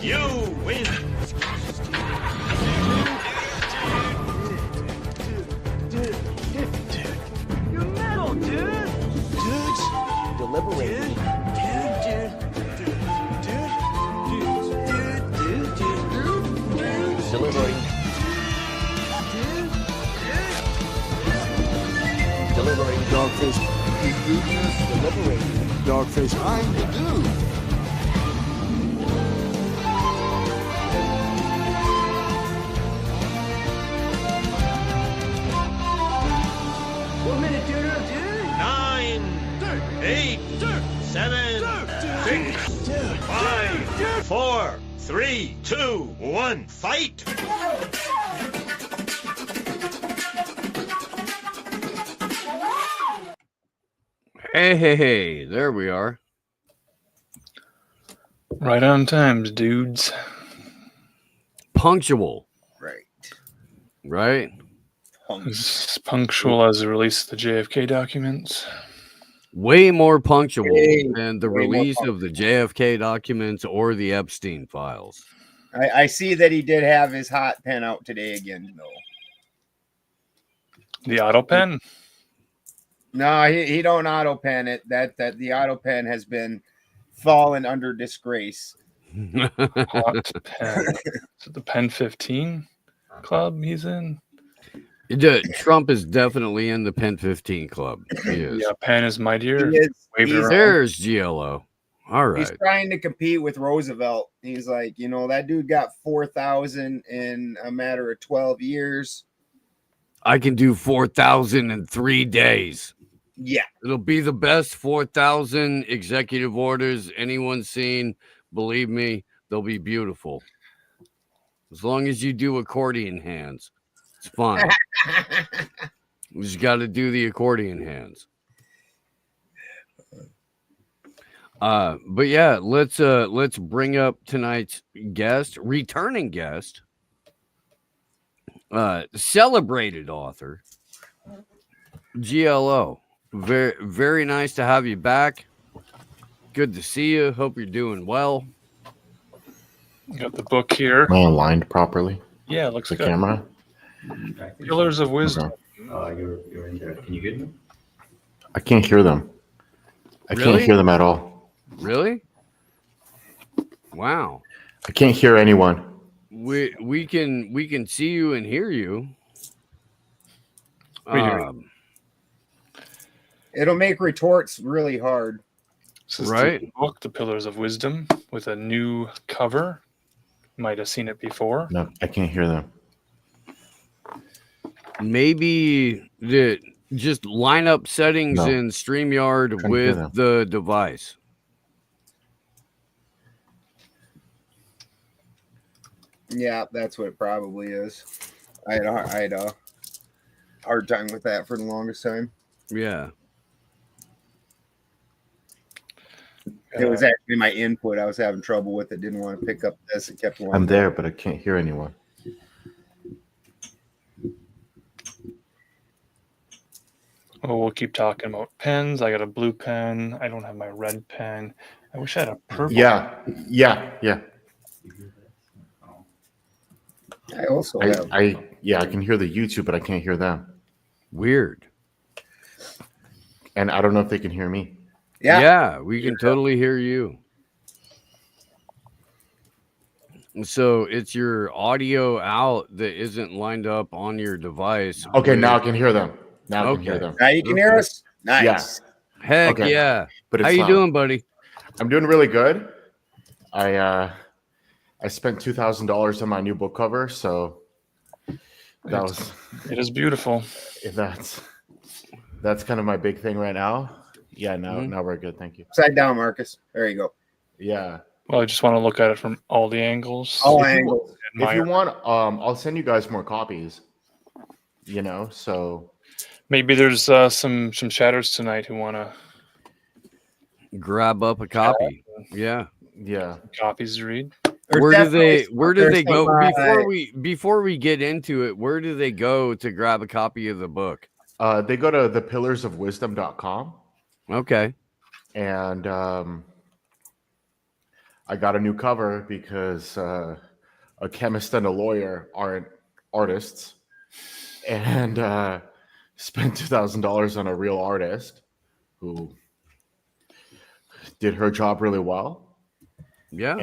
You win. You're metal, dude. Dudes, deliberating. Deliberating. Deliberating. Dogface. Deliberating. Dogface. I'm the dude. One minute, dude. 9, 8, 7, 6, 5, 4, 3, 2, 1, fight! Hey, there we are. Right on times, dudes. Punctual, Right. right? As punctual as the release of the JFK documents. Way more punctual Way than the more release of the JFK documents or the Epstein files. I see that he did have his hot pen out today again, though. The auto pen? No, he don't auto pen it. That the auto pen has been fallen under disgrace. Hot pen. Is it the Pen 15 club he's in? Trump is definitely in the Pen 15 club. He is. Yeah, pen is mightier. He is, Wave it he's, around. There's GLO. All right. he's trying to compete with Roosevelt. He's like, that dude got 4,000 in a matter of 12 years. I can do 4,000 in 3 days. Yeah. It'll be the best 4,000 executive orders anyone's seen. Believe me, they'll be beautiful. As long as you do accordion hands, it's fine. You just got to do the accordion hands. But yeah, let's bring up tonight's guest, returning guest, celebrated author, GLO. Very, very nice to have you back. Good to see you. Hope you're doing well. Got the book here. Am I aligned properly? Yeah, it looks The good. camera? Pillars of Wisdom. You're in there. Can you hear me? I can't hear them. I Really? can't hear them at all. Really? Wow. I can't hear anyone. We can see you and hear you. We hear you. It'll make retorts really hard. This is Right. the book, The Pillars of Wisdom, with a new cover. Might have seen it before. No, I can't hear them. Maybe just line up settings No. in StreamYard Couldn't hear with them. the device. Yeah, that's what it probably is. I had a hard time with that for the longest time. Yeah. It was actually my input. I was having trouble with it. Didn't want to pick up this. It kept I'm wanting. there, but I can't hear anyone. Oh, we'll keep talking about pens. I got a blue pen. I don't have my red pen. I wish I had a purple. Yeah. I also have. I can hear the YouTube, but I can't hear them. Weird. And I don't know if they can hear me. Yeah. We can totally hear you. So it's your audio out that isn't lined up on your device. Okay, now I can hear them. Now I can Okay. hear them. Now you can hear us? Nice. Heck Okay. yeah. But How it's you loud. doing, buddy? I'm doing really good. I spent $2,000 on my new book cover, so It is beautiful. that's kind of my big thing right now. Yeah, now we're good. Thank you. Upside down, Marcus. There you go. Yeah. Well, I just want to look at it from all the angles. All angles. If you want, I'll send you guys more copies. So Maybe there's some shatters tonight who want to Grab up a copy. Yeah. copies to read. Where do they go There's before we get into it? Where do they go to grab a copy of the book? they go to thepillarsofwisdom.com. Okay. And I got a new cover because a chemist and a lawyer aren't artists, and spent $2,000 on a real artist who did her job really well. Yeah.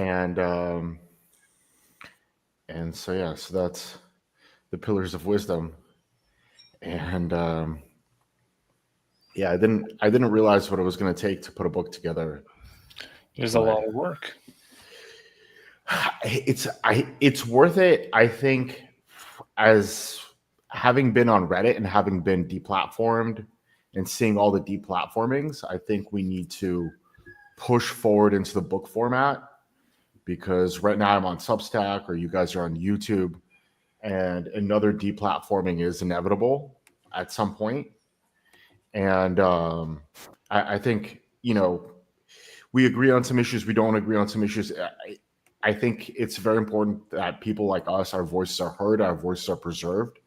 And so yeah, so that's the Pillars of Wisdom. And yeah, I didn't realize what it was going to take to put a book together. There's a lot of work. It's worth it, I think, as having been on Reddit and having been deplatformed and seeing all the deplatformings. I think we need to push forward into the book format, because right now I'm on Substack or you guys are on YouTube, and another deplatforming is inevitable at some point. And I think, we agree on some issues, we don't agree on some issues. I think it's very important that people like us, our voices are heard, our voices are preserved.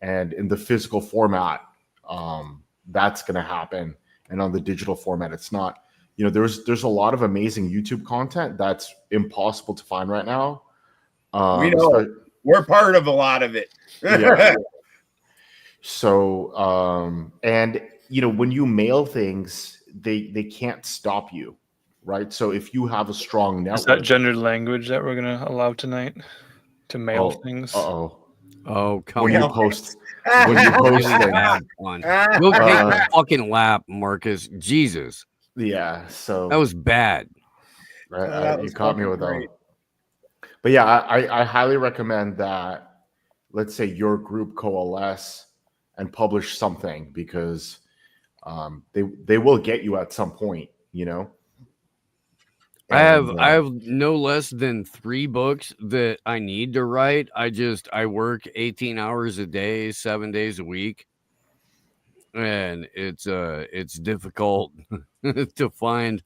And in the physical format, that's going to happen. And on the digital format, it's not. There's a lot of amazing YouTube content that's impossible to find right now. We know we're part of a lot of it. Yeah. So, and when you mail things, they can't stop you, right? So if you have a strong network, is that gendered language that we're going to allow tonight to mail things? Oh, come when on. you post things. Go take a fucking lap, Marcus. Jesus. Yeah, so that was bad. Right, you caught me with that. But yeah, I highly recommend that. Let's say your group coalesce and publish something, because they will get you at some point. I have no less than 3 books that I need to write. I work 18 hours a day, 7 days a week, and it's difficult to find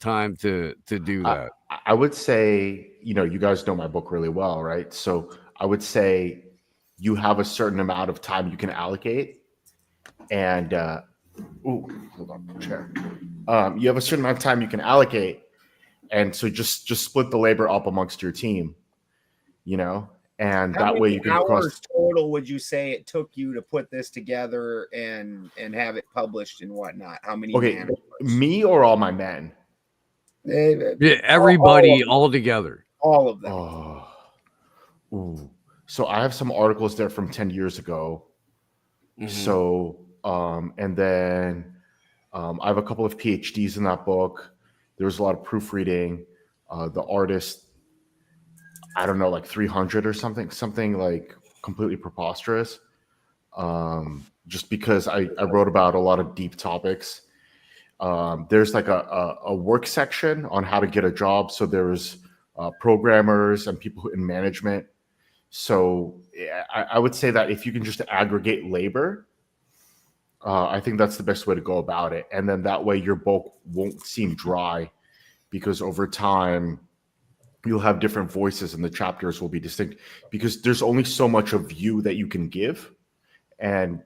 time to do that. I would say, you guys know my book really well, right? So I would say you have a certain amount of time you can allocate, and hold on, chair. You have a certain amount of time you can allocate. And so just split the labor up amongst your team, and How that way you can. How many hours total would you say it took you to put this together and have it published and whatnot? How many? Okay, me or all my men? Yeah, everybody all together. All of them. Ooh. So I have some articles there from 10 years ago. Mm-hmm. So and then I have a couple of PhDs in that book. There was a lot of proofreading. The artist, I don't know, like 300 or something like completely preposterous. Just because I wrote about a lot of deep topics. There's like a work section on how to get a job. So there's programmers and people in management. So I would say that if you can just aggregate labor, I think that's the best way to go about it. And then that way your book won't seem dry, because over time you'll have different voices and the chapters will be distinct, because there's only so much of you that you can give. And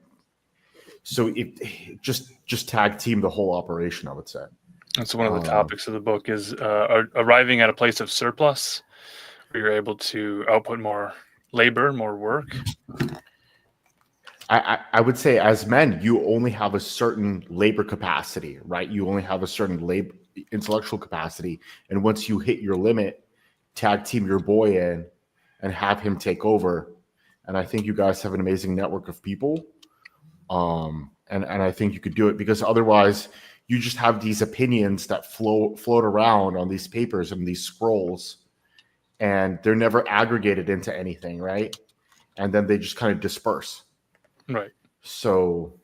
so it just tag team the whole operation, I would say. That's one of the topics of the book is arriving at a place of surplus where you're able to output more labor, more work. I would say as men, you only have a certain labor capacity, right? You only have a certain intellectual capacity. And once you hit your limit, tag team your boy in and have him take over. And I think you guys have an amazing network of people. And I think you could do it, because otherwise you just have these opinions that float around on these papers and these scrolls, and they're never aggregated into anything, right? And then they just kind of disperse. Right. So,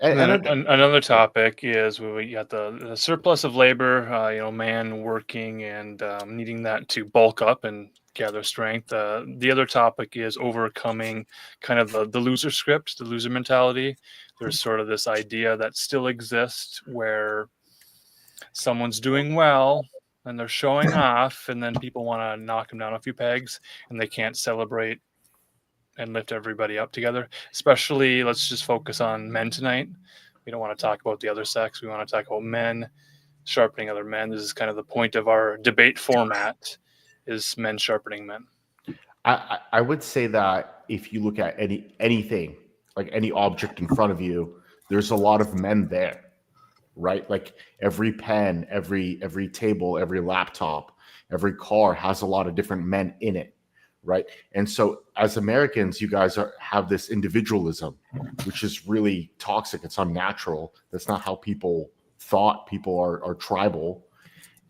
another topic is we got the surplus of labor, man working and needing that to bulk up and gather strength. The other topic is overcoming kind of the loser script, the loser mentality. There's sort of this idea that still exists where someone's doing well and they're showing off, and then people want to knock them down a few pegs, and they can't celebrate and lift everybody up together. Especially, let's just focus on men tonight. We don't want to talk about the other sex. We want to talk about men sharpening other men. This is kind of the point of our debate format, is men sharpening men. I would say that if you look at anything, like any object in front of you, there's a lot of men there, right? Like every pen, every table, every laptop, every car has a lot of different men in it, right? And so as Americans, you guys have this individualism, which is really toxic. It's unnatural. That's not how people thought. People are tribal.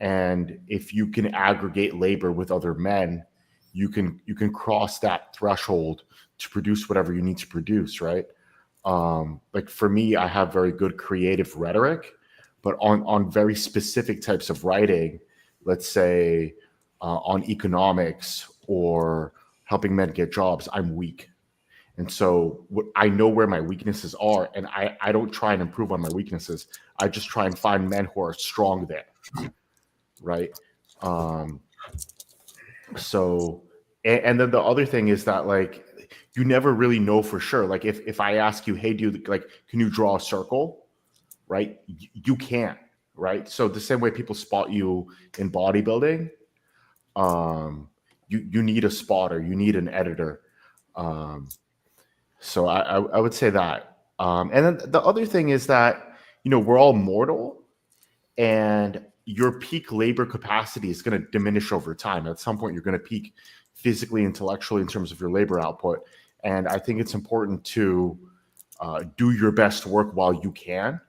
And if you can aggregate labor with other men, you can cross that threshold to produce whatever you need to produce, right? Like for me, I have very good creative rhetoric, but on very specific types of writing, let's say on economics or helping men get jobs, I'm weak. And so I know where my weaknesses are, and I don't try and improve on my weaknesses. I just try and find men who are strong there, right? So, and then the other thing is that, like, you never really know for sure. Like if I ask you, hey, dude, like, can you draw a circle? Right? You can't, right? So the same way people spot you in bodybuilding, you need a spotter, you need an editor. So I would say that. And then the other thing is that, we're all mortal, and your peak labor capacity is going to diminish over time. At some point, you're going to peak physically, intellectually in terms of your labor output. And I think it's important to do your best work while you can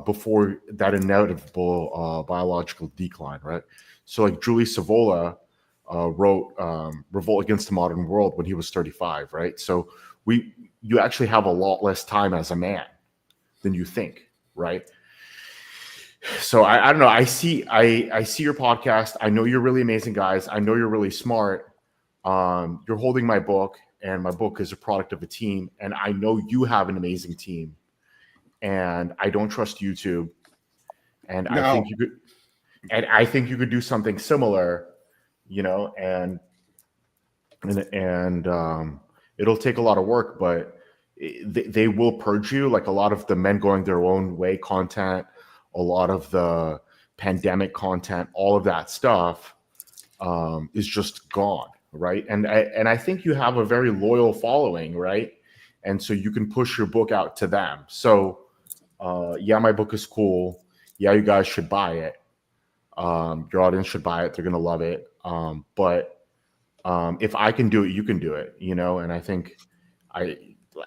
before that inevitable biological decline, right? So like Julie Savola wrote Revolt Against the Modern World when he was 35, right? So you actually have a lot less time as a man than you think, right? So I don't know. I see your podcast. I know you're really amazing, guys. I know you're really smart. You're holding my book, and my book is a product of a team. And I know you have an amazing team. And I don't trust YouTube. And no. I think you could do something similar, and it'll take a lot of work, but they will purge you. Like a lot of the men going their own way content, a lot of the pandemic content, all of that stuff is just gone, right? And I think you have a very loyal following, right? And so you can push your book out to them. So yeah, my book is cool. Yeah, you guys should buy it. Your audience should buy it. They're gonna love it. But if I can do it, you can do it. And I think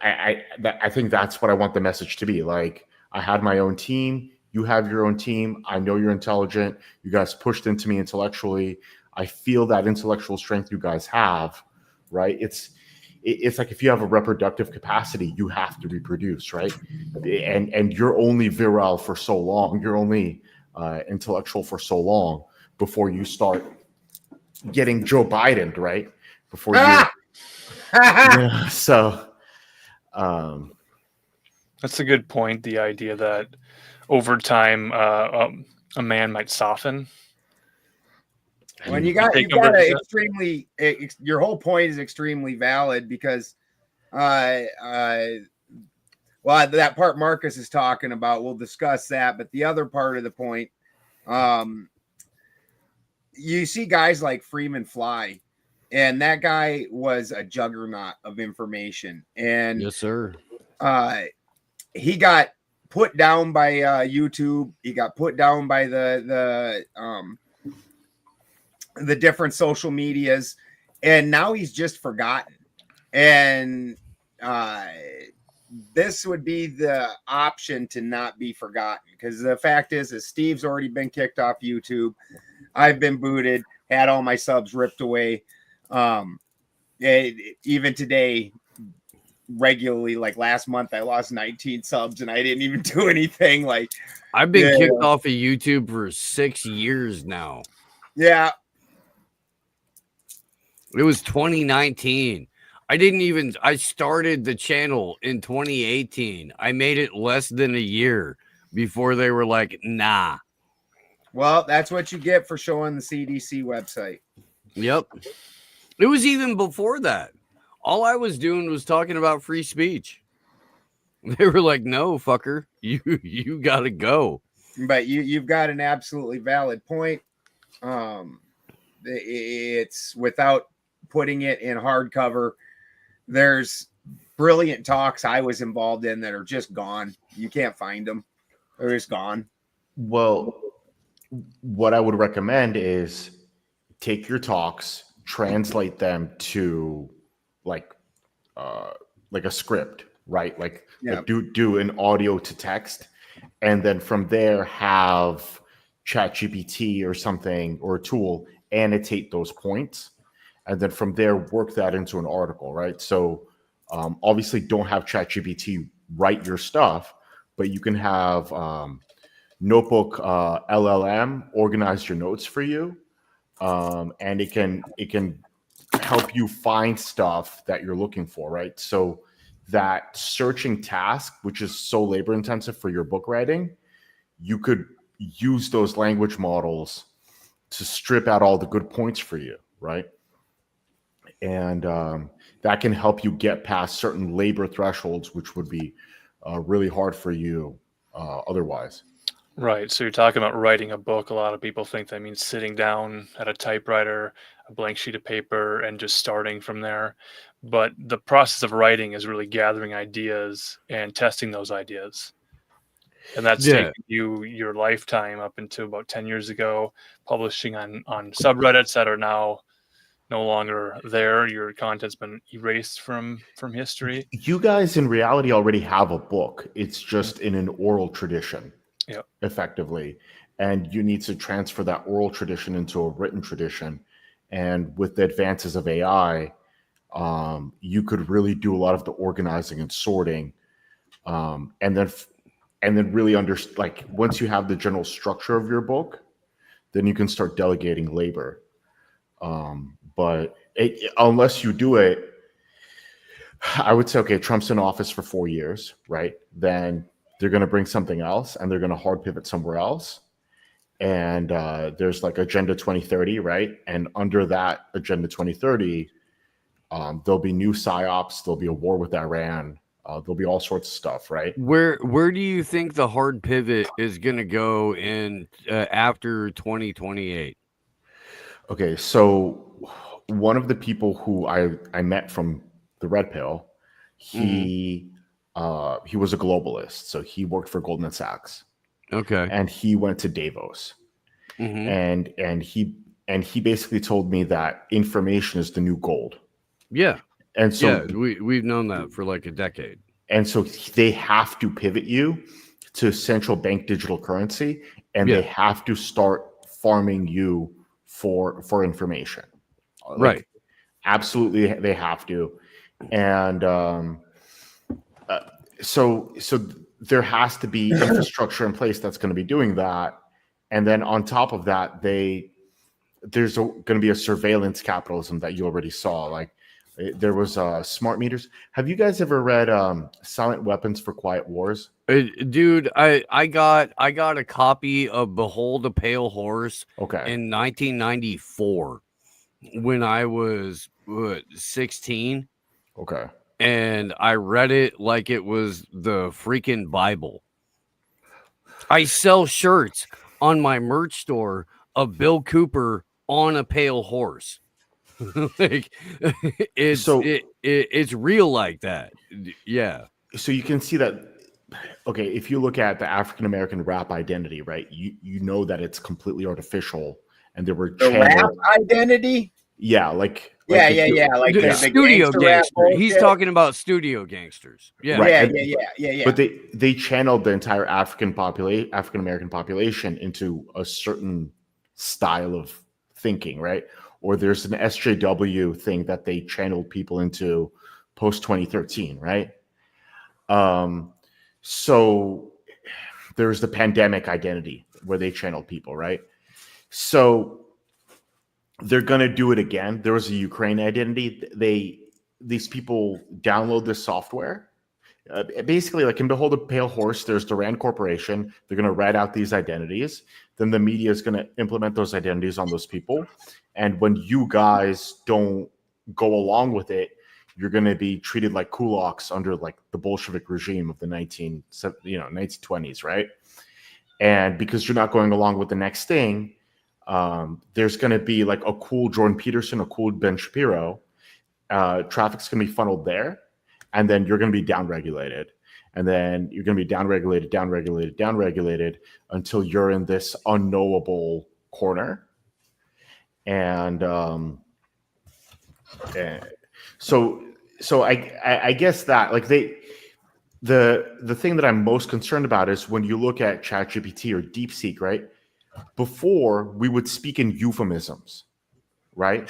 I think that's what I want the message to be. Like, I had my own team. You have your own team. I know you're intelligent. You guys pushed into me intellectually. I feel that intellectual strength you guys have, right? It's like if you have a reproductive capacity, you have to reproduce, right? And you're only virile for so long. You're only intellectual for so long before you start getting Joe Biden, right? Before you. So. That's a good point. The idea that over time, a man might soften. When you got extremely, your whole point is extremely valid because, well, that part Marcus is talking about, we'll discuss that. But the other part of the point, you see guys like Freeman Fly, and that guy was a juggernaut of information. And yes, sir. He got put down by YouTube. He got put down by the different social medias, and now he's just forgotten. And this would be the option to not be forgotten, because the fact is Steve's already been kicked off YouTube. I've been booted, had all my subs ripped away. Even today, regularly, like last month, I lost 19 subs and I didn't even do anything. Like, I've been kicked off of YouTube for 6 years now. Yeah. It was 2019. I started the channel in 2018. I made it less than a year before they were like, nah. Well, that's what you get for showing the CDC website. Yep. It was even before that. All I was doing was talking about free speech. They were like, no, fucker, you gotta go. But you've got an absolutely valid point. It's without putting it in hardcover. There's brilliant talks I was involved in that are just gone. You can't find them. They're just gone. Well, what I would recommend is take your talks, translate them to like a script, right? Like do an audio to text, and then from there have ChatGPT or something or a tool annotate those points, and then from there work that into an article, right? So obviously don't have ChatGPT write your stuff, but you can have Notebook LLM organize your notes for you, and it can help you find stuff that you're looking for, right? So that searching task, which is so labor intensive for your book writing, you could use those language models to strip out all the good points for you, right? And that can help you get past certain labor thresholds, which would be really hard for you otherwise. Right. So you're talking about writing a book. A lot of people think that means sitting down at a typewriter, a blank sheet of paper, and just starting from there. But the process of writing is really gathering ideas and testing those ideas. And that's taken you your lifetime up until about 10 years ago, publishing on subreddits that are now no longer there. Your content's been erased from history. You guys in reality already have a book. It's just in an oral tradition. Yep. Effectively, and you need to transfer that oral tradition into a written tradition. And with the advances of AI, you could really do a lot of the organizing and sorting, and then really like once you have the general structure of your book, then you can start delegating labor. But unless you do it, I would say, okay, Trump's in office for 4 years, right? Then they're going to bring something else and they're going to hard pivot somewhere else. And there's like Agenda 2030, right? And under that Agenda 2030, there'll be new psyops. There'll be a war with Iran. There'll be all sorts of stuff, right? Where do you think the hard pivot is going to go in after 2028? Okay, so one of the people who I met from the Red Pill, he was a globalist, so he worked for Goldman Sachs. Okay, and he went to Davos, and he basically told me that information is the new gold. Yeah, and so we've known that for like a decade. And so they have to pivot you to central bank digital currency, and they have to start farming you for information. Right. Absolutely, they have to, and so there has to be infrastructure in place that's going to be doing that. And then on top of that, there's going to be a surveillance capitalism that you already saw. Like there was smart meters. Have you guys ever read Silent Weapons for Quiet Wars? Dude, I got a copy of Behold a Pale Horse in 1994 when I was 16. Okay. And I read it like it was the freaking Bible. I sell shirts on my merch store of Bill Cooper on a pale horse. Like it's real like that. Yeah. So you can see that. Okay, if you look at the African American rap identity, right? You know that it's completely artificial, and there were the rap identity. Yeah, like Like the studio gangster. He's talking about studio gangsters. Yeah, right. Yeah. But they channeled the entire African American population into a certain style of thinking, right? Or there's an SJW thing that they channeled people into post 2013, right? So there's the pandemic identity where they channeled people, right? So they're going to do it again. There was a Ukraine identity. These people download this software. Basically, like in Behold a Pale Horse, there's the Rand Corporation. They're going to write out these identities. Then the media is going to implement those identities on those people. And when you guys don't go along with it, you're going to be treated like kulaks under like the Bolshevik regime of the 1920s, right? And because you're not going along with the next thing, there's going to be like a cool Jordan Peterson, a cool Ben Shapiro. Traffic's going to be funneled there, and then you're going to be downregulated. And then you're going to be downregulated until you're in this unknowable corner. And so I guess that like the thing that I'm most concerned about is when you look at ChatGPT or DeepSeek, right? Before we would speak in euphemisms, right?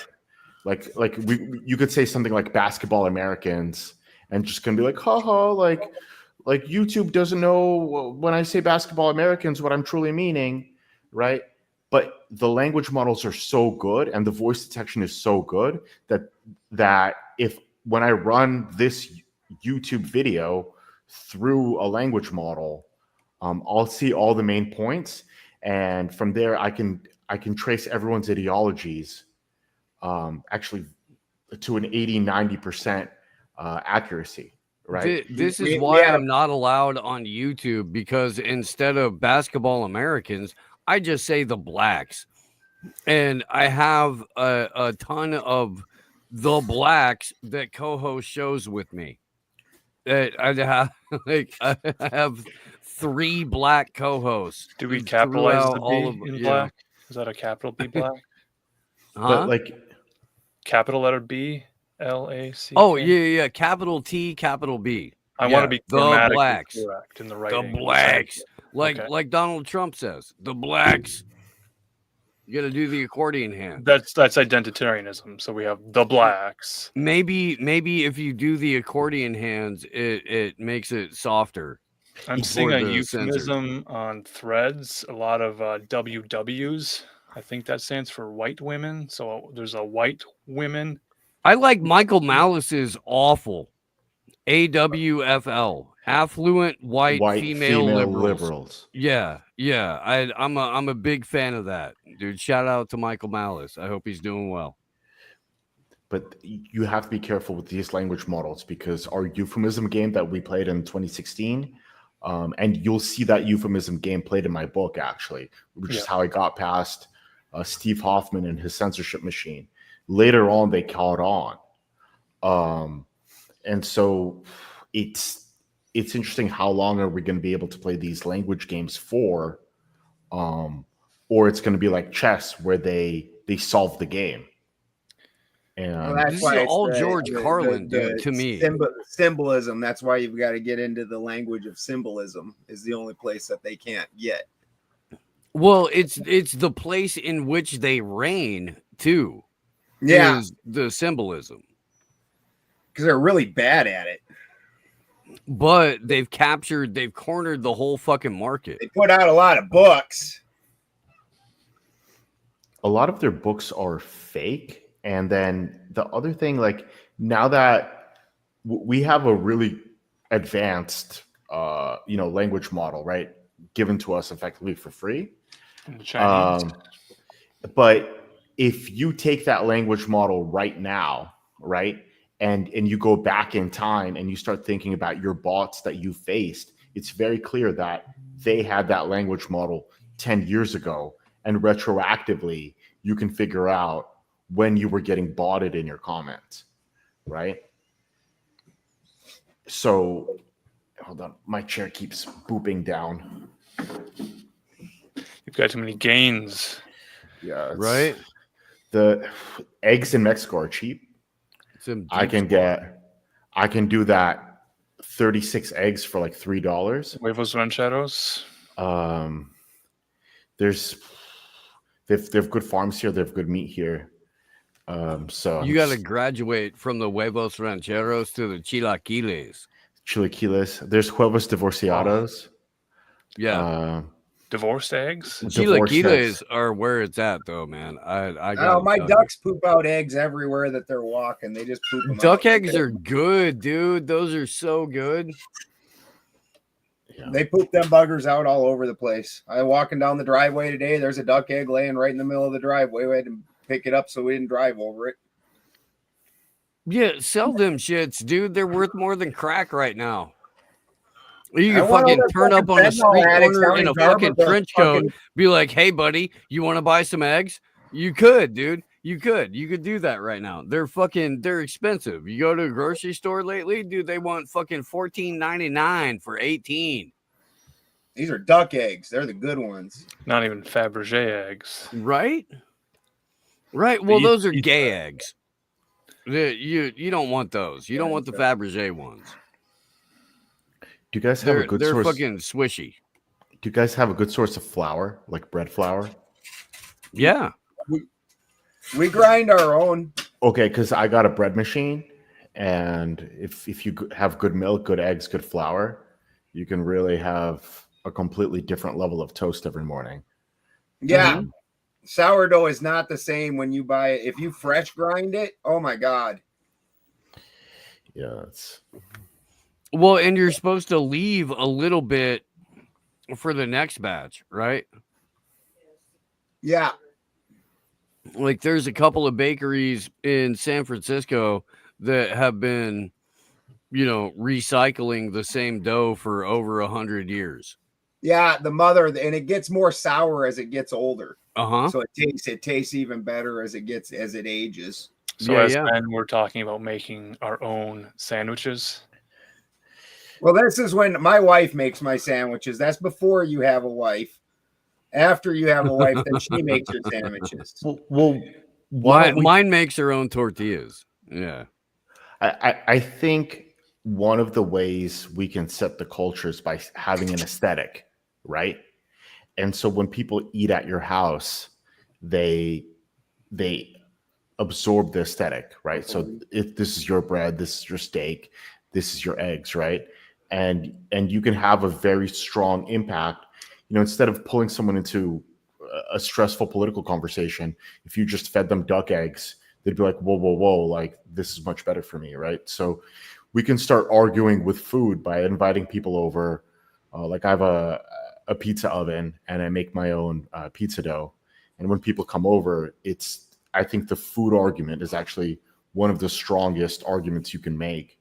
Like you could say something like basketball Americans and just gonna be like, haha, like YouTube doesn't know when I say basketball Americans what I'm truly meaning, right? But the language models are so good and the voice detection is so good that if when I run this YouTube video through a language model, I'll see all the main points, and from there I can trace everyone's ideologies actually to an 80-90% accuracy. Right. This is why I'm not allowed on YouTube, because instead of basketball Americans, I just say the blacks. And I have a ton of the blacks that co-host shows with me. I have 3 black co-hosts. Do we capitalize the B in black? Is that a capital B black? But like capital letter B? LAC. Oh yeah, capital T, capital B. I want to be the blacks correct in the writing. The blacks, like Donald Trump says, the blacks. You got to do the accordion hand. That's identitarianism. So we have the blacks. Maybe if you do the accordion hands, it makes it softer. I'm seeing a euphemism on Threads. A lot of WWs. I think that stands for white women. So there's a white women. I like Michael Malice's awful. AWFL, affluent white female liberals. Yeah. I'm a big fan of that, dude. Shout out to Michael Malice. I hope he's doing well. But you have to be careful with these language models, because our euphemism game that we played in 2016, and you'll see that euphemism game played in my book actually, which is how I got past Steve Hoffman and his censorship machine. Later on, they caught on. And so it's interesting, how long are we going to be able to play these language games for? Or it's going to be like chess, where they solve the game. And that's why it's all George Carlin, dude, to me. Symbolism. That's why you've got to get into the language of symbolism. Is the only place that they can't get. Well, it's the place in which they reign too. Yeah, is the symbolism, because they're really bad at it. But they've cornered the whole fucking market. They put out a lot of books. A lot of their books are fake. And then the other thing, like, now that we have a really advanced, language model, right, given to us effectively for free. But if you take that language model right now, right, and you go back in time and you start thinking about your bots that you faced, it's very clear that they had that language model 10 years ago, and retroactively you can figure out when you were getting botted in your comments, right? So, hold on, my chair keeps booping down. You've got too many gains. Yeah, right. The eggs in Mexico are cheap. I can do that 36 eggs for like $3. Huevos rancheros. They have good farms here. They have good meat here. So you got to graduate from the huevos rancheros to the chilaquiles. There's huevos divorciados. Yeah. Divorced eggs? Chilaquiles are where it's at, though, man. My ducks poop out eggs everywhere that they're walking. They just poop them Duck out. eggs are good, dude. Those are so good. Yeah. They poop them buggers out all over the place. I walking down the driveway today. There's a duck egg laying right in the middle of the driveway. We had to pick it up so we didn't drive over it. Yeah, sell them shits, dude. They're worth more than crack right now. You I can want all fucking the turn up on a fentanyl street addicts corner down in in a fucking Garberville trench coat, fucking- be like, "Hey, buddy, you want to buy some eggs?" You could, dude. You could do that right now. They're expensive. You go to a grocery store lately, dude, they want fucking $14.99 for 18. These are duck eggs. They're the good ones. Not even Fabergé eggs. Right? Right. Well, You- those are you- gay eggs. You don't want those. You don't want the Fabergé ones. Do you guys have a good They're source? fucking swishy. Do you guys have a good source of flour, like bread flour? Yeah. We grind our own. Okay, because I got a bread machine, and if you have good milk, good eggs, good flour, you can really have a completely different level of toast every morning. Yeah. Sourdough is not the same when you buy it. If you fresh grind it, oh my God. Yeah, it's Well, and you're supposed to leave a little bit for the next batch, right? Yeah. Like there's a couple of bakeries in San Francisco that have been, recycling the same dough for over 100 years. Yeah. The mother, and it gets more sour as it gets older. Uh-huh. So it tastes even better as it ages. So Yeah, as yeah. men, we're talking about making our own sandwiches. Well, this is when my wife makes my sandwiches. That's before you have a wife. After you have a wife, then she makes your sandwiches. well why don't we- Mine makes her own tortillas. Yeah. I think one of the ways we can set the culture is by having an aesthetic, right? And so when people eat at your house, they absorb the aesthetic, right? So if this is your bread, this is your steak, this is your eggs, right? And you can have a very strong impact. Instead of pulling someone into a stressful political conversation, if you just fed them duck eggs, they'd be like, whoa, like this is much better for me, right? So we can start arguing with food by inviting people over. Like I have a pizza oven and I make my own pizza dough. And when people come over, I think the food argument is actually one of the strongest arguments you can make.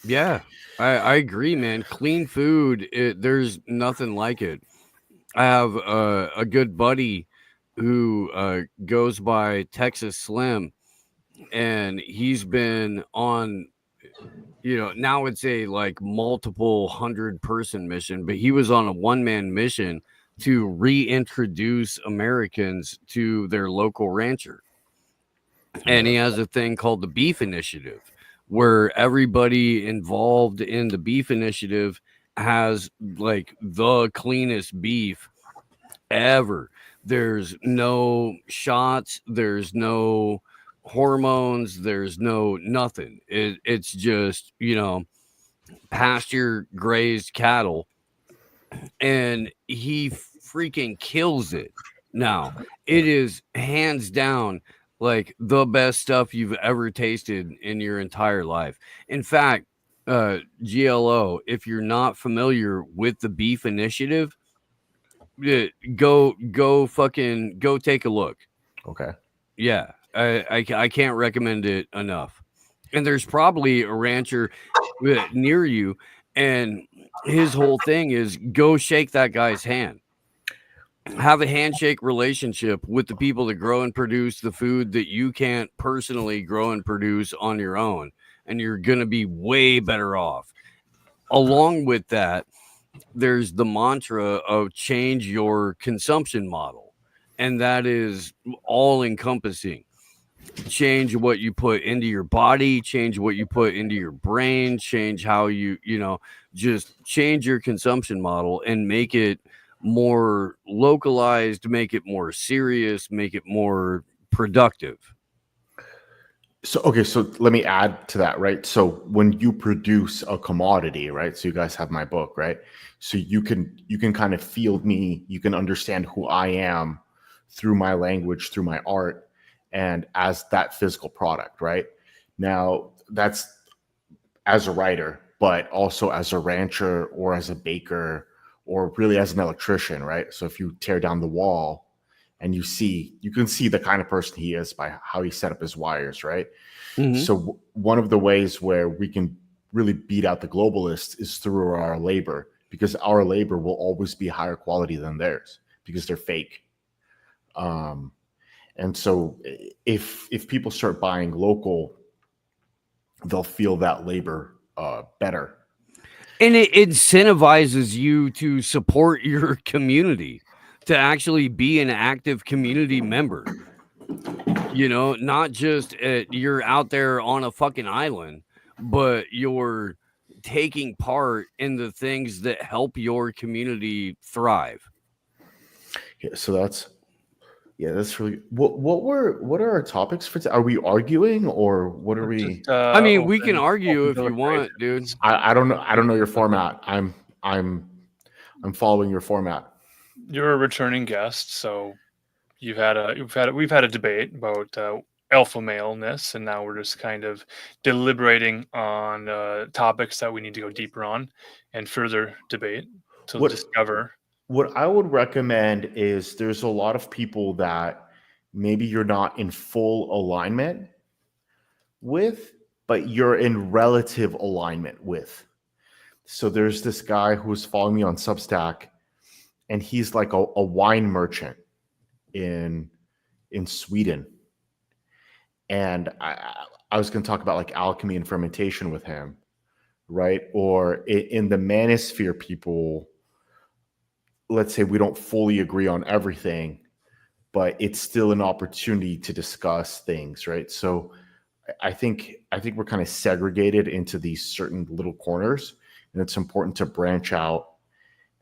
Yeah, I agree, man. Clean food, there's nothing like it. I have a good buddy who goes by Texas Slim, and he's been on, now it's a like multiple 100-person mission, but he was on a one-man mission to reintroduce Americans to their local rancher. And he has a thing called the Beef Initiative, where everybody involved in the beef initiative has like the cleanest beef ever. There's no shots, there's no hormones, there's no nothing. It's just, pasture grazed cattle, and he freaking kills it. Now, it is hands down like the best stuff you've ever tasted in your entire life. In fact, GLO, if you're not familiar with the Beef Initiative, go take a look. Okay. Yeah, I can't recommend it enough. And there's probably a rancher near you, and his whole thing is go shake that guy's hand. Have a handshake relationship with the people that grow and produce the food that you can't personally grow and produce on your own, and you're going to be way better off. Along with that, there's the mantra of change your consumption model, and that is all encompassing. Change what you put into your body, change what you put into your brain, change how you just change your consumption model and make it more localized, make it more serious, make it more productive. So let me add to that, right? So when you produce a commodity, right? So you guys have my book, right? So you can kind of feel me, you can understand who I am through my language, through my art, and as that physical product, right? Now that's as a writer, but also as a rancher or as a baker or really as an electrician, right? So if you tear down the wall and you can see the kind of person he is by how he set up his wires, right? Mm-hmm. So one of the ways where we can really beat out the globalists is through our labor, because our labor will always be higher quality than theirs because they're fake. And so if people start buying local, they'll feel that labor better. And it incentivizes you to support your community, to actually be an active community member. You know, not just you're out there on a fucking island, but you're taking part in the things that help your community thrive. Yeah, so that's really what are our topics for today? Are we arguing, or what are we? Just, I mean, we can open argue if you want, deliberations. dude. I don't know your format. I'm following your format. You're a returning guest, so we've had a debate about alpha maleness, and now we're just kind of deliberating on topics that we need to go deeper on and further debate to discover. What I would recommend is there's a lot of people that maybe you're not in full alignment with, but you're in relative alignment with. So there's this guy who's following me on Substack, and he's like a wine merchant in Sweden. And I was going to talk about like alchemy and fermentation with him, right? Or in the manosphere people, let's say we don't fully agree on everything, but it's still an opportunity to discuss things, right? So I think we're kind of segregated into these certain little corners, and it's important to branch out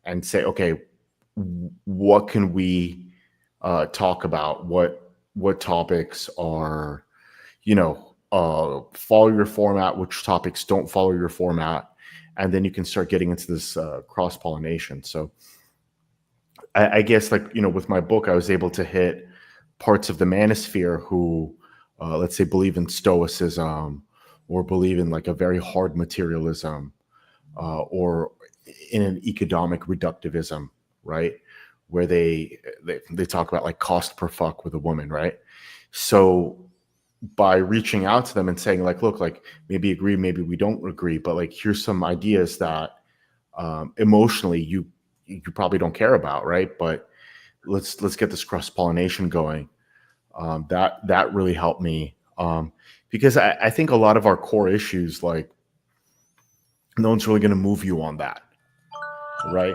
and say, okay, what can we talk about? What topics are, follow your format, which topics don't follow your format, and then you can start getting into this cross-pollination. So I guess, like, with my book, I was able to hit parts of the manosphere who, let's say, believe in stoicism, or believe in like a very hard materialism, or in an economic reductivism, right? Where they talk about like cost per fuck with a woman, right? So by reaching out to them and saying like, look, like maybe agree, maybe we don't agree, but like here's some ideas that emotionally you probably don't care about, right? But let's get this cross-pollination going. That really helped me, because I think a lot of our core issues, like, no one's really going to move you on that, right?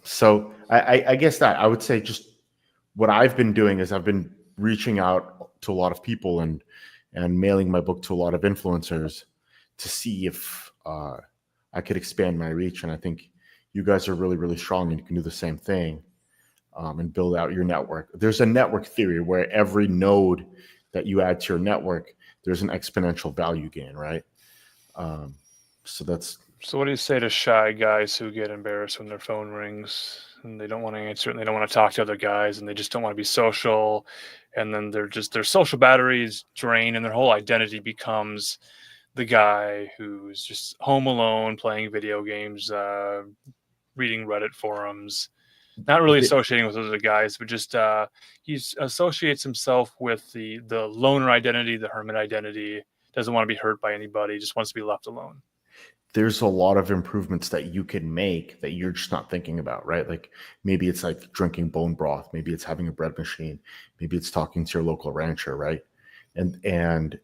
So I guess that I would say just what I've been doing is I've been reaching out to a lot of people and mailing my book to a lot of influencers to see if I could expand my reach. And I think you guys are really, really strong, and you can do the same thing, and build out your network. There's a network theory where every node that you add to your network, there's an exponential value gain, right? So what do you say to shy guys who get embarrassed when their phone rings and they don't want to answer it, and they don't want to talk to other guys, and they just don't want to be social, and then their social batteries drain, and their whole identity becomes the guy who's just home alone playing video games, reading Reddit forums, not really associating with other guys, but just he associates himself with the loner identity, the hermit identity, doesn't want to be hurt by anybody, just wants to be left alone. There's a lot of improvements that you can make that you're just not thinking about, right? Like maybe it's like drinking bone broth, maybe it's having a bread machine, maybe it's talking to your local rancher, right? And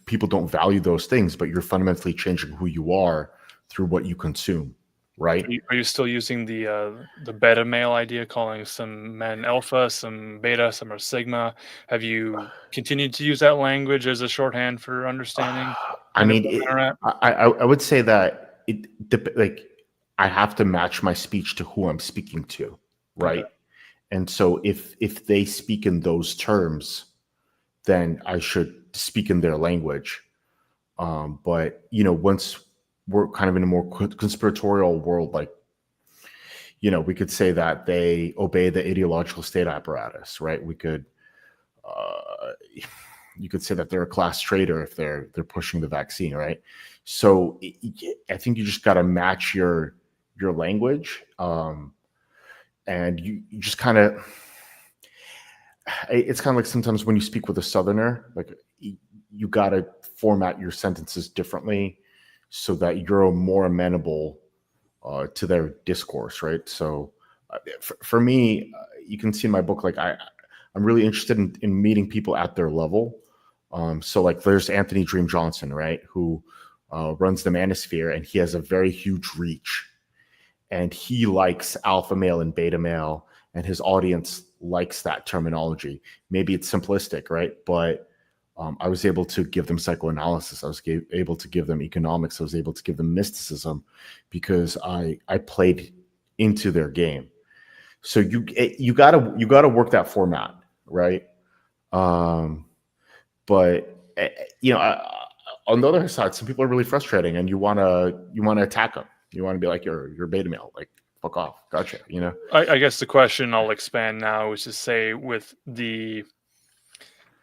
people don't value those things, but you're fundamentally changing who you are through what you consume, right? Are you still using the beta male idea, calling some men alpha, some beta, some are sigma? Have you continued to use that language as a shorthand for understanding? I mean, I would say that I have to match my speech to who I'm speaking to, right? Okay. And so if they speak in those terms, then I should speak in their language. But once we're kind of in a more conspiratorial world, like, we could say that they obey the ideological state apparatus, right? We could, you could say that they're a class traitor if they're pushing the vaccine, right? So I think you just got to match your language, and you just kind of. It's kind of like sometimes when you speak with a Southerner, like you got to format your sentences differently so that you're more amenable to their discourse, right? So for me, you can see in my book, like I'm really interested in meeting people at their level. So like there's Anthony Dream Johnson, right, who runs the Manosphere, and he has a very huge reach, and he likes alpha male and beta male, and his audience likes that terminology. Maybe it's simplistic, right? But I was able to give them psychoanalysis. I was able to give them economics. I was able to give them mysticism because I played into their game. So you gotta work that format, right? But on the other side, some people are really frustrating, and you wanna attack them. You want to be like, you're beta male, like fuck off, gotcha. I guess the question I'll expand now is to say, with the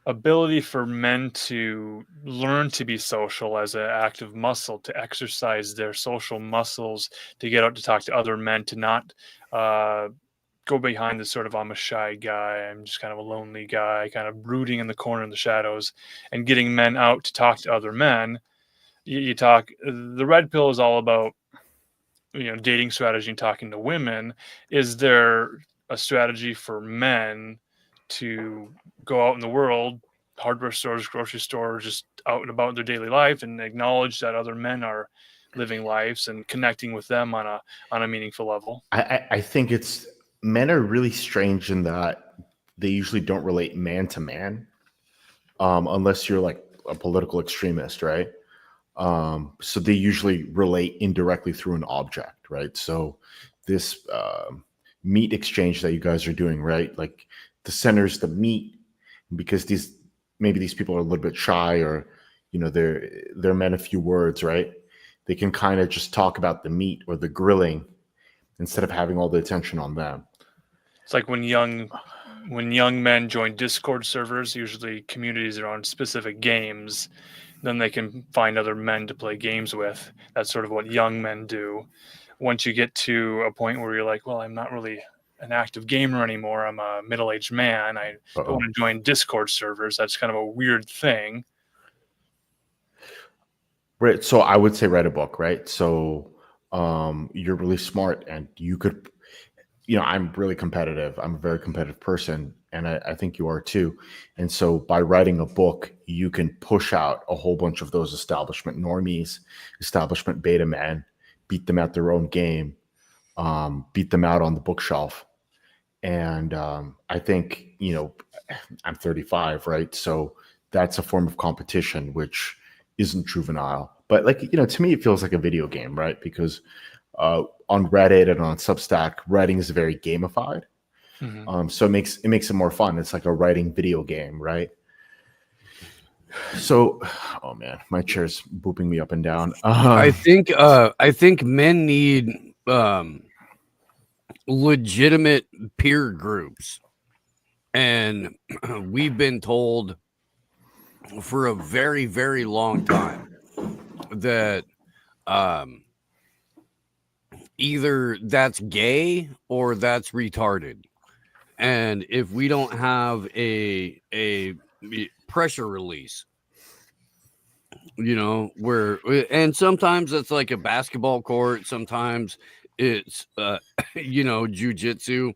ability for men to learn to be social as an active muscle, to exercise their social muscles, to get out to talk to other men, to not go behind this sort of, I'm a shy guy, I'm just kind of a lonely guy, kind of brooding in the corner in the shadows, and getting men out to talk to other men. You talk, the red pill is all about, dating strategy and talking to women. Is there a strategy for men to go out in the world, hardware stores, grocery stores, just out and about in their daily life, and acknowledge that other men are living lives and connecting with them on a meaningful level? I think men are really strange in that they usually don't relate man to man, unless you're like a political extremist, right? So they usually relate indirectly through an object, right? So this meat exchange that you guys are doing, right? Like the center's the meat, because these people are a little bit shy, or they're men of few words, right? They can kind of just talk about the meat or the grilling instead of having all the attention on them. It's like when young men join Discord servers, usually communities around specific games, then they can find other men to play games with. That's sort of what young men do. Once you get to a point where you're like, well, I'm not really an active gamer anymore, I'm a middle-aged man, I don't want to join Discord servers. That's kind of a weird thing. Right. So I would say write a book, right? So you're really smart, and you could, I'm really competitive. I'm a very competitive person, and I think you are too. And so by writing a book, you can push out a whole bunch of those establishment normies, establishment beta men, beat them at their own game, beat them out on the bookshelf. And I think, I'm 35, right? So that's a form of competition, which isn't juvenile. But to me, it feels like a video game, right? Because on Reddit and on Substack, writing is very gamified. Mm-hmm. So it makes it more fun. It's like a writing video game, right? So, oh man, my chair's booping me up and down. I think men need legitimate peer groups, and we've been told for a very, very long time that either that's gay or that's retarded. And if we don't have a pressure release, and sometimes it's like a basketball court, sometimes it's jujitsu,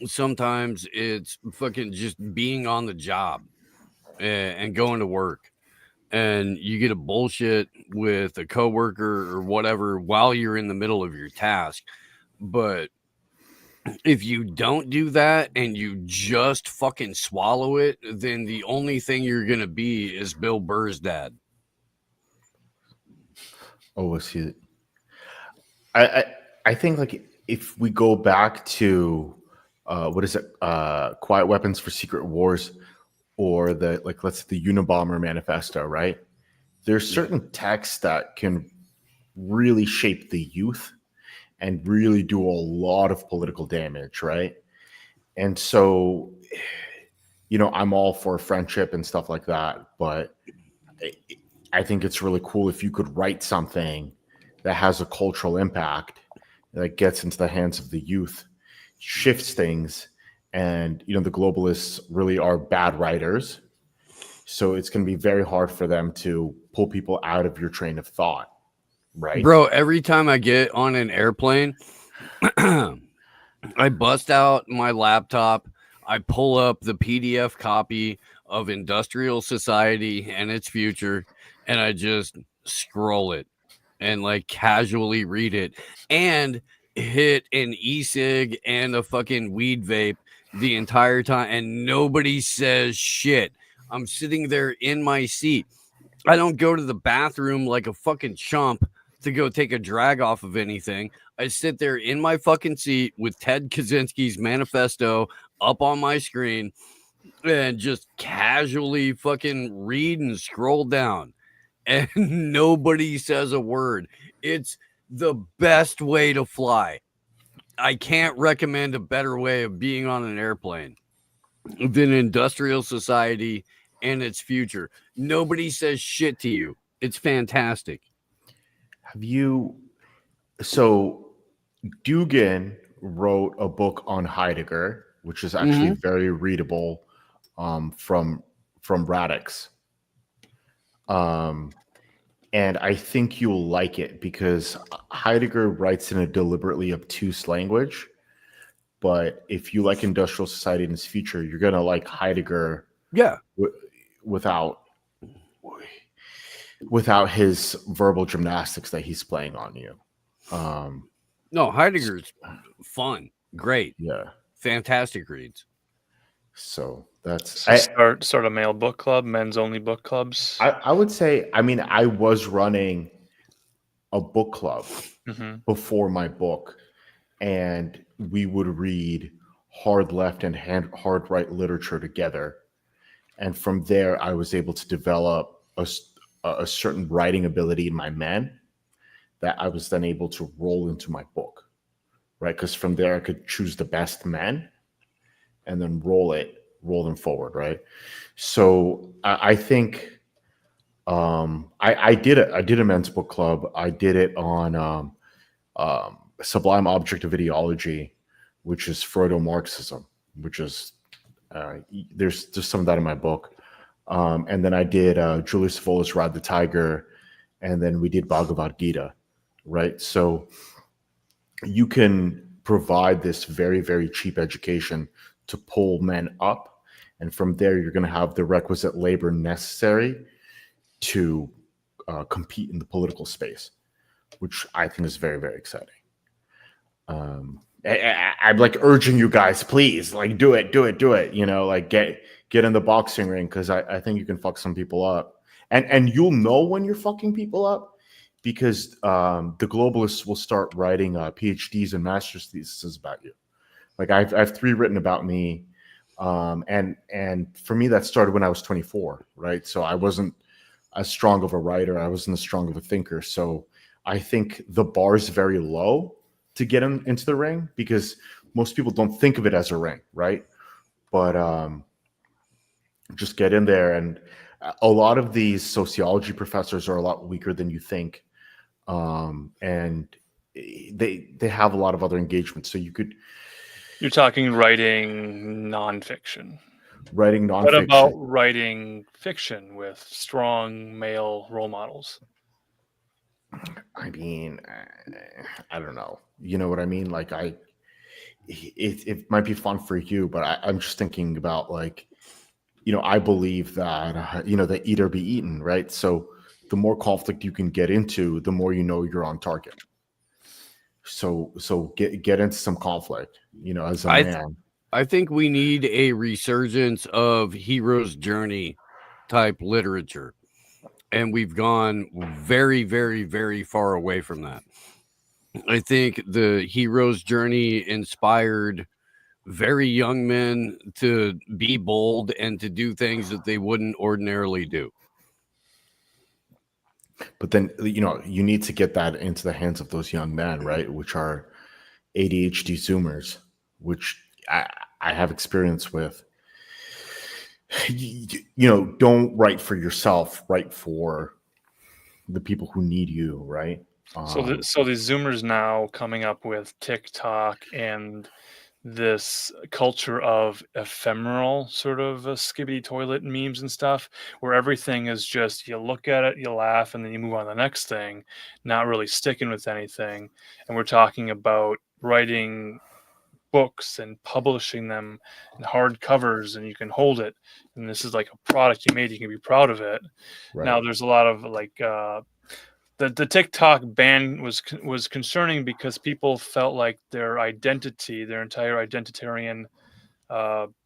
sometimes it's fucking just being on the job and going to work, and you get a bullshit with a coworker or whatever while you're in the middle of your task. But if you don't do that and you just fucking swallow it, then the only thing you're going to be is Bill Burr's dad. Oh, I see it. I think like if we go back to Quiet Weapons for Secret Wars, or the Unabomber Manifesto, right? There's certain texts that can really shape the youth and really do a lot of political damage, right? And so, I'm all for friendship and stuff like that, but I think it's really cool if you could write something that has a cultural impact, that gets into the hands of the youth, shifts things. And, the globalists really are bad writers. So it's going to be very hard for them to pull people out of your train of thought, right? Bro, every time I get on an airplane, I bust out my laptop, I pull up the PDF copy of Industrial Society and its Future, and I just scroll it and like casually read it and hit an e-cig and a fucking weed vape the entire time, and nobody says shit. I'm sitting there in my seat. I don't go to the bathroom like a fucking chump to go take a drag off of anything. I sit there in my fucking seat with Ted Kaczynski's manifesto up on my screen and just casually fucking read and scroll down. And nobody says a word. It's the best way to fly. I can't recommend a better way of being on an airplane than Industrial Society and its Future. Nobody says shit to you. It's fantastic. Have you? So Dugan wrote a book on Heidegger, which is actually very readable, from Radix. And I think you'll like it because Heidegger writes in a deliberately obtuse language. But if you like Industrial Society and its Future, you're gonna like Heidegger. Yeah. Without his verbal gymnastics that he's playing on you. No, Heidegger's fun, great, Yeah, fantastic reads. so that's Start a male book club, men's only book clubs. I would say. I mean, I was running a book club before my book, and we would read hard left and hard right literature together, and from there I was able to develop a certain writing ability in my men that I was then able to roll into my book, right? Because from there I could choose the best men and then roll them forward, right? So I think I did a men's book club. I did it on Sublime Object of Ideology, which is Freudo-Marxism, which is there's some of that in my book. And then I did Julius Evolas' Ride the Tiger, and then we did Bhagavad Gita, right? So you can provide this very, very cheap education to pull men up, and from there you're going to have the requisite labor necessary to compete in the political space, which I think is very, very exciting. I'm like urging you guys, please, like do it. You know, like get in the boxing ring, because I think you can fuck some people up, and you'll know when you're fucking people up because the globalists will start writing PhDs and master's theses about you. Like I have 3 written about me, and for me that started when I was 24, right? So I wasn't as strong of a writer, I wasn't as strong of a thinker. So I think the bar is very low to get into the ring because most people don't think of it as a ring, right? But just get in there, and a lot of these sociology professors are a lot weaker than you think, and they have a lot of other engagements. So You're talking writing nonfiction. Writing nonfiction. What about writing fiction with strong male role models? I mean, I don't know. You know what I mean? Like it might be fun for you, but I'm just thinking about, like, you know, I believe that, you know, the eat or be eaten, right? So the more conflict you can get into, the more you know you're on target. So get into some conflict, you know, as a man. I think we need a resurgence of hero's journey type literature. And we've gone very, very, very far away from that. I think the hero's journey inspired very young men to be bold and to do things that they wouldn't ordinarily do. But then, you know, you need to get that into the hands of those young men, right? Which are ADHD Zoomers, which I have experience with. You know, don't write for yourself, write for the people who need you, right? So these Zoomers now coming up with TikTok and this culture of ephemeral sort of skibbity toilet memes and stuff, where everything is just you look at it, you laugh, and then you move on to the next thing, not really sticking with anything. And we're talking about writing books and publishing them in hard covers, and you can hold it, and this is like a product you made, you can be proud of it. Right. Now there's a lot of like the TikTok ban was concerning because people felt like their identity, their entire identitarian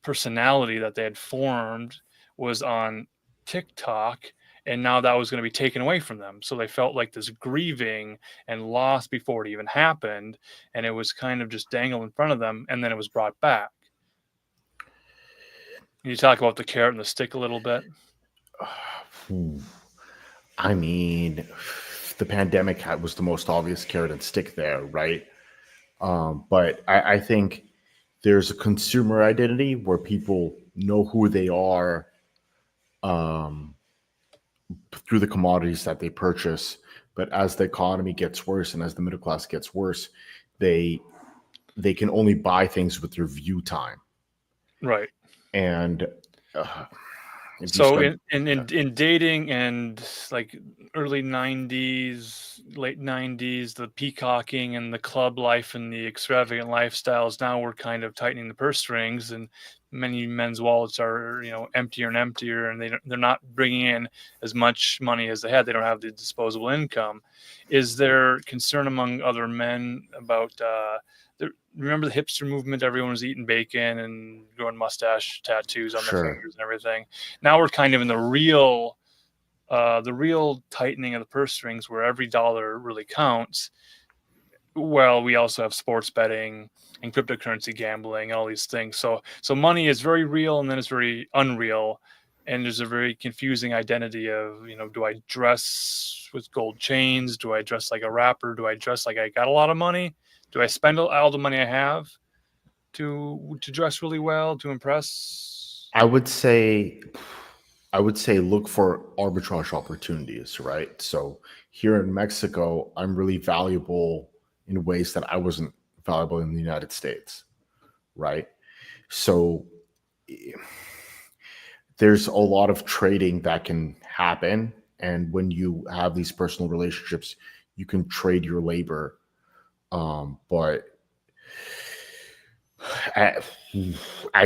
personality that they had formed was on TikTok, and now that was going to be taken away from them. So they felt like this grieving and loss before it even happened, and it was kind of just dangled in front of them, and then it was brought back. Can you talk about the carrot and the stick a little bit? I mean, the pandemic was the most obvious carrot and stick there, right? But I think there's a consumer identity where people know who they are through the commodities that they purchase. But as the economy gets worse and as the middle class gets worse, they can only buy things with their view time. Right. And so in dating and like early 90s, late 90s, the peacocking and the club life and the extravagant lifestyles, now we're kind of tightening the purse strings, and many men's wallets are, emptier and emptier, and they're not bringing in as much money as they had. They don't have the disposable income. Is there concern among other men about remember the hipster movement? Everyone was eating bacon and growing mustache tattoos on their fingers and everything. Now we're kind of in the real tightening of the purse strings, where every dollar really counts. Well, we also have sports betting and cryptocurrency gambling and all these things. So money is very real, and then it's very unreal. And there's a very confusing identity of, do I dress with gold chains? Do I dress like a rapper? Do I dress like I got a lot of money? Do I spend all the money I have to dress really well, to impress? I would say look for arbitrage opportunities, right? So here in Mexico, I'm really valuable in ways that I wasn't valuable in the United States, right? So there's a lot of trading that can happen. And when you have these personal relationships, you can trade your labor. But I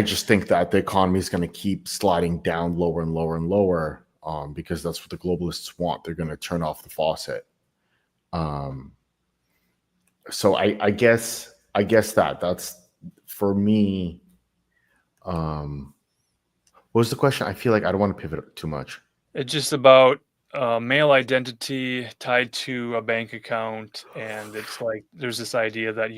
just think that the economy is going to keep sliding down lower and lower and lower, because that's what the globalists want. They're going to turn off the faucet. So I guess that's for me. What was the question? I feel like I don't want to pivot too much. It's just about male identity tied to a bank account, and it's like there's this idea that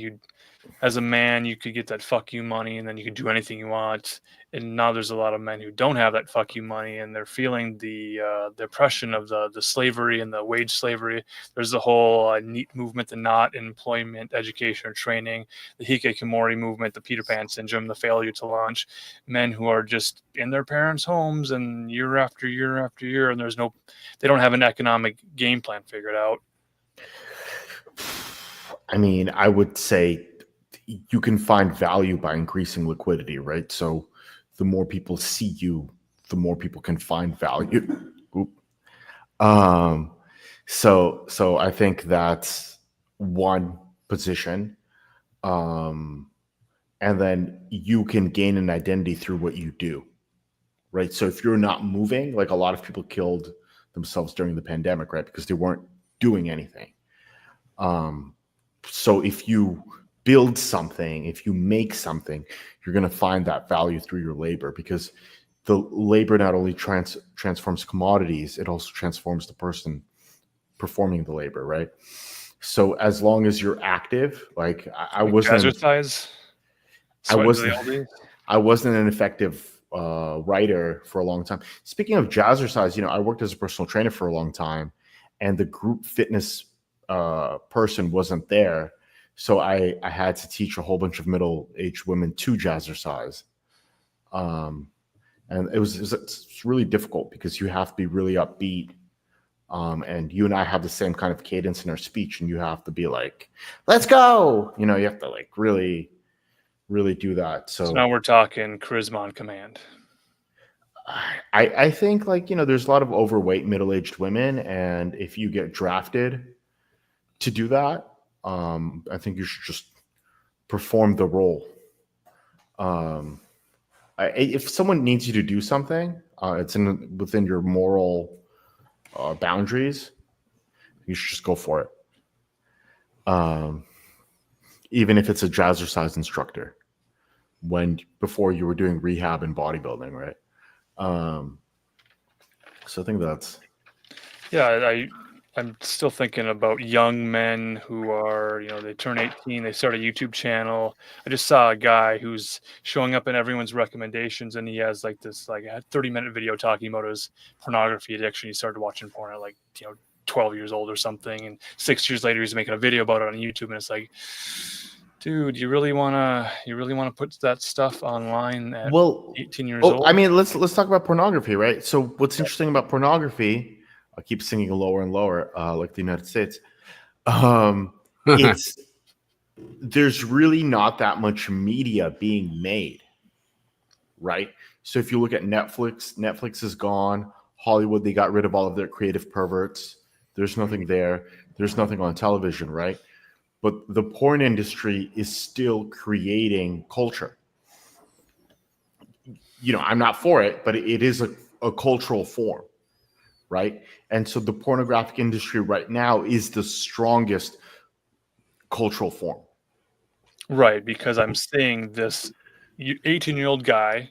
as a man, you could get that fuck you money, and then you could do anything you want. And now there's a lot of men who don't have that fuck you money, and they're feeling the oppression of the slavery and the wage slavery. There's the whole NEAT movement, the not employment, education, or training, the hikikomori movement, the Peter Pan syndrome, the failure to launch. Men who are just in their parents' homes and year after year after year, and they don't have an economic game plan figured out. I mean, I would say you can find value by increasing liquidity, right? So the more people see you, the more people can find value. So I think that's one position. And then you can gain an identity through what you do, right? So if you're not moving, like a lot of people killed themselves during the pandemic, right? Because they weren't doing anything. So if you build something, if you make something, you're going to find that value through your labor, because the labor not only transforms commodities, it also transforms the person performing the labor, right? So as long as you're active, like I wasn't an effective writer for a long time. Speaking of jazzercise, I worked as a personal trainer for a long time, and the group fitness person wasn't there. So I had to teach a whole bunch of middle-aged women to jazzercise. And it's really difficult because you have to be really upbeat. And you and I have the same kind of cadence in our speech, and you have to be like, let's go. You have to like really really do that. So So now we're talking charisma on command. I think, like, there's a lot of overweight middle-aged women, and if you get drafted to do that, I think you should just perform the role. If someone needs you to do something, it's within your moral boundaries, you should just go for it. Even if it's a jazzercise instructor, before you were doing rehab and bodybuilding, right? So I think that's... Yeah, I'm still thinking about young men who are, they turn 18, they start a YouTube channel. I just saw a guy who's showing up in everyone's recommendations, and he has like this a 30-minute video talking about his pornography addiction. He started watching porn at 12 years old or something, and 6 years later he's making a video about it on YouTube, and it's like, dude, you really wanna put that stuff online at 18 years old? I mean, let's talk about pornography, right? So what's interesting about pornography, I keep singing lower and lower, like the United States. There's really not that much media being made, right? So if you look at Netflix is gone. Hollywood, they got rid of all of their creative perverts. There's nothing there. There's nothing on television, right? But the porn industry is still creating culture. I'm not for it, but it is a cultural form, right? And so the pornographic industry right now is the strongest cultural form. Right, because I'm seeing this 18-year-old guy,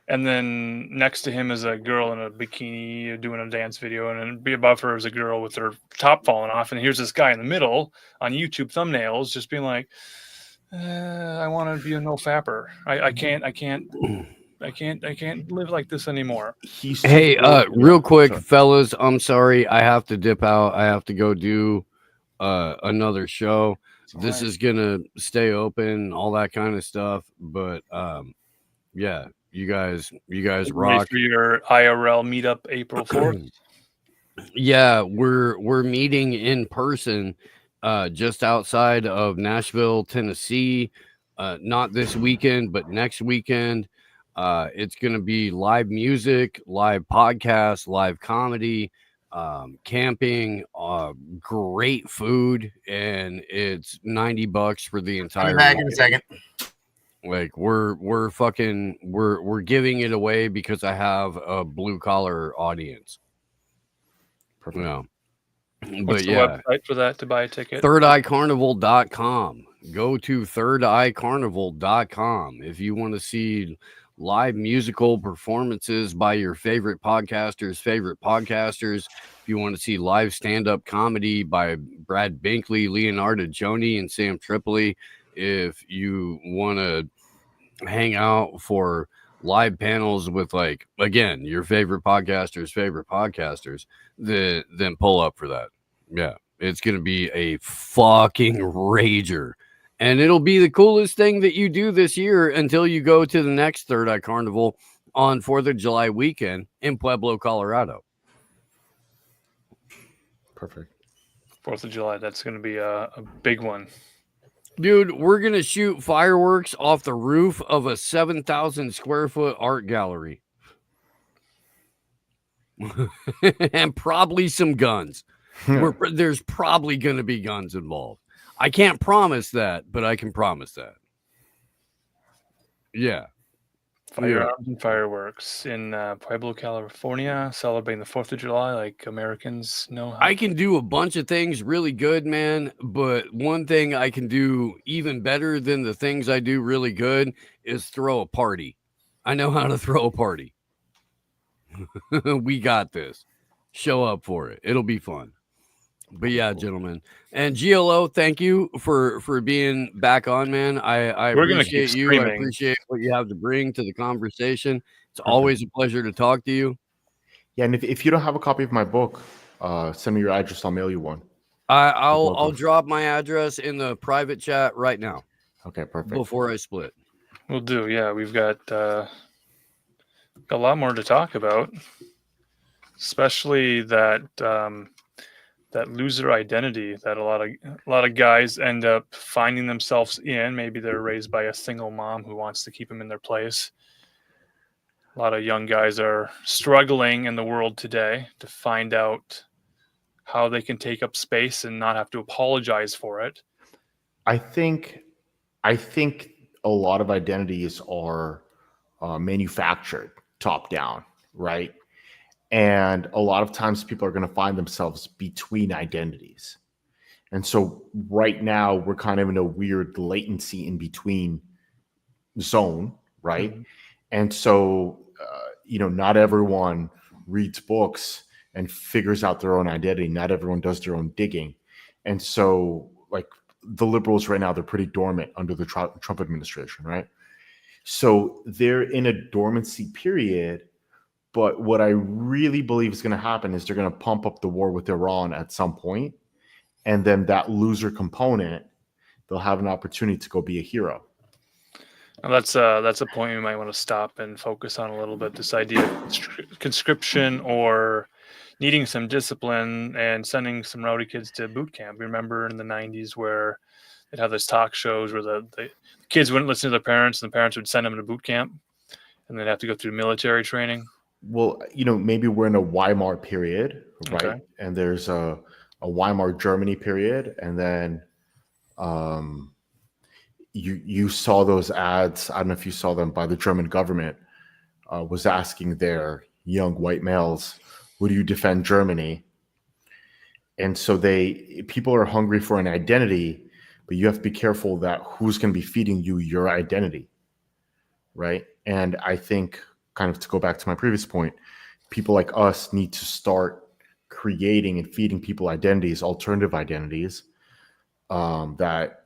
and then next to him is a girl in a bikini doing a dance video, and then above her is a girl with her top falling off, and here's this guy in the middle on YouTube thumbnails just being like, I want to be a no-fapper. I can't live like this anymore. Hey, real quick, fellas, I'm sorry. I have to dip out. I have to go do another show. This is going to stay open, all that kind of stuff. But yeah, you guys rock. For your IRL meetup April 4th. Yeah, we're meeting in person just outside of Nashville, Tennessee. Not this weekend, but next weekend. It's going to be live music, live podcasts, live comedy, camping, great food, and it's $90 for the entire. I'm back in a second. Like we're giving it away because I have a blue collar audience. Perfect. No. What's the website for that to buy a ticket? ThirdEyeCarnival.com. Go to ThirdEyeCarnival.com if you want to see live musical performances by your favorite podcasters. If you want to see live stand-up comedy by Brad Binkley, Leonardo Joni, and Sam Tripoli. If you want to hang out for live panels with, like, again, your favorite podcasters, then pull up for that. Yeah, it's going to be a fucking rager. And it'll be the coolest thing that you do this year until you go to the next Third Eye Carnival on 4th of July weekend in Pueblo, Colorado. Perfect. 4th of July, that's going to be a big one. Dude, we're going to shoot fireworks off the roof of a 7,000 square foot art gallery. And probably some guns. There's probably going to be guns involved. I can't promise that, but I can promise that. Yeah. Firearms and fireworks in Pueblo, California, celebrating the 4th of July like Americans know how. I can do a bunch of things really good, man, but one thing I can do even better than the things I do really good is throw a party. I know how to throw a party. We got this. Show up for it. It'll be fun. But yeah, gentlemen. And GLO, thank you for being back on, man. I appreciate you. I appreciate what you have to bring to the conversation. It's always a pleasure to talk to you. Yeah, and if you don't have a copy of my book, send me your address. I'll mail you one. I'll drop my address in the private chat right now. Okay, perfect. Before I split. We'll do. Yeah, we've got a lot more to talk about, especially that that loser identity that a lot of guys end up finding themselves in. Maybe they're raised by a single mom who wants to keep them in their place. A lot of young guys are struggling in the world today to find out how they can take up space and not have to apologize for it. I think a lot of identities are manufactured top down, right? And a lot of times people are going to find themselves between identities. And so right now we're kind of in a weird latency in between zone, right? Mhm. And so, not everyone reads books and figures out their own identity. Not everyone does their own digging. And so, like, the liberals right now, they're pretty dormant under the Trump administration, right? So they're in a dormancy period. But what I really believe is going to happen is they're going to pump up the war with Iran at some point, and then that loser component, they'll have an opportunity to go be a hero. Now that's a point we might want to stop and focus on a little bit. This idea of conscription or needing some discipline and sending some rowdy kids to boot camp. Remember in the 90s where they'd have those talk shows where the kids wouldn't listen to their parents and the parents would send them to boot camp and they'd have to go through military training. Well, maybe we're in a Weimar period, right? Okay. And there's a Weimar Germany period, and then you saw those ads. I don't know if you saw them by the German government was asking their young white males, "Would you defend Germany?" And so people are hungry for an identity, but you have to be careful that who's going to be feeding you your identity, right? And I think, kind of to go back to my previous point, people like us need to start creating and feeding people identities, alternative identities, that,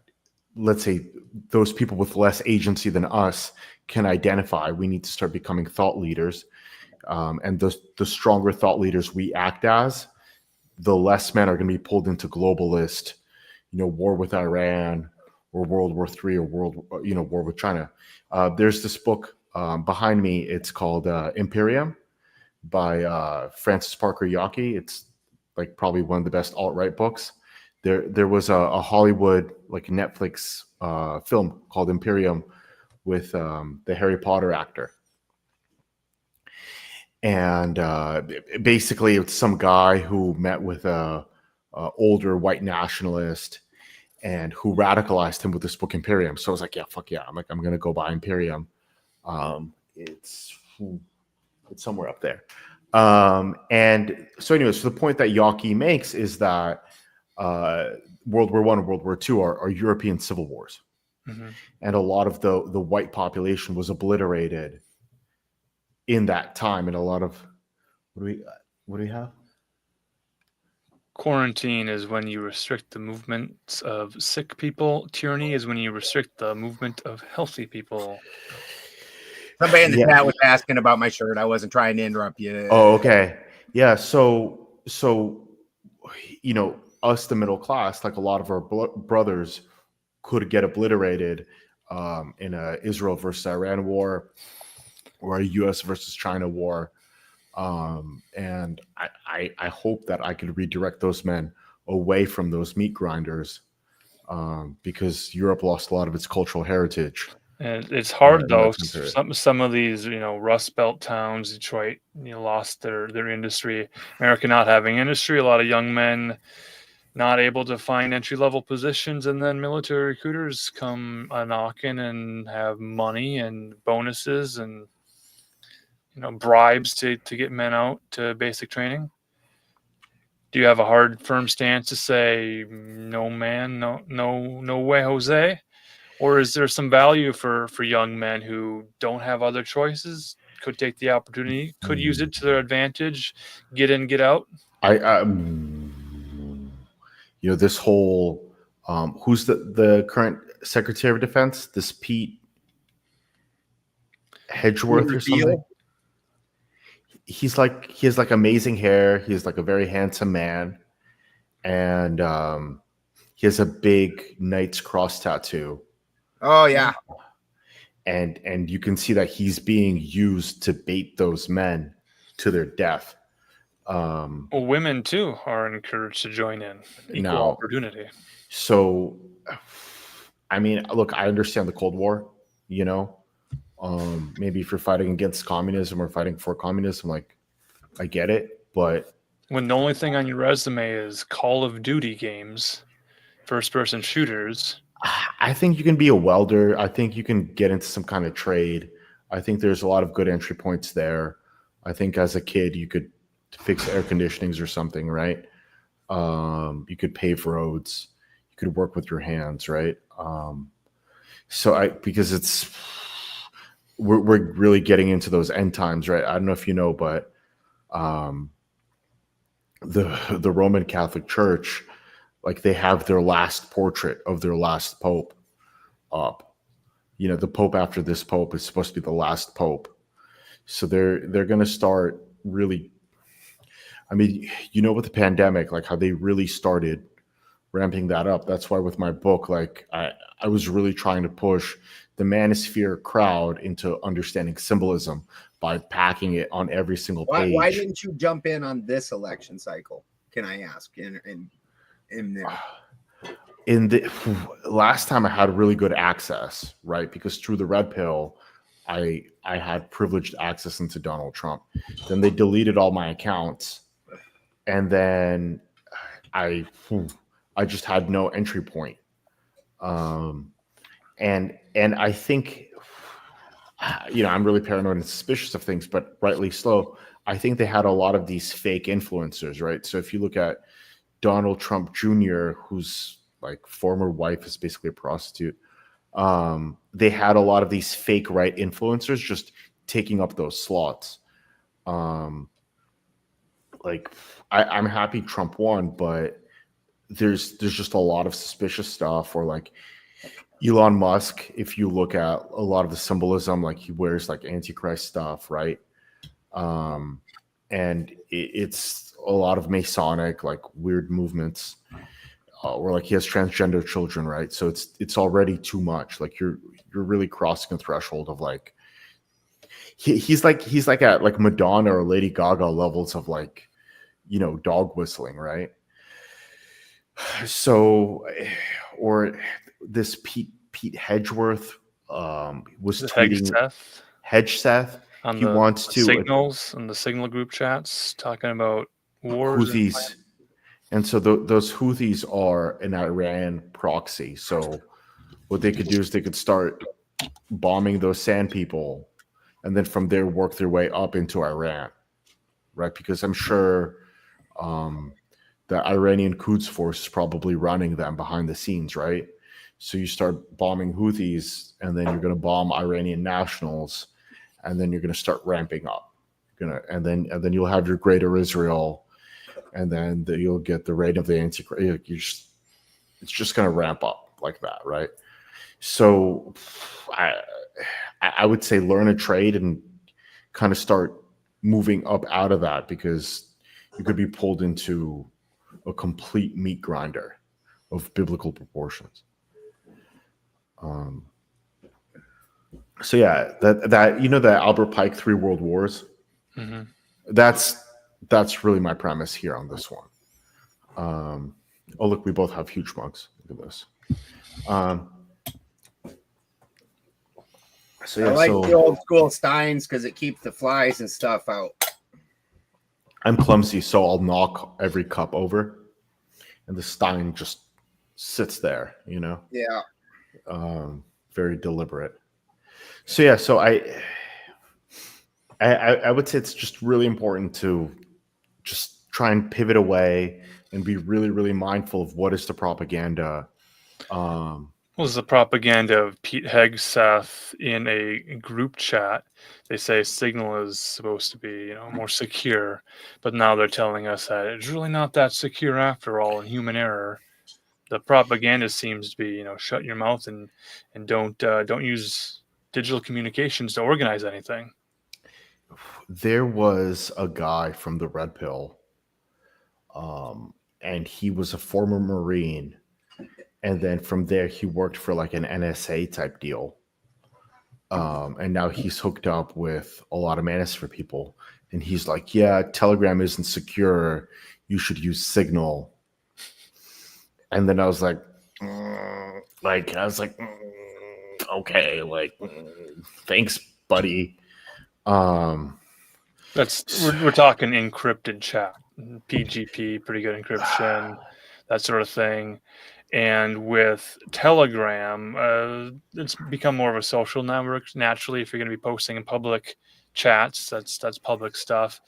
let's say, those people with less agency than us can identify. We need to start becoming thought leaders. And the stronger thought leaders we act as, the less men are going to be pulled into globalist, war with Iran or World War III or war with China. There's this book behind me. It's called Imperium by Francis Parker Yockey. It's like probably one of the best alt-right books. There was a Hollywood, like, Netflix film called Imperium with the Harry Potter actor. And basically it's some guy who met with a older white nationalist and who radicalized him with this book Imperium. So I was like, yeah, fuck yeah. I'm going to go buy Imperium. It's somewhere up there. And so anyways, so the point that Yockey makes is that World War I and World War II are European civil wars. Mm-hmm. And a lot of the white population was obliterated in that time. And a lot of, what do we have? Quarantine is when you restrict the movements of sick people. Tyranny is when you restrict the movement of healthy people. Somebody in the chat was asking about my shirt. I wasn't trying to interrupt you. Oh, okay. Yeah. So us, the middle class, like a lot of our brothers could get obliterated in a Israel versus Iran war or a U.S. versus China war. And I hope that I could redirect those men away from those meat grinders because Europe lost a lot of its cultural heritage. And it's hard though. Some of these, Rust Belt towns, Detroit, lost their industry. America not having industry, a lot of young men not able to find entry-level positions, and then military recruiters come knocking and have money and bonuses and bribes to get men out to basic training. Do you have a hard, firm stance to say no, man, no way, Jose? Or is there some value for young men who don't have other choices, could take the opportunity, could use it to their advantage, get in, get out? This whole who's the current Secretary of Defense? This Pete Hedgeworth or something. He has like amazing hair. He's like a very handsome man, and he has a big Knight's Cross tattoo. Oh yeah, and you can see that he's being used to bait those men to their death. Um, Well, women too are encouraged to join in. Equal now, opportunity. so I mean, look, I understand the Cold War. You know, maybe if you're fighting against communism or fighting for communism, like I get it, but When the only thing on your resume is Call of Duty games, first-person shooters. I think you can be a welder. I think you can get into some kind of trade. I think there's a lot of good entry points there. I think as a kid you could fix air conditionings or something, right? You could pave roads. You could work with your hands, right? Because we're really getting into those end times, right? I don't know if you know, but um, the Roman Catholic Church, like they have their last portrait of their last pope up. You know, the pope after this pope is supposed to be the last pope. So they're going to start really. I mean, you know, with the pandemic, like how they really started ramping that up. That's why with my book, like I was really trying to push the manosphere crowd into understanding symbolism by packing it on every single page. Why didn't you jump in on this election cycle? Can I ask? In there. In the last time I had really good access, right? Because through the red pill, I had privileged access into Donald Trump. Then they deleted all my accounts, and then I just had no entry point. And I think, you know, I'm really paranoid and suspicious of things, but rightly so. I think they had a lot of these fake influencers, right? So if you look at Donald Trump Jr., whose like former wife is basically a prostitute, they had a lot of these fake right influencers just taking up those slots. Like I'm happy Trump won, but there's just a lot of suspicious stuff. Or like Elon Musk, if you look at a lot of the symbolism, like he wears like Antichrist stuff, right? And it's a lot of Masonic, like weird movements, or like he has transgender children, right? So it's already too much. Like you're really crossing a threshold of like he's like at like Madonna or Lady Gaga levels of like, you know, dog whistling, right? So, or this Pete Hedgeworth was tweeting Hedgeseth. On He the wants to signals and the signal group chats talking about wars. Houthis, and so those Houthis are an Iran proxy. So what they could do is they could start bombing those sand people, and then from there work their way up into Iran, right? Because I'm sure the Iranian Quds force is probably running them behind the scenes, right? So you start bombing Houthis, and then you're going to bomb Iranian nationals, and then you're going to start ramping up. And then you'll have your Greater Israel, and then you'll get the reign of the Antichrist. It's just going to ramp up like that, right? So I would say learn a trade and kind of start moving up out of that, because you could be pulled into a complete meat grinder of biblical proportions. So yeah, that you know, that Albert Pike 3 World Wars. Mm-hmm. That's really my premise here on this one. Oh look, we both have huge mugs. Look at this. So yeah, I like the old school steins because it keeps the flies and stuff out. I'm clumsy, so I'll knock every cup over, and the stein just sits there. You know. Yeah. Very deliberate. So yeah, so I would say it's just really important to just try and pivot away and be really, really mindful of what is the propaganda. Was the propaganda of Pete Hegseth in a group chat? They say Signal is supposed to be, you know, more secure, but now they're telling us that it's really not that secure after all, and human error. The propaganda seems to be, you know, shut your mouth and don't use digital communications to organize anything. There was a guy from the Red Pill, and he was a former Marine, and then from there he worked for like an NSA type deal, And now he's hooked up with a lot of Manosphere people, and he's like, "Yeah, Telegram isn't secure. You should use Signal." And then I was like, okay, thanks, buddy. We're talking encrypted chat, PGP, pretty good encryption, that sort of thing. And with Telegram, it's become more of a social network. Naturally, if you're going to be posting in public chats, that's public stuff.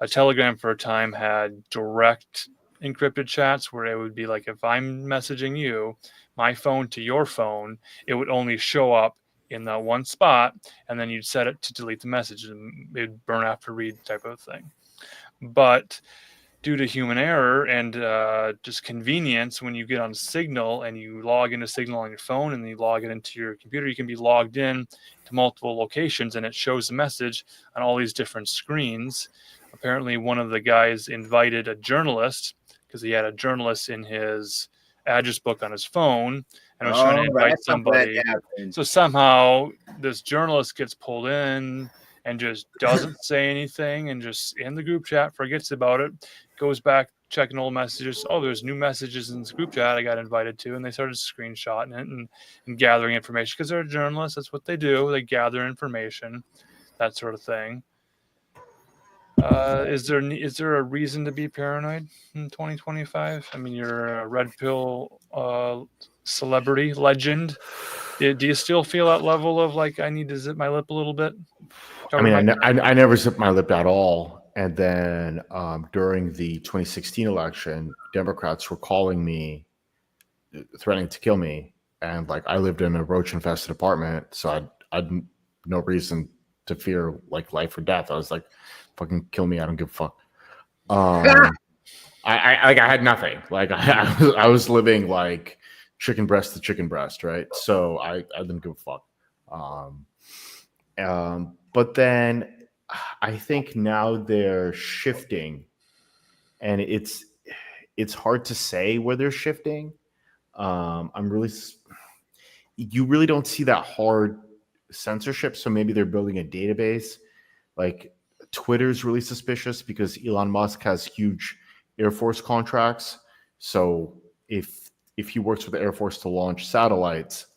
Telegram for a time had direct encrypted chats where it would be like, if I'm messaging you, my phone to your phone, it would only show up in that one spot, and then you'd set it to delete the message, and it'd burn after read type of thing. But due to human error and just convenience, when you get on Signal and you log into Signal on your phone and you log it into your computer, you can be logged in to multiple locations, and it shows the message on all these different screens. Apparently, one of the guys invited a journalist, because he had a journalist in his address book on his phone, and was trying to invite somebody. So somehow this journalist gets pulled in and just doesn't say anything, and just in the group chat forgets about it, goes back checking old messages. Oh, there's new messages in this group chat I got invited to, and they started screenshotting it and gathering information, because they're journalists. That's what they do. They gather information, that sort of thing. Is there a reason to be paranoid in 2025? I mean, you're a red pill celebrity legend. Do you still feel that level of like, I need to zip my lip a little bit? I mean, I never zipped my lip at all. And then during the 2016 election, Democrats were calling me, threatening to kill me. And like, I lived in a roach-infested apartment, so I'd no reason to fear like life or death. I was like, fucking kill me, I don't give a fuck. I had nothing. Like I was living like chicken breast to chicken breast, right? So I didn't give a fuck. But then I think now they're shifting, and it's hard to say where they're shifting. You really don't see that hard censorship, so maybe they're building a database. Like Twitter's really suspicious because Elon Musk has huge Air Force contracts. So if he works with the Air Force to launch satellites,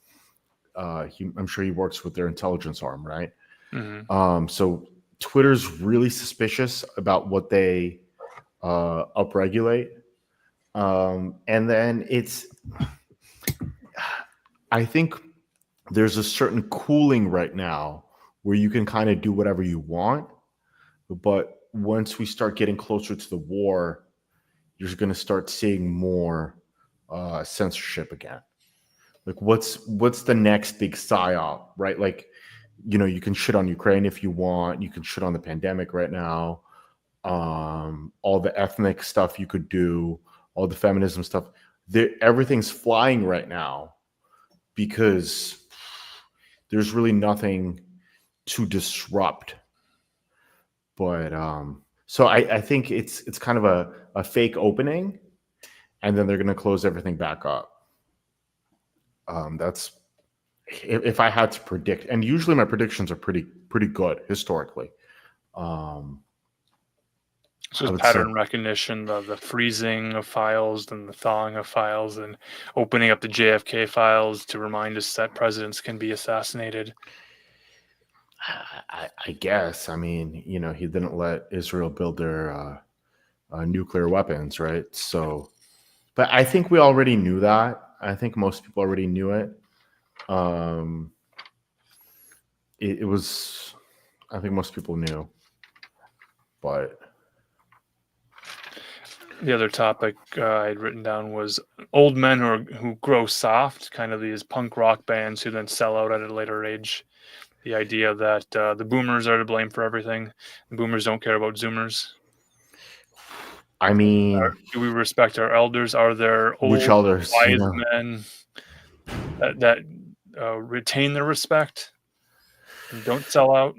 I'm sure he works with their intelligence arm, right? Mm-hmm. So Twitter's really suspicious about what they upregulate. And then I think there's a certain cooling right now where you can kind of do whatever you want. But once we start getting closer to the war, you're going to start seeing more censorship again. Like what's the next big psyop, right? Like, you know, you can shit on Ukraine if you want. You can shit on the pandemic right now. All the ethnic stuff you could do, all the feminism stuff. Everything's flying right now because there's really nothing to disrupt. But so I think it's kind of a fake opening, and then they're going to close everything back up. That's if I had to predict, and usually my predictions are pretty good historically. So pattern recognition, the freezing of files, then the thawing of files, and opening up the JFK files to remind us that presidents can be assassinated. I guess. I mean, you know, he didn't let Israel build their nuclear weapons, right? So, but I think we already knew that. I think most people already knew it. It was, I think most people knew, but the other topic I'd written down was old men who grow soft, kind of these punk rock bands who then sell out at a later age. The idea that the boomers are to blame for everything. The boomers don't care about Zoomers. I mean, do we respect our elders? Are there old, elders, wise men that retain their respect and don't sell out?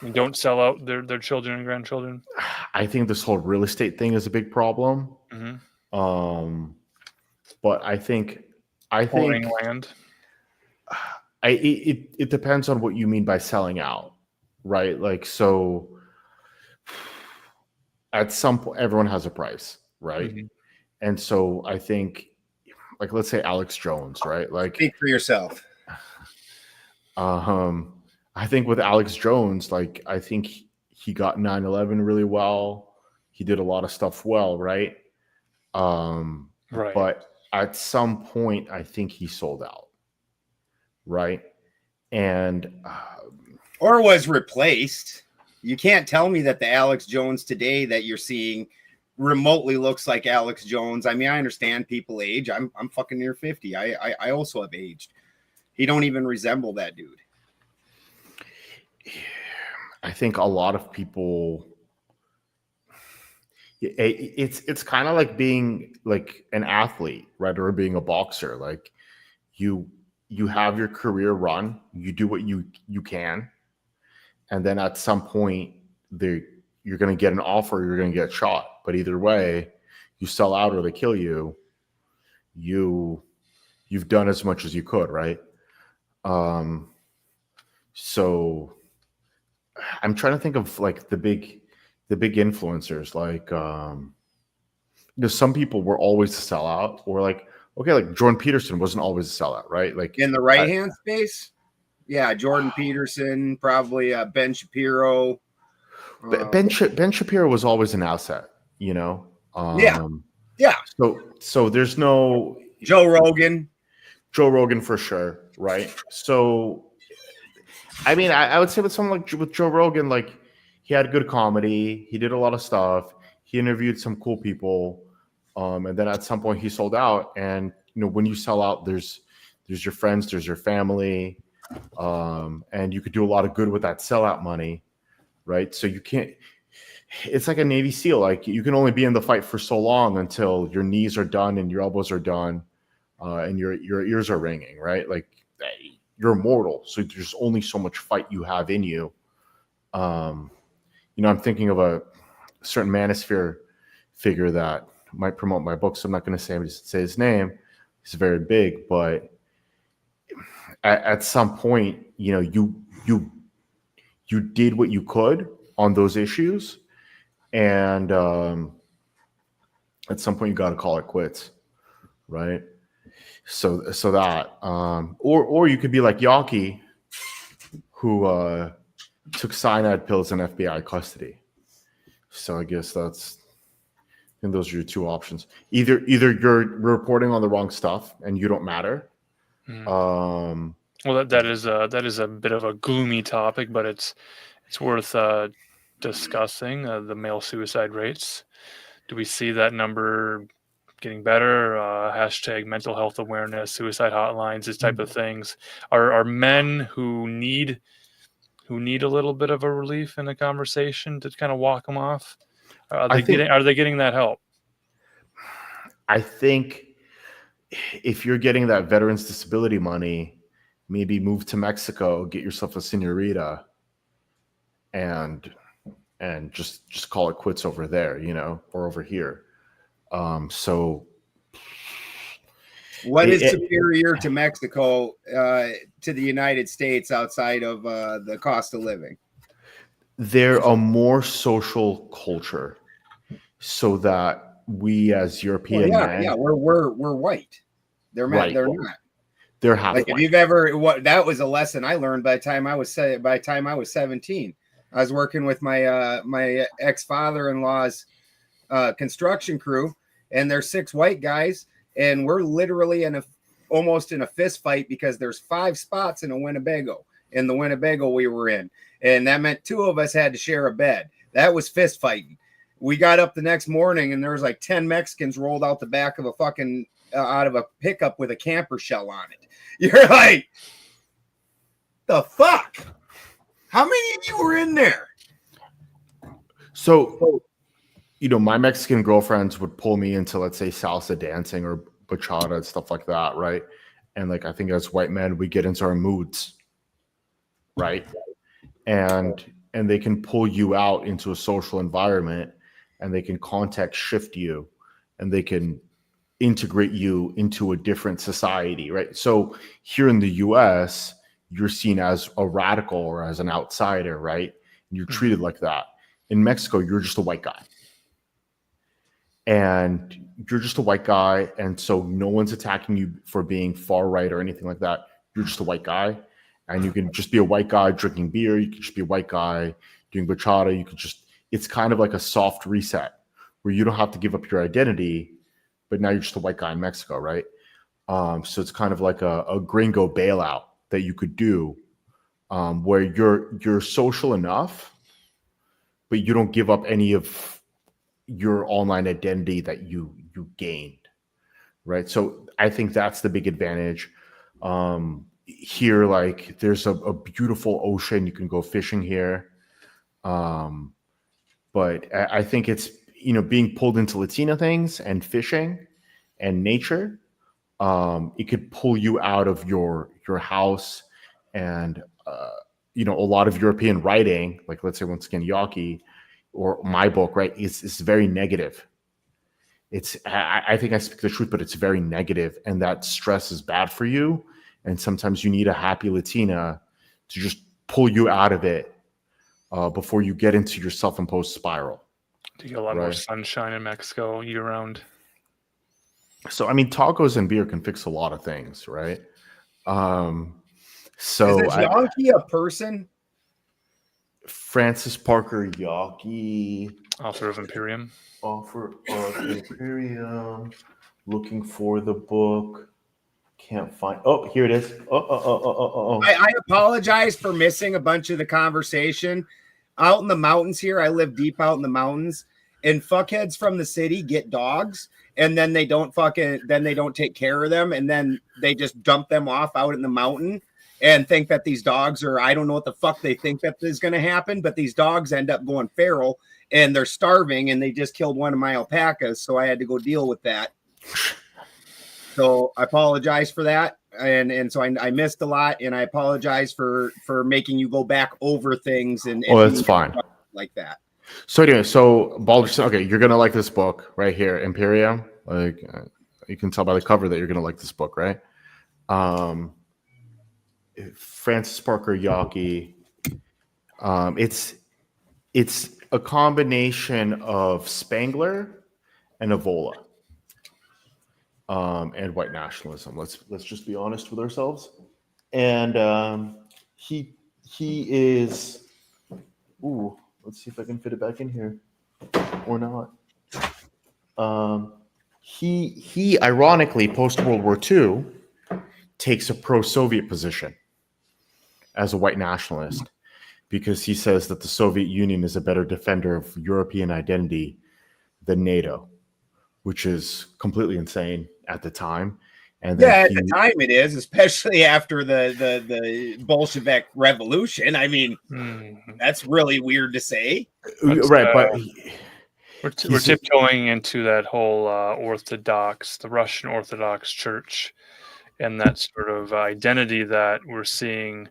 And don't sell out their children and grandchildren? I think this whole real estate thing is a big problem. Mm-hmm. But I think owning land. It depends on what you mean by selling out, right? Like, so at some point, everyone has a price, right? Mhm. And so I think, like, let's say Alex Jones, right? Like, Speak for yourself. I think with Alex Jones, like, I think he got 9/11 really well. He did a lot of stuff well, right? Right. But at some point, I think he sold out, right? And Or was replaced. You can't tell me that the Alex Jones today that you're seeing remotely looks like Alex Jones. I mean, I understand people age. I'm fucking near 50. I also have aged. He don't even resemble that dude. I think a lot of people, it's kind of like being like an athlete, right? Or being a boxer. Like, you have your career run, you do what you can, and then at some point you're going to get an offer, you're going to get shot. But either way, you sell out or they kill you. You've done as much as you could, right? So I'm trying to think of like the big influencers, like some people were always a sellout, or like, okay, like Jordan Peterson wasn't always a sellout, right? Like In the right hand space, yeah, Jordan Peterson, probably Ben Shapiro. Ben Shapiro was always an asset, you know. Yeah. So there's no Joe Rogan for sure, right? So I mean, I would say with someone like with Joe Rogan, like, he had good comedy, he did a lot of stuff, he interviewed some cool people, and then at some point he sold out. And when you sell out, there's your friends, there's your family, and you could do a lot of good with that sellout money, right? So you can't. It's like a Navy SEAL. Like, you can only be in the fight for so long until your knees are done and your elbows are done, and your ears are ringing, right? Like, you're immortal, so there's only so much fight you have in you. I'm thinking of a certain Manosphere figure that might promote my book, so I'm not going to say his name. He's very big, but at some point, you did what you could on those issues, and at some point you got to call it quits, right? So that, or you could be like Yawkey, who took cyanide pills in FBI custody. So I guess those are your two options. Either you're reporting on the wrong stuff and you don't matter. Well, that is a bit of a gloomy topic, but it's worth discussing. The male suicide rates. Do we see that number getting better? Hashtag mental health awareness, suicide hotlines, this type of things. Are men who need a little bit of a relief in a conversation to kind of walk them off? Are they getting that help? I think if you're getting that veterans disability money, maybe move to Mexico, get yourself a señorita, and just call it quits over there, or over here. So what is superior to Mexico to the United States outside of the cost of living? They're a more social culture, so that we as European men, we're white. They're not. Right. They're not. They're half like white. If you've ever that was a lesson I learned by the time I was 17. I was working with my my ex-father-in-law's construction crew, and there's 6 white guys, and we're literally almost in a fist fight because there's 5 spots in the Winnebago we were in, and that meant 2 of us had to share a bed. That was fist fighting. We got up the next morning, and there was like 10 Mexicans rolled out the back of a fucking out of a pickup with a camper shell on it. You're like, the fuck? How many of you were in there? So, my Mexican girlfriends would pull me into, let's say, salsa dancing or bachata and stuff like that, right? And like, I think as white men, we get into our moods, right? And they can pull you out into a social environment, and they can context shift you, and they can integrate you into a different society, right? So here in the US, you're seen as a radical or as an outsider, right? And you're treated like that. In Mexico, you're just a white guy. And you're just a white guy, and so no one's attacking you for being far right or anything like that. You're just a white guy, and you can just be a white guy drinking beer. You can just be a white guy doing bachata. You could just, it's kind of like a soft reset where you don't have to give up your identity, but now you're just a white guy in Mexico, right? So it's kind of like a gringo bailout that you could do, where you're social enough, but you don't give up any of your online identity that you gained, right? So I think that's the big advantage. Here, like, there's a beautiful ocean. You can go fishing here. But I think it's, being pulled into Latina things and fishing and nature. It could pull you out of your house, and a lot of European writing, like, let's say once again Yawkey or my book, right? It's very negative. I think I speak the truth, but it's very negative, and that stress is bad for you. And sometimes you need a happy Latina to just pull you out of it before you get into your self-imposed spiral. Do you get a lot more sunshine in Mexico year round? So, I mean, tacos and beer can fix a lot of things, right? So is Yawkey a person? Francis Parker Yawkey, Author of Imperium. Author of Imperium. Looking for the book. Can't find. Oh, here it is. I apologize for missing a bunch of the conversation. Out in the mountains here, I live deep out in the mountains, and fuckheads from the city get dogs, and then they don't take care of them, and then they just dump them off out in the mountain and think that these dogs are, I don't know what the fuck they think that is going to happen, but these dogs end up going feral, and they're starving, and they just killed one of my alpacas, so I had to go deal with that. So I apologize for that. And so I missed a lot, and I apologize for making you go back over things and that's fine. Like that. So anyway, Balderson, okay, you're gonna like this book right here, Imperium. Like, you can tell by the cover that you're gonna like this book, right? Francis Parker Yawkey. It's a combination of Spangler and Evola. And white nationalism. Let's just be honest with ourselves. And he is. Ooh, let's see if I can fit it back in here, or not. He ironically, post World War II, takes a pro-Soviet position as a white nationalist, because he says that the Soviet Union is a better defender of European identity than NATO, which is completely insane at the time. And at the time it is, especially after the Bolshevik Revolution. I mean, that's really weird to say. Right, but we're tiptoeing into that whole the Russian Orthodox Church, and that sort of identity that we're seeing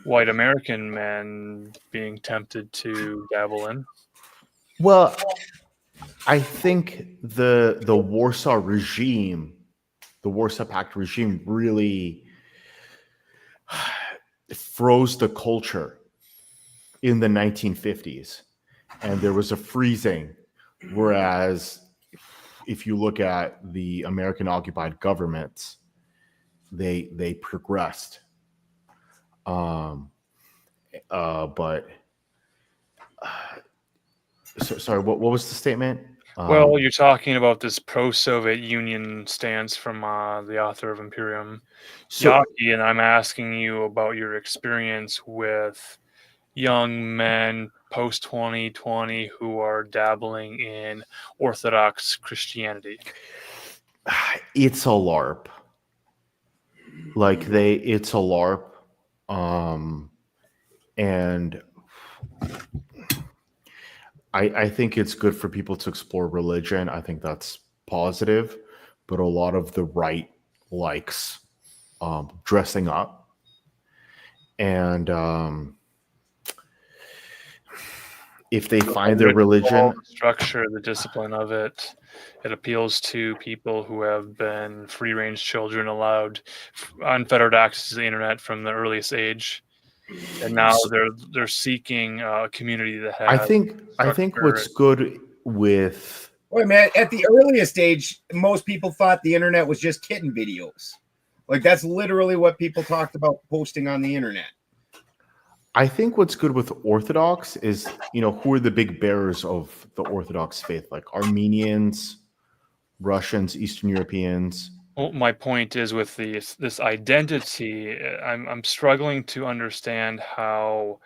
white American men being tempted to dabble in. Well, I think the Warsaw regime, the Warsaw Pact regime, really froze the culture in the 1950s, and there was a freezing. Whereas if you look at the American occupied governments, they progressed. Sorry, what was the statement? Well, you're talking about this pro-Soviet Union stance from the author of Imperium, Yawkey, and I'm asking you about your experience with young men post-2020 who are dabbling in Orthodox Christianity. It's a LARP. It's a LARP. And I think it's good for people to explore religion. I think that's positive, but a lot of the right likes dressing up. And if they find their religion, the structure, the discipline of it. It appeals to people who have been free-range children, allowed unfettered access to the internet from the earliest age, and now they're seeking a community that has. I think what's good with Wait, man, at the earliest age, most people thought the internet was just kitten videos. Like that's literally what people talked about posting on the internet. I think what's good with Orthodox is, who are the big bearers of the Orthodox faith, like Armenians, Russians, Eastern Europeans. Well, my point is with this identity, I'm struggling to understand how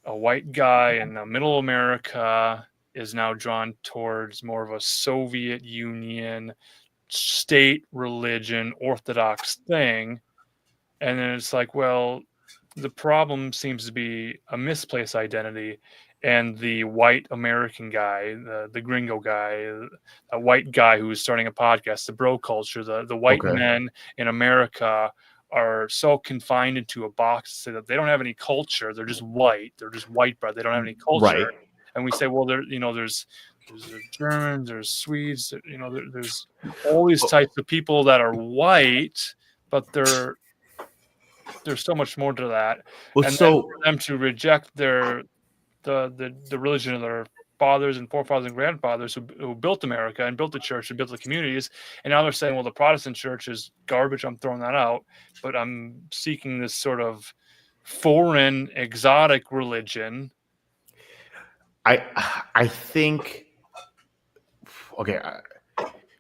a white guy in middle America is now drawn towards more of a Soviet Union state religion Orthodox thing, and then it's like, well, the problem seems to be a misplaced identity, and the white American guy, the gringo guy, a white guy who's starting a podcast, the bro culture, the white men in America are so confined into a box so that they don't have any culture. They're just white. They're just white bread. They don't have any culture. Right. And we say, well, there's Germans, there's Swedes, there's all these types of people that are white, but there's so much more to that. Well, and so then for them to reject the religion of their fathers and forefathers and grandfathers who built America and built the church and built the communities, and now they're saying, well, the Protestant church is garbage, I'm throwing that out, but I'm seeking this sort of foreign exotic religion. I think, okay,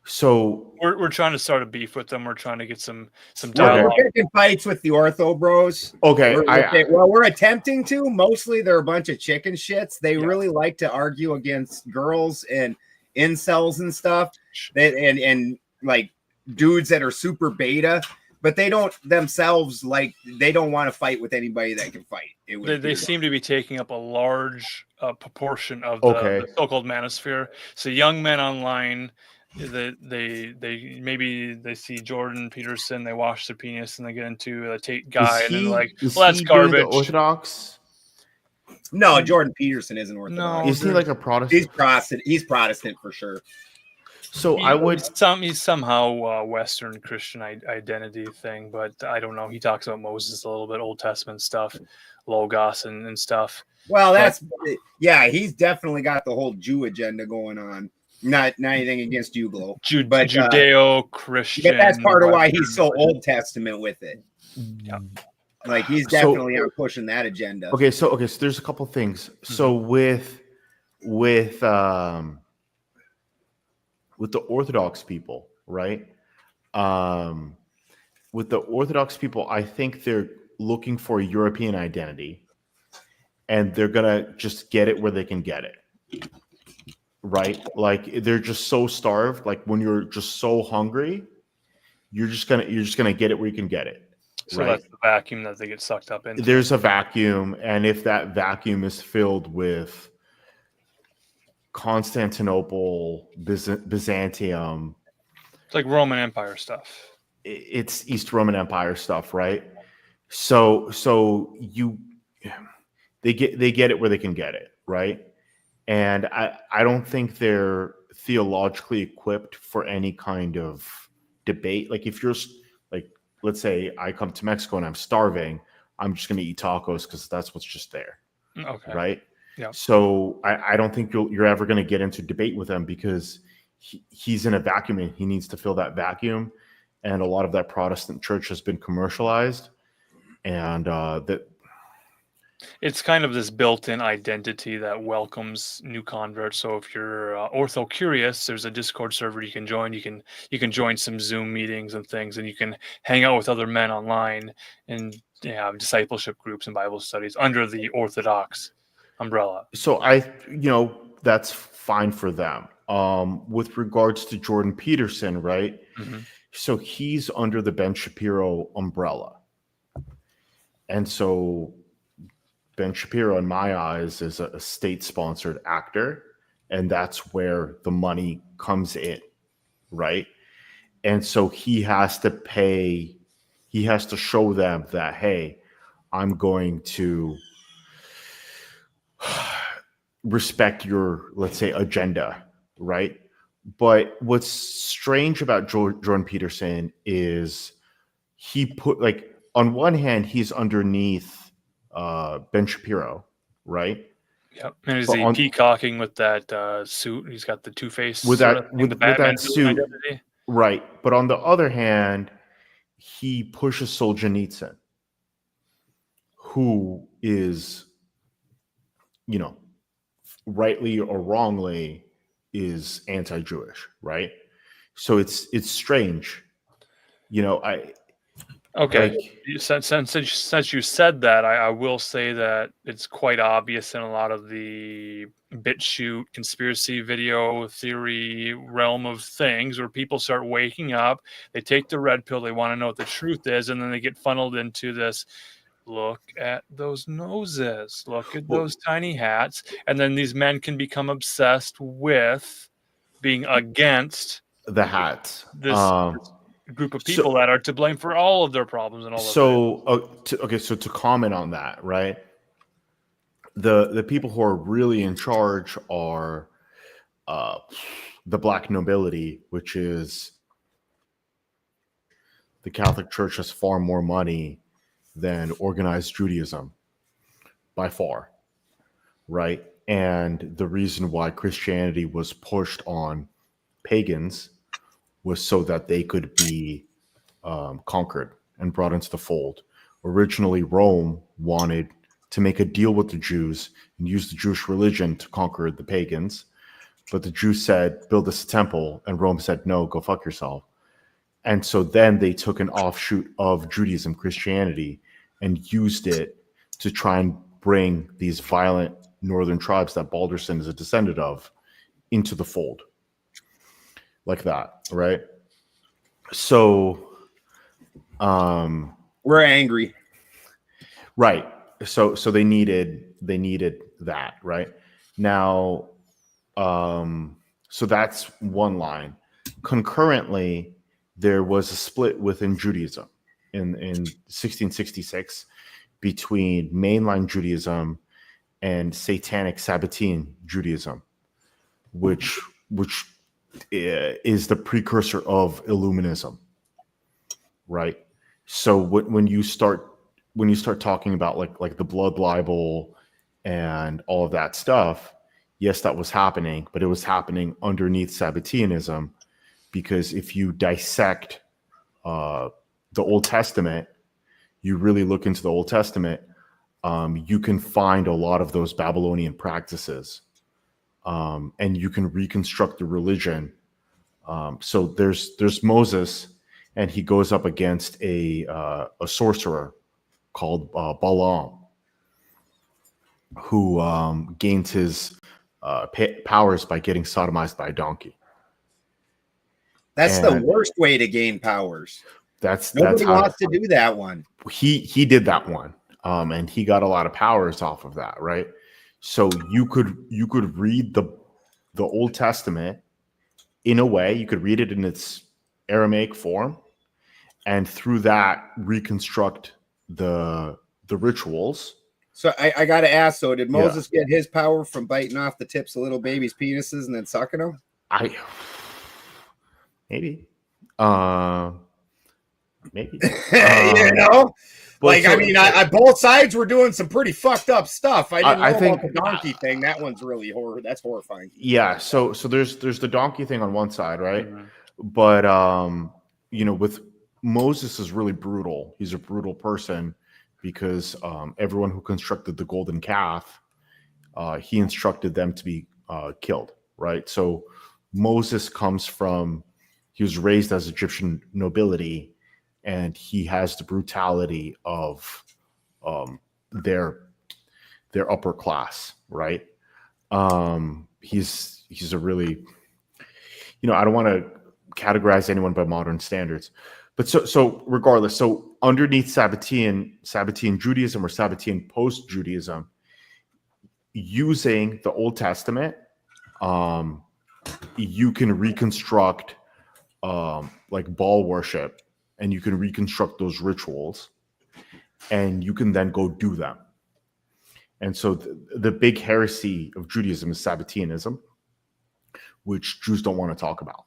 so we're trying to start a beef with them. We're trying to get some Well, dialogue. we're picking fights with the ortho bros. Okay, we're attempting to. Mostly, they're a bunch of chicken shits. They really like to argue against girls and incels and stuff, and like dudes that are super beta. But they don't themselves they don't want to fight with anybody that can fight. They seem to be taking up a large proportion of the so-called manosphere. So young men online, they maybe they see Jordan Peterson, they wash their penis, and they get into a Tate guy, and then like, well, that's garbage. Orthodox? No, Jordan Peterson isn't Orthodox. No, is he like a Protestant? He's Protestant for sure. So he's somehow Western Christian identity thing, but I don't know. He talks about Moses a little bit, Old Testament stuff, Logos and stuff. Well, he's definitely got the whole Jew agenda going on. Not anything against you, Glow. But Judeo-Christian. But that's part of why he's so Old Testament with it. Yeah. Like he's definitely pushing that agenda. Okay, so there's a couple things. Mm-hmm. So with the Orthodox people, right? With the Orthodox people, I think they're looking for a European identity, and they're gonna just get it where they can get it, right? Like they're just so starved. Like when you're just so hungry, you're just gonna get it where you can get it. So right? That's the vacuum that they get sucked up into. There's a vacuum, and if that vacuum is filled with Constantinople, Byzantium, it's like Roman Empire stuff. It's East Roman Empire stuff, right? So they get it where they can get it, right? And I don't think they're theologically equipped for any kind of debate. Like if you're like, let's say I come to Mexico and I'm starving, I'm just going to eat tacos because that's what's just there, okay, right? Yeah. So I don't think you're ever going to get into debate with him because he's in a vacuum and he needs to fill that vacuum. And a lot of that Protestant church has been commercialized, and that it's kind of this built-in identity that welcomes new converts. So if you're ortho curious, there's a Discord server you can join. You can join some Zoom meetings and things, and you can hang out with other men online and have discipleship groups and Bible studies under the Orthodox umbrella. So that's fine for them. With regards to Jordan Peterson, right? Mm-hmm. So he's under the Ben Shapiro umbrella. And so Ben Shapiro, in my eyes, is a state-sponsored actor, and that's where the money comes in, right? And so he has to show them that, hey, I'm going to respect your, let's say, agenda, right? But what's strange about Jordan Peterson is he put, like, on one hand, he's underneath Ben Shapiro, right? Yep. And is But he peacocking with that suit? He's got the Two-Face with sort that of thing, the with Batman that suit, identity. right? But on the other hand, he pushes Solzhenitsyn, who is, you know, rightly or wrongly, is anti-Jewish, right? So it's strange, you know. Okay. Like, Since you said that, I will say that it's quite obvious in a lot of the BitChute conspiracy video theory realm of things where people start waking up, they take the red pill, they want to know what the truth is, and then they get funneled into this. Look at those noses. Look at those tiny hats. And then these men can become obsessed with being against the hats. this group of people that are to blame for all of their problems and all of that. So to comment on that, right? The people who are really in charge are the black nobility, which is the Catholic Church has far more money than organized Judaism by far, right? And the reason why Christianity was pushed on pagans was so that they could be conquered and brought into the fold. Originally, Rome wanted to make a deal with the Jews and use the Jewish religion to conquer the pagans, but the Jews said, build us a temple, and Rome said, no, go fuck yourself. And so then they took an offshoot of Judaism, Christianity, and used it to try and bring these violent northern tribes that Balderson is a descendant of into the fold. Like that, right? So we're angry. Right. So they needed that, right? Now, so that's one line. Concurrently, there was a split within Judaism in 1666 between mainline Judaism and Satanic Sabbatean Judaism, which is the precursor of Illuminism, right? So when you start talking about like the blood libel and all of that stuff, yes, that was happening, but it was happening underneath Sabbateanism, because if you dissect the Old Testament, you really look into the Old Testament, you can find a lot of those Babylonian practices, and you can reconstruct the religion. So there's Moses, and he goes up against a sorcerer called Balaam, who gains his powers by getting sodomized by a donkey. That's the worst way to gain powers. Nobody wants to do that one. He did that one, and he got a lot of powers off of that, right? So you could read the Old Testament in a way. You could read it in its Aramaic form, and through that reconstruct the rituals. So I got to ask, though, did Moses get his power from biting off the tips of little babies' penises and then sucking them? Maybe. Maybe. You know? Like, so, I mean, both sides were doing some pretty fucked up stuff. I didn't know about the donkey thing. That one's really that's horrifying. Yeah. So there's the donkey thing on one side, right? Mm-hmm. But with Moses is really brutal. He's a brutal person because everyone who constructed the golden calf, he instructed them to be killed, right? So Moses he was raised as Egyptian nobility, and he has the brutality of their upper class, right? He's a really, I don't want to categorize anyone by modern standards, but so regardless, so underneath Sabbatean Judaism or Sabbatean post-Judaism, using the Old Testament, you can reconstruct like Baal worship, and you can reconstruct those rituals, and you can then go do them. And so the big heresy of Judaism is Sabbateanism, which Jews don't want to talk about.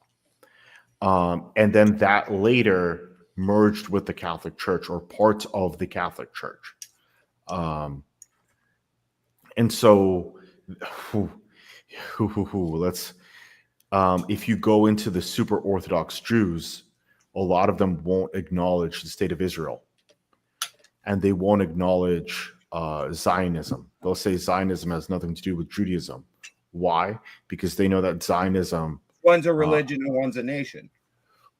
And then that later merged with the Catholic Church, or parts of the Catholic Church. And so let's if you go into the super Orthodox Jews, a lot of them won't acknowledge the state of Israel, and they won't acknowledge Zionism. They'll say Zionism has nothing to do with Judaism. Why? Because they know that Zionism, One's a religion and one's a nation.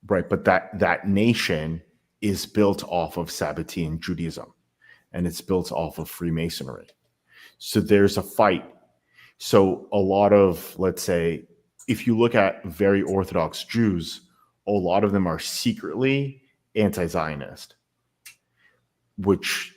right? But that nation is built off of Sabbatean Judaism, and it's built off of Freemasonry. So there's a fight. So a lot of, let's say, if you look at very Orthodox Jews, a lot of them are secretly anti-Zionist, which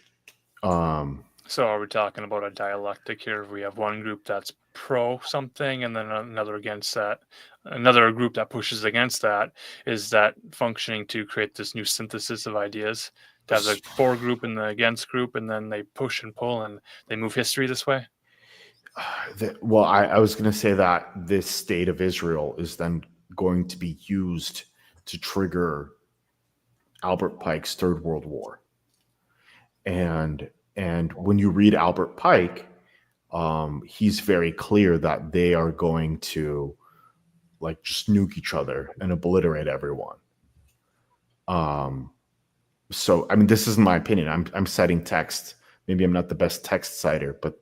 So are we talking about a dialectic here? We have one group that's pro something and then another against that. Another group that pushes against that. Is that functioning to create this new synthesis of ideas? To have the for group and the against group, and then they push and pull and they move history this way? Well, I was going to say that this state of Israel is then going to be used to trigger Albert Pike's Third World War. And when you read Albert Pike, he's very clear that they are going to like just nuke each other and obliterate everyone. So I mean, this isn't my opinion. I'm citing text. Maybe I'm not the best text citer, but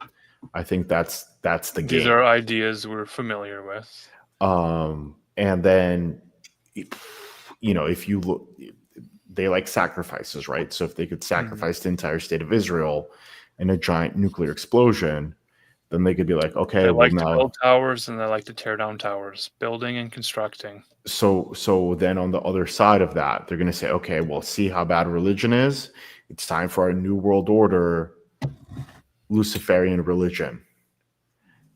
I think that's the game. These are ideas we're familiar with. And then, you know, if you look, they like sacrifices, right? So if they could sacrifice the entire state of Israel in a giant nuclear explosion, then they could be like, okay, They well, like now to build towers and they like to tear down towers, building and constructing. So then on the other side of that, they're going to say, okay, well, see how bad religion is? It's time for our new world order, Luciferian religion.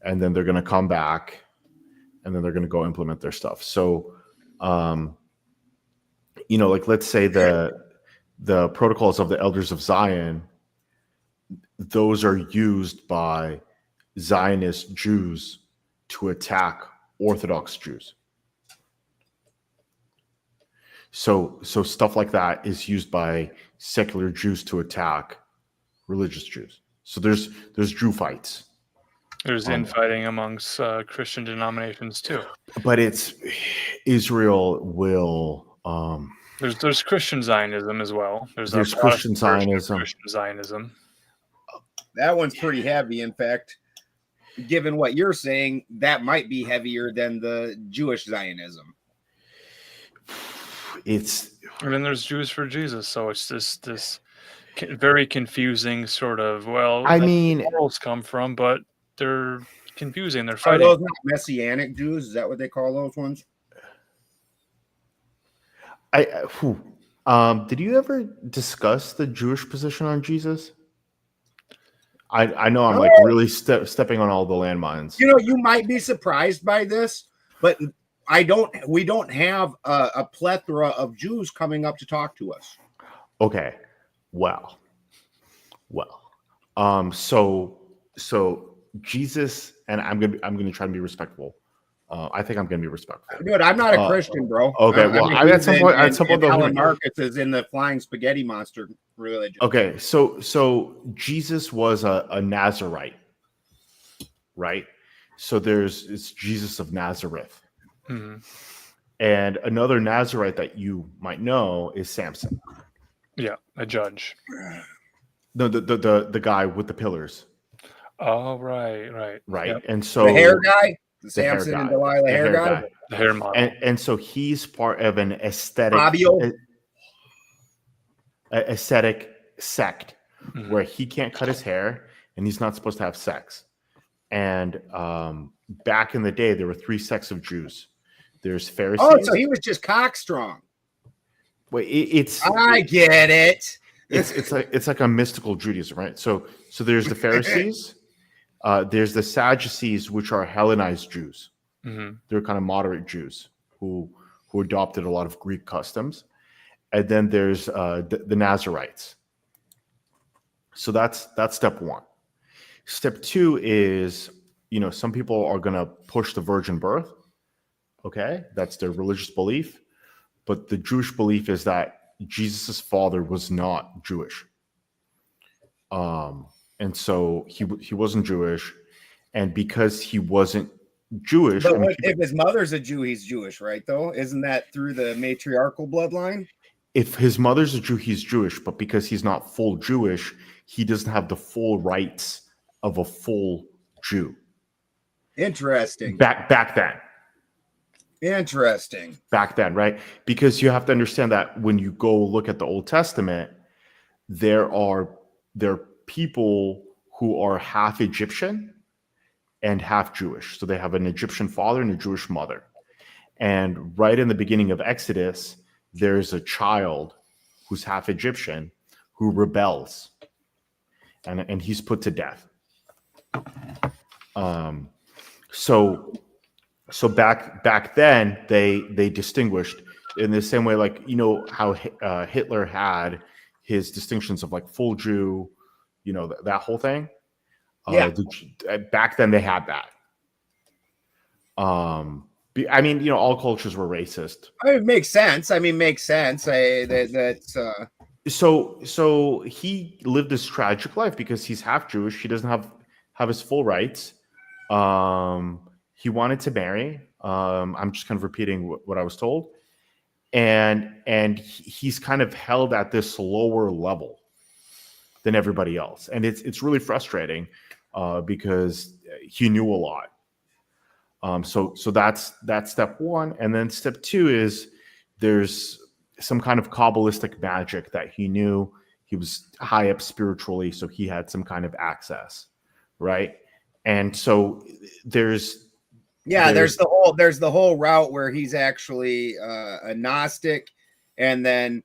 And then they're going to come back and then they're going to go implement their stuff. So, you know, like let's say the protocols of the Elders of Zion, those are used by Zionist Jews to attack Orthodox Jews. So stuff like that is used by secular Jews to attack religious Jews. So there's Jew fights. There's infighting amongst Christian denominations too. But it's Israel will. There's Christian Zionism as well. There's Christian Zionism. Christian Zionism. That one's pretty heavy. In fact, given what you're saying, that might be heavier than the Jewish Zionism. And then there's Jews for Jesus. So it's this very confusing sort of, well, I mean, morals come from, but they're confusing. They're Are fighting. those not Messianic Jews? Is that what they call those ones? Did you ever discuss the Jewish position on Jesus? I know I'm like really stepping on all the landmines. You know, you might be surprised by this, but we don't have a plethora of Jews coming up to talk to us. Okay. Well. So Jesus, and I'm gonna try to be respectful. I think I'm gonna be respectful. Dude, I'm not a Christian, bro. Okay, well, at some point, Alan Marcus is in the flying spaghetti monster religion. Okay, so Jesus was a Nazarite, right? So it's Jesus of Nazareth, and another Nazarite that you might know is Samson. Yeah, a judge. No, the guy with the pillars. Oh, right. Yep. And so the hair guy, Samson and Delilah hair guy. The hair model. And so he's part of an aesthetic sect where he can't cut his hair and he's not supposed to have sex. And back in the day, there were 3 sects of Jews. There's Pharisees. Oh, so he was just cock strong. Wait, I get it. It's like a mystical Judaism, right? So there's the Pharisees, there's the Sadducees, which are Hellenized Jews. They're kind of moderate Jews who adopted a lot of Greek customs, and then there's the Nazarites. So that's step one. Step 2 is, some people are going to push the virgin birth. Okay, that's their religious belief. But the Jewish belief is that Jesus' father was not Jewish. And so he wasn't Jewish. And because he wasn't Jewish. But if his mother's a Jew, he's Jewish, right, though? Isn't that through the matriarchal bloodline? If his mother's a Jew, he's Jewish. But because he's not full Jewish, he doesn't have the full rights of a full Jew. Interesting. Back then. Interesting. Back then, right? Because you have to understand that when you go look at the Old Testament, there are people who are half Egyptian and half Jewish. So they have an Egyptian father and a Jewish mother. And right in the beginning of Exodus, there's a child who's half Egyptian who rebels, and he's put to death. So back then they distinguished in the same way, like how Hitler had his distinctions of like full Jew, that whole thing. Back then they had that. All cultures were racist. It makes sense. So he lived this tragic life because he's half Jewish. He doesn't have his full rights. He wanted to marry. I'm just kind of repeating what I was told. And he's kind of held at this lower level than everybody else. And it's really frustrating because he knew a lot. So that's step 1. And then step 2 is there's some kind of Kabbalistic magic that he knew. He was high up spiritually, so he had some kind of access, right? And so there's the whole route where he's actually a Gnostic, and then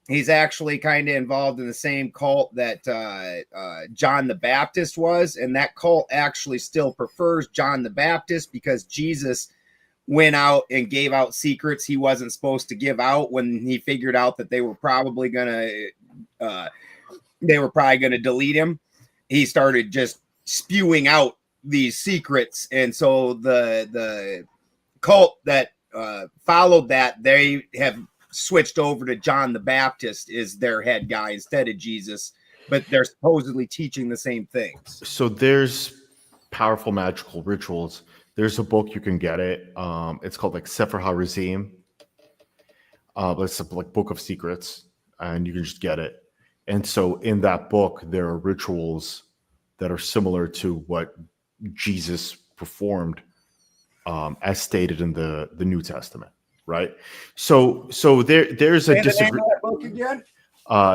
he's actually kind of involved in the same cult that John the Baptist was, and that cult actually still prefers John the Baptist because Jesus went out and gave out secrets he wasn't supposed to give out when he figured out that they were probably gonna delete him. He started just spewing out these secrets, and so the cult that followed that, they have switched over to John the Baptist is their head guy instead of Jesus, but they're supposedly teaching the same things. So there's powerful magical rituals. There's a book, you can get it. It's called like Sefer HaRazim. It's a like book of secrets, and you can just get it. And so in that book, there are rituals that are similar to what Jesus performed, as stated in the New Testament, right? So there's a disagreement. Book again?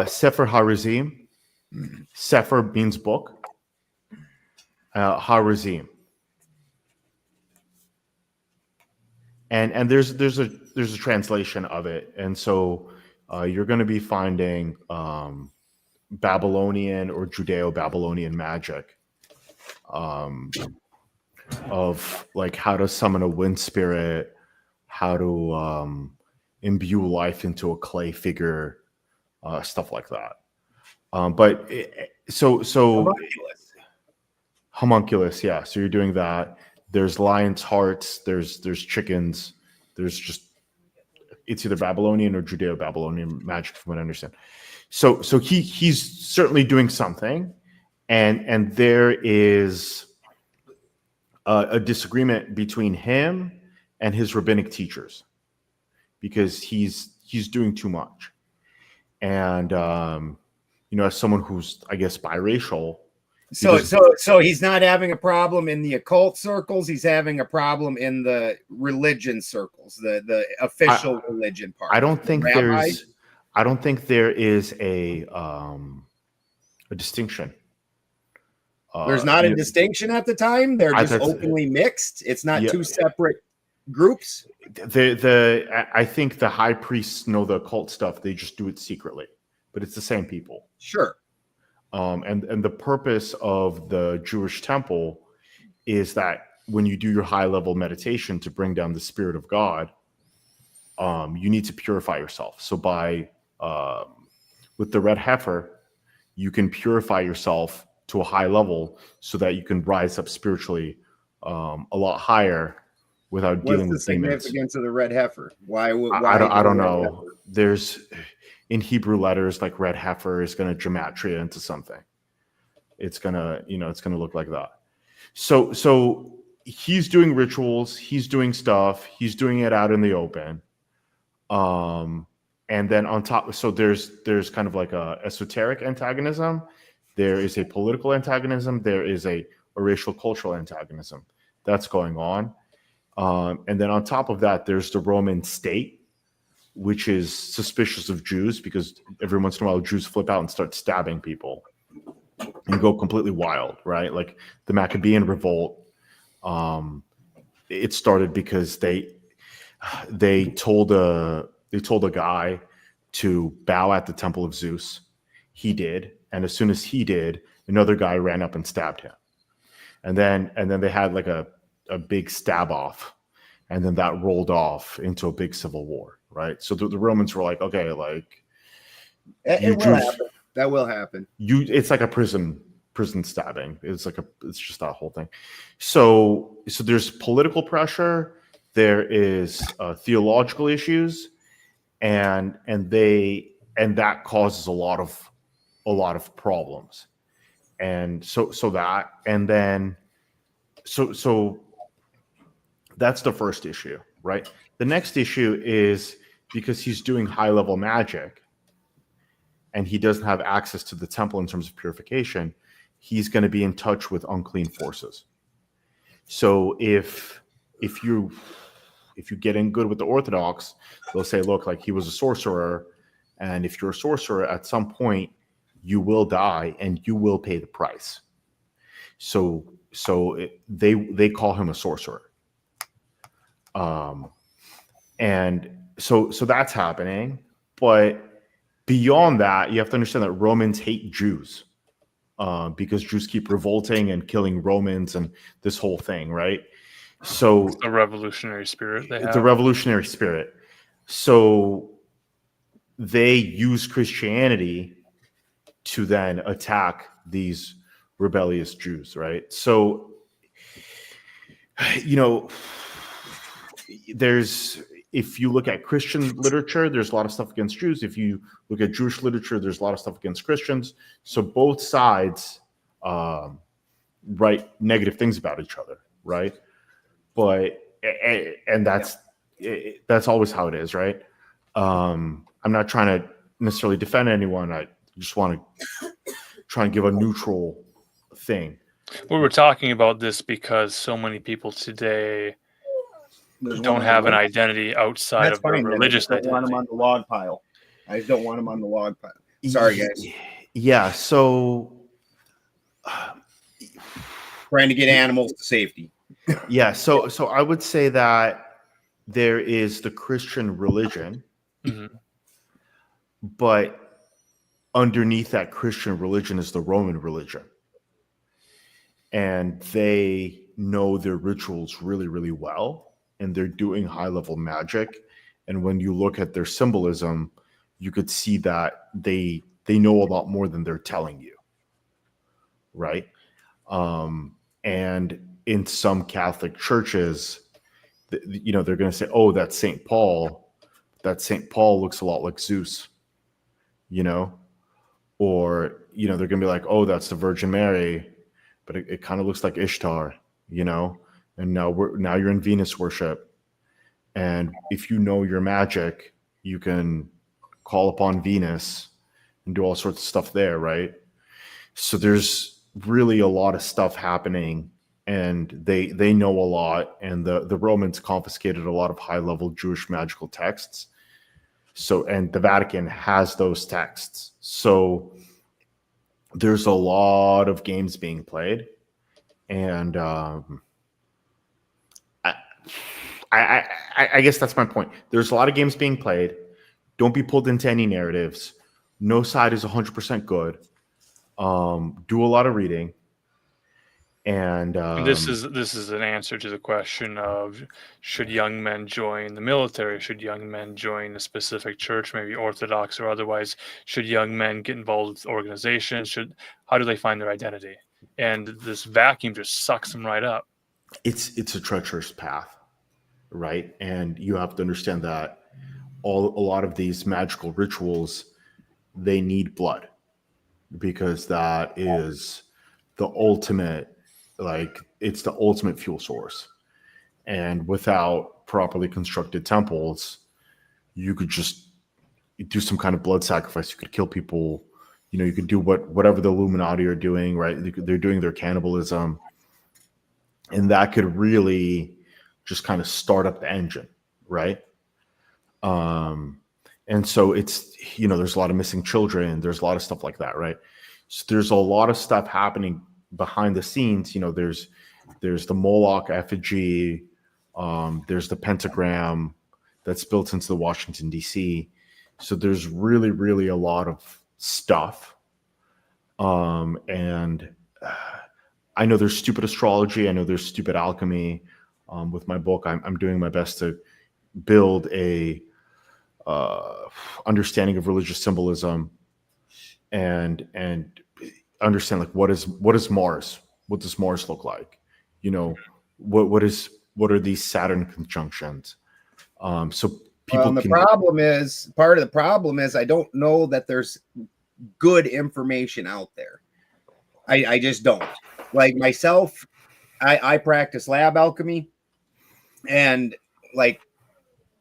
Sefer HaRazim. Sefer means book. HaRazim. And there's a translation of it, and so you're going to be finding Babylonian or Judeo-Babylonian magic of like how to summon a wind spirit, how to imbue life into a clay figure, stuff like that. So homunculus, yeah. So you're doing that. There's lions' hearts. There's chickens. There's just, it's either Babylonian or Judeo-Babylonian magic, from what I understand. So he's certainly doing something, and there is a disagreement between him and his rabbinic teachers because he's doing too much. And as someone who's, I guess, biracial. So he's not having a problem in the occult circles. He's having a problem in the religion circles, the official religion part. I don't think there is a distinction. There's not a distinction at the time. They're just openly mixed. It's not two separate groups. I think the high priests know the occult stuff. They just do it secretly, but it's the same people. Sure. And the purpose of the Jewish temple is that when you do your high level meditation to bring down the Spirit of God, you need to purify yourself. So with the red heifer, you can purify yourself to a high level so that you can rise up spiritually a lot higher without What's dealing the with demons. significance of the red heifer? Why? I don't know. There's in Hebrew letters, like red heifer is going to gematria into something. It's gonna, it's gonna look like that. So he's doing rituals, he's doing stuff, he's doing it out in the open. And then on top, so there's kind of like a esoteric antagonism. There is a political antagonism. There is a racial cultural antagonism that's going on. And then on top of that, there's the Roman state, which is suspicious of Jews because every once in a while Jews flip out and start stabbing people and go completely wild, right? Like the Maccabean revolt, it started because they told a guy to bow at the temple of Zeus. He did, and as soon as he did, another guy ran up and stabbed him. And then they had like a big stab off, and then that rolled off into a big civil war, right? So the Romans were like, okay, like It will happen. That will happen. It's like a prison stabbing. It's just that whole thing. So there's political pressure. There is theological issues, and that causes a lot of problems. And so that's the first issue, right? The next issue is because he's doing high level magic and he doesn't have access to the temple in terms of purification, he's going to be in touch with unclean forces. So if you get in good with the Orthodox, they'll say, look, like he was a sorcerer, and if you're a sorcerer, at some point you will die and you will pay the price. So they call him a sorcerer. And so that's happening. But beyond that, you have to understand that Romans hate Jews because Jews keep revolting and killing Romans and this whole thing, right? So it's the revolutionary spirit they have. It's a revolutionary spirit. So they use Christianity to then attack these rebellious Jews, right? So, if you look at Christian literature, there's a lot of stuff against Jews. If you look at Jewish literature, there's a lot of stuff against Christians. So both sides write negative things about each other, right? But that's always how it is, right? I'm not trying to necessarily defend anyone. I just want to try and give a neutral thing. We were talking about this because so many people today don't have an identity outside of their religious identity. I just don't want them on the log pile. I just don't want them on the log pile. Sorry, guys. Yeah, so trying to get animals to safety. Yeah, so I would say that there is the Christian religion, but underneath that Christian religion is the Roman religion. And they know their rituals really, really well. And they're doing high-level magic. And when you look at their symbolism, you could see that they know a lot more than they're telling you, right? And in some Catholic churches, they're going to say, "Oh, that's St. Paul. That St. Paul looks a lot like Zeus," or they're going to be like, "Oh, that's the Virgin Mary, but it kind of looks like Ishtar," And now you're in Venus worship. And if you know your magic, you can call upon Venus and do all sorts of stuff there, right? So there's really a lot of stuff happening, and they know a lot. And the Romans confiscated a lot of high-level Jewish magical texts. And the Vatican has those texts. So there's a lot of games being played. And I guess that's my point. There's a lot of games being played. Don't be pulled into any narratives. No side is 100% good. Do a lot of reading. And And this is an answer to the question of, should young men join the military? Should young men join a specific church, maybe Orthodox or otherwise? Should young men get involved with organizations? How do they find their identity? And this vacuum just sucks them right up. it's a treacherous path, right? And you have to understand that a lot of these magical rituals, they need blood, because that is the ultimate, like, it's the ultimate fuel source. And without properly constructed temples, you could just do some kind of blood sacrifice. You could kill people. You could do whatever the Illuminati are doing, right? They're doing their cannibalism, and that could really just kind of start up the engine, right? And so it's, there's a lot of missing children. There's a lot of stuff like that, right? So there's a lot of stuff happening behind the scenes. There's the Moloch effigy. There's the pentagram that's built into the Washington, D.C. So there's really, really a lot of stuff. And I know there's stupid astrology. I know there's stupid alchemy. With my book, I'm doing my best to build a understanding of religious symbolism and understand, like, what is Mars? What does Mars look like? What are these Saturn conjunctions? So people part of the problem is I don't know that there's good information out there. I just don't. Like myself, I practice lab alchemy, and like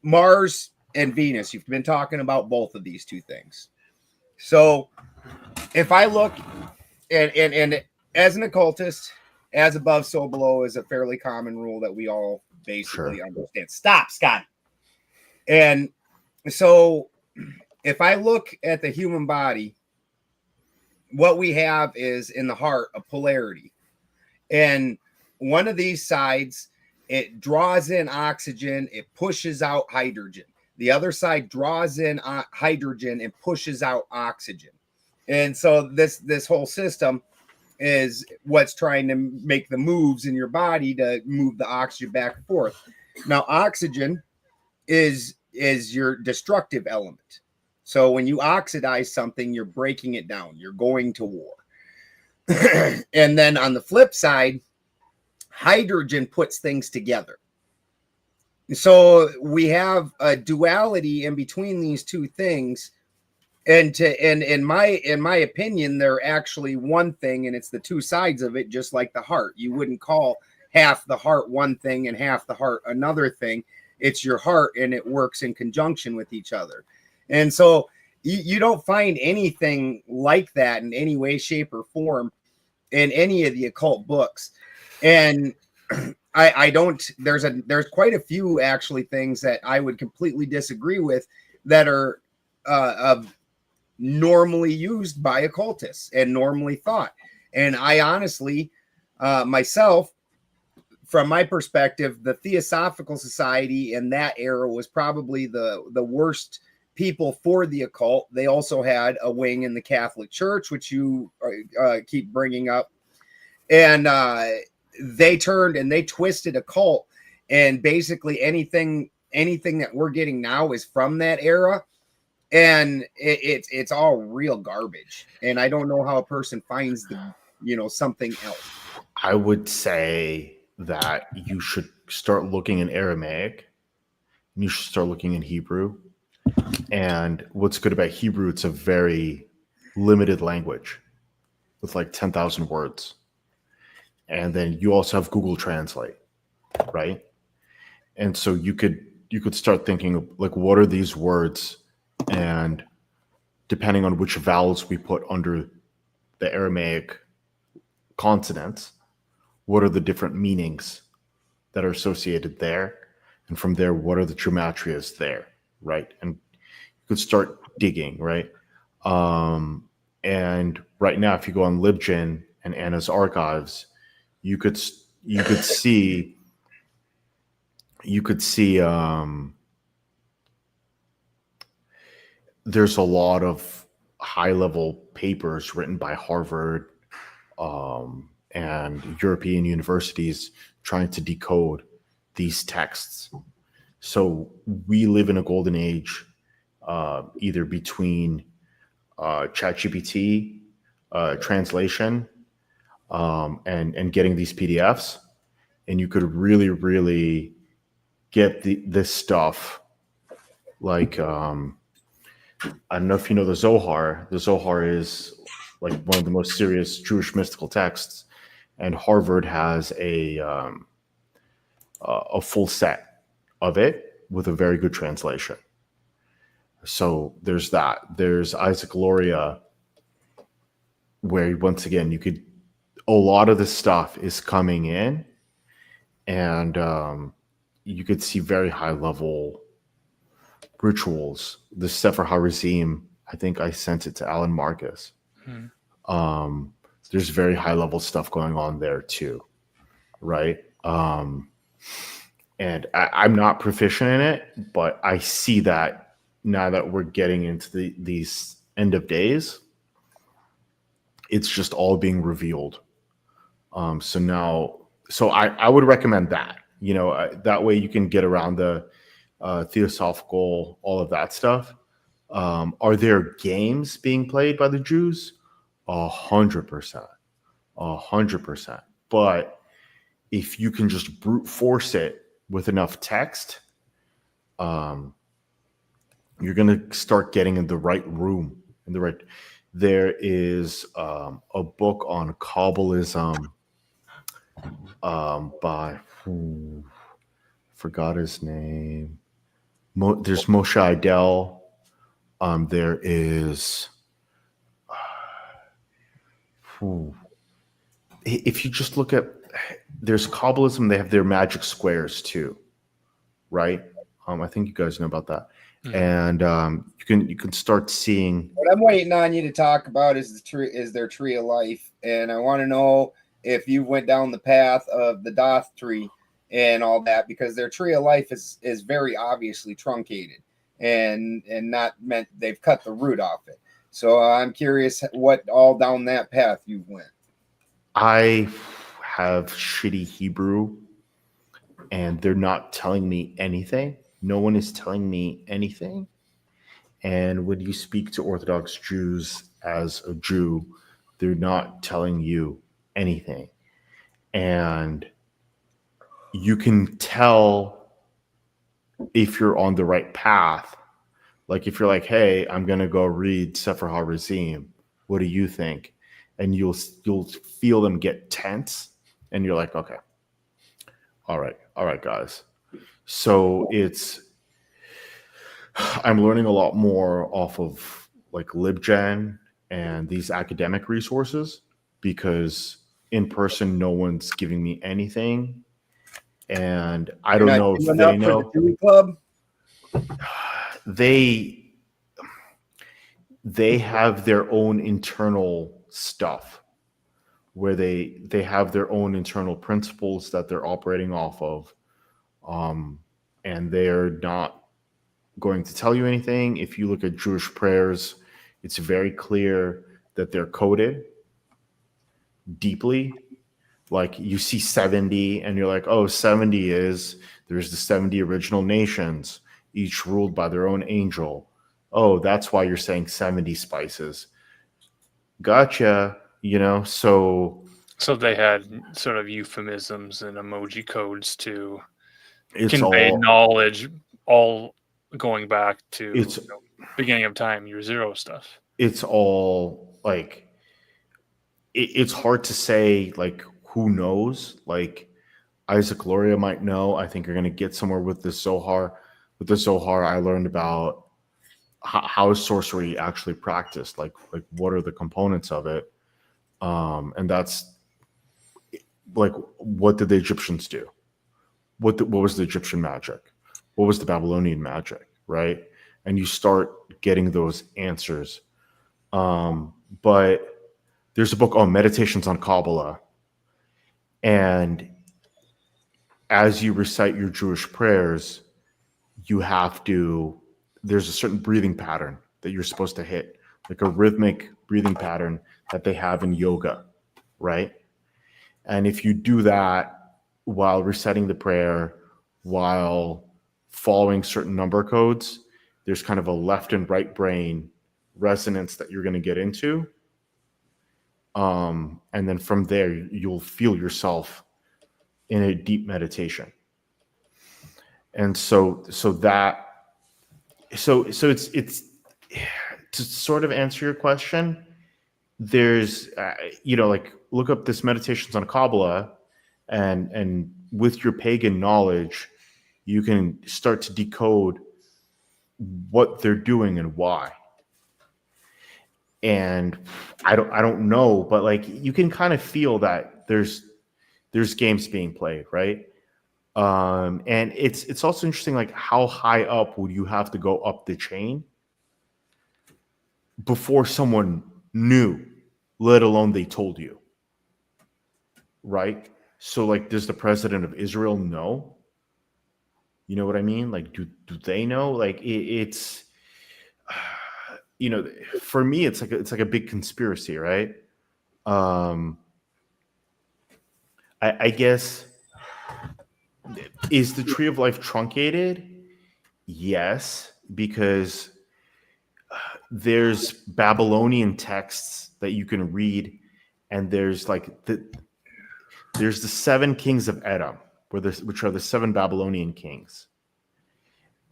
Mars and Venus, you've been talking about both of these two things. So if I look and as an occultist, as above, so below is a fairly common rule that we all basically understand. Stop, Scott. And so if I look at the human body, what we have is in the heart a polarity. And one of these sides, it draws in oxygen, it pushes out hydrogen. The other side draws in hydrogen and pushes out oxygen. And so this whole system is what's trying to make the moves in your body to move the oxygen back and forth. Now, oxygen is your destructive element. So when you oxidize something, you're breaking it down. You're going to war. And then on the flip side, hydrogen puts things together. So we have a duality in between these two things. And in my opinion, they're actually one thing, and it's the two sides of it, just like the heart. You wouldn't call half the heart one thing and half the heart another thing. It's your heart, and it works in conjunction with each other. And so you don't find anything like that in any way, shape, or form in any of the occult books. And I don't, there's quite a few actually things that I would completely disagree with that are normally used by occultists and normally thought. And I honestly, myself, from my perspective, the Theosophical Society in that era was probably the worst people for the occult. They also had a wing in the Catholic Church, which you keep bringing up. And they turned and they twisted occult, and basically anything that we're getting now is from that era, and it's all real garbage. And I don't know how a person finds something else. I would say that you should start looking in Aramaic, and you should start looking in Hebrew. And what's good about Hebrew, it's a very limited language with like 10,000 words. And then you also have Google Translate, right? And so you could start thinking of, like, what are these words? And depending on which vowels we put under the Aramaic consonants, what are the different meanings that are associated there? And from there, what are the gematrias there, right? And you could start digging, right? And right now, if you go on LibGen and Anna's archives, you could see there's a lot of high-level papers written by Harvard and European universities trying to decode these texts. So we live in a golden age, either between ChatGPT translation and getting these PDFs, and you could really get this stuff. Like I don't know if you know the Zohar. The Zohar is like one of the most serious Jewish mystical texts, and Harvard has a full set of it with a very good translation. So there's that. There's Isaac Luria, where once again a lot of the stuff is coming in, and you could see very high level rituals. The Sefer HaRazim, I think I sent it to Alan Marcus. There's very high level stuff going on there too, right? And I'm not proficient in it, but I see that now that we're getting into these end of days, it's just all being revealed. So I would recommend that, that way you can get around the theosophical, all of that stuff. Are there games being played by the Jews? 100%. But if you can just brute force it with enough text, you're going to start getting in the right room. There is a book on Kabbalism by forgot his name. There's Moshe Idel. There is if you just look at, there's Kabbalism, they have their magic squares too, right? I think you guys know about that. And you can start seeing. What I'm waiting on you to talk about is their tree of life, and I want to know if you went down the path of the Doth tree and all that, because their tree of life is very obviously truncated and not meant, they've cut the root off it. So I'm curious what all down that path you went. I have shitty Hebrew, and they're not telling me anything. No one is telling me anything. And when you speak to Orthodox Jews as a Jew, they're not telling you anything. And you can tell if you're on the right path. Like if you're like, hey, I'm going to go read Sefer HaRazim. What do you think? And you'll feel them get tense. And you're like, okay, all right, guys. So I'm learning a lot more off of like LibGen and these academic resources, because in person, no one's giving me anything. And I don't know if they know. The club? They have their own internal stuff where they have their own internal principles that they're operating off of. And they're not going to tell you anything. If you look at Jewish prayers, it's very clear that they're coded deeply. Like you see 70 and you're like, oh, 70 there's the 70 original nations, each ruled by their own angel. Oh, that's why you're saying 70 spices. Gotcha. So they had sort of euphemisms and emoji codes to convey knowledge, all going back to beginning of time, year zero stuff. It's all like, it's hard to say, like, who knows? Like Isaac Luria might know. I think you're going to get somewhere with the Zohar. With the Zohar, I learned about how is sorcery actually practiced? Like what are the components of it? And that's like, what did the Egyptians do? What was the Egyptian magic? What was the Babylonian magic? Right? And you start getting those answers. But there's a book on Meditations on Kabbalah. And as you recite your Jewish prayers, there's a certain breathing pattern that you're supposed to hit, like a rhythmic breathing pattern that they have in yoga, right? And if you do that while reciting the prayer, while following certain number codes, there's kind of a left and right brain resonance that you're going to get into. And then from there, you'll feel yourself in a deep meditation. And so it's to sort of answer your question, there's, like look up this Meditations on Kabbalah, and with your pagan knowledge, you can start to decode what they're doing and why. And I don't know, but like you can kind of feel that there's games being played, right? And it's also interesting, like how high up would you have to go up the chain before someone knew, let alone they told you, right? So like, does the president of Israel know? You know what I mean? Like, do they know? Like it's for me, it's like a big conspiracy, right? I guess, is the Tree of Life truncated? Yes, because there's Babylonian texts that you can read, and there's like there's the 7 kings of Edom, which are the 7 Babylonian kings,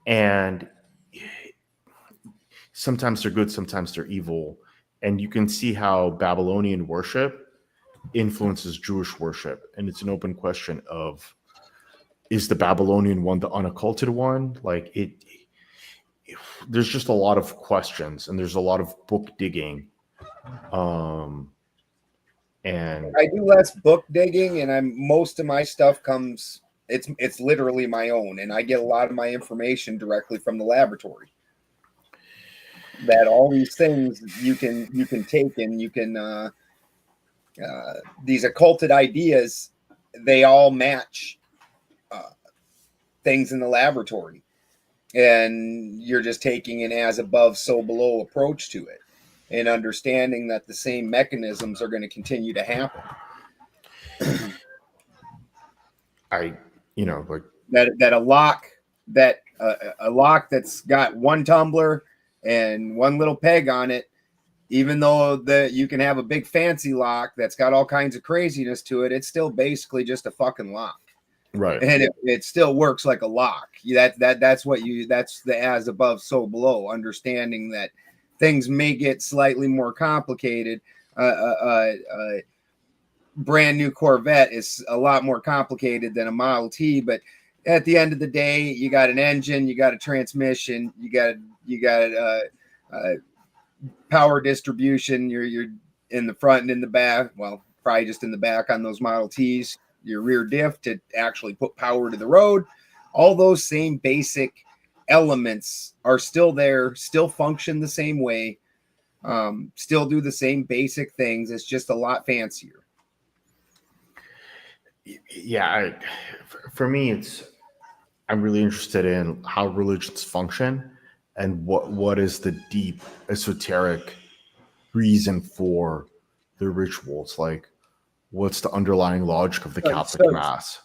and sometimes they're good, sometimes they're evil, and you can see how Babylonian worship influences Jewish worship, and it's an open question of, is the Babylonian one the unocculted one? Like there's just a lot of questions, and there's a lot of book digging. And I do less book digging, and most of my stuff comes. It's literally my own, and I get a lot of my information directly from the laboratory. That all these things you can take, and you can these occulted ideas, they all match things in the laboratory, and you're just taking an as above, so below approach to it, and understanding that the same mechanisms are going to continue to happen. like that a lock that's got one tumbler and one little peg on it, even though you can have a big fancy lock that's got all kinds of craziness to it, it's still basically just a fucking lock. Right. And it still works like a lock. That's the as above, so below, understanding that things may get slightly more complicated. Brand new Corvette is a lot more complicated than a Model T, but at the end of the day, you got an engine, you got a transmission, you got power distribution. You're in the front and in the back. Well, probably just in the back on those Model Ts. Your rear diff to actually put power to the road. All those same basic elements are still there, still function the same way, still do the same basic things. It's just a lot fancier. Yeah, for me, I'm really interested in how religions function and what is the deep esoteric reason for the rituals. Like, what's the underlying logic of the Catholic Mass?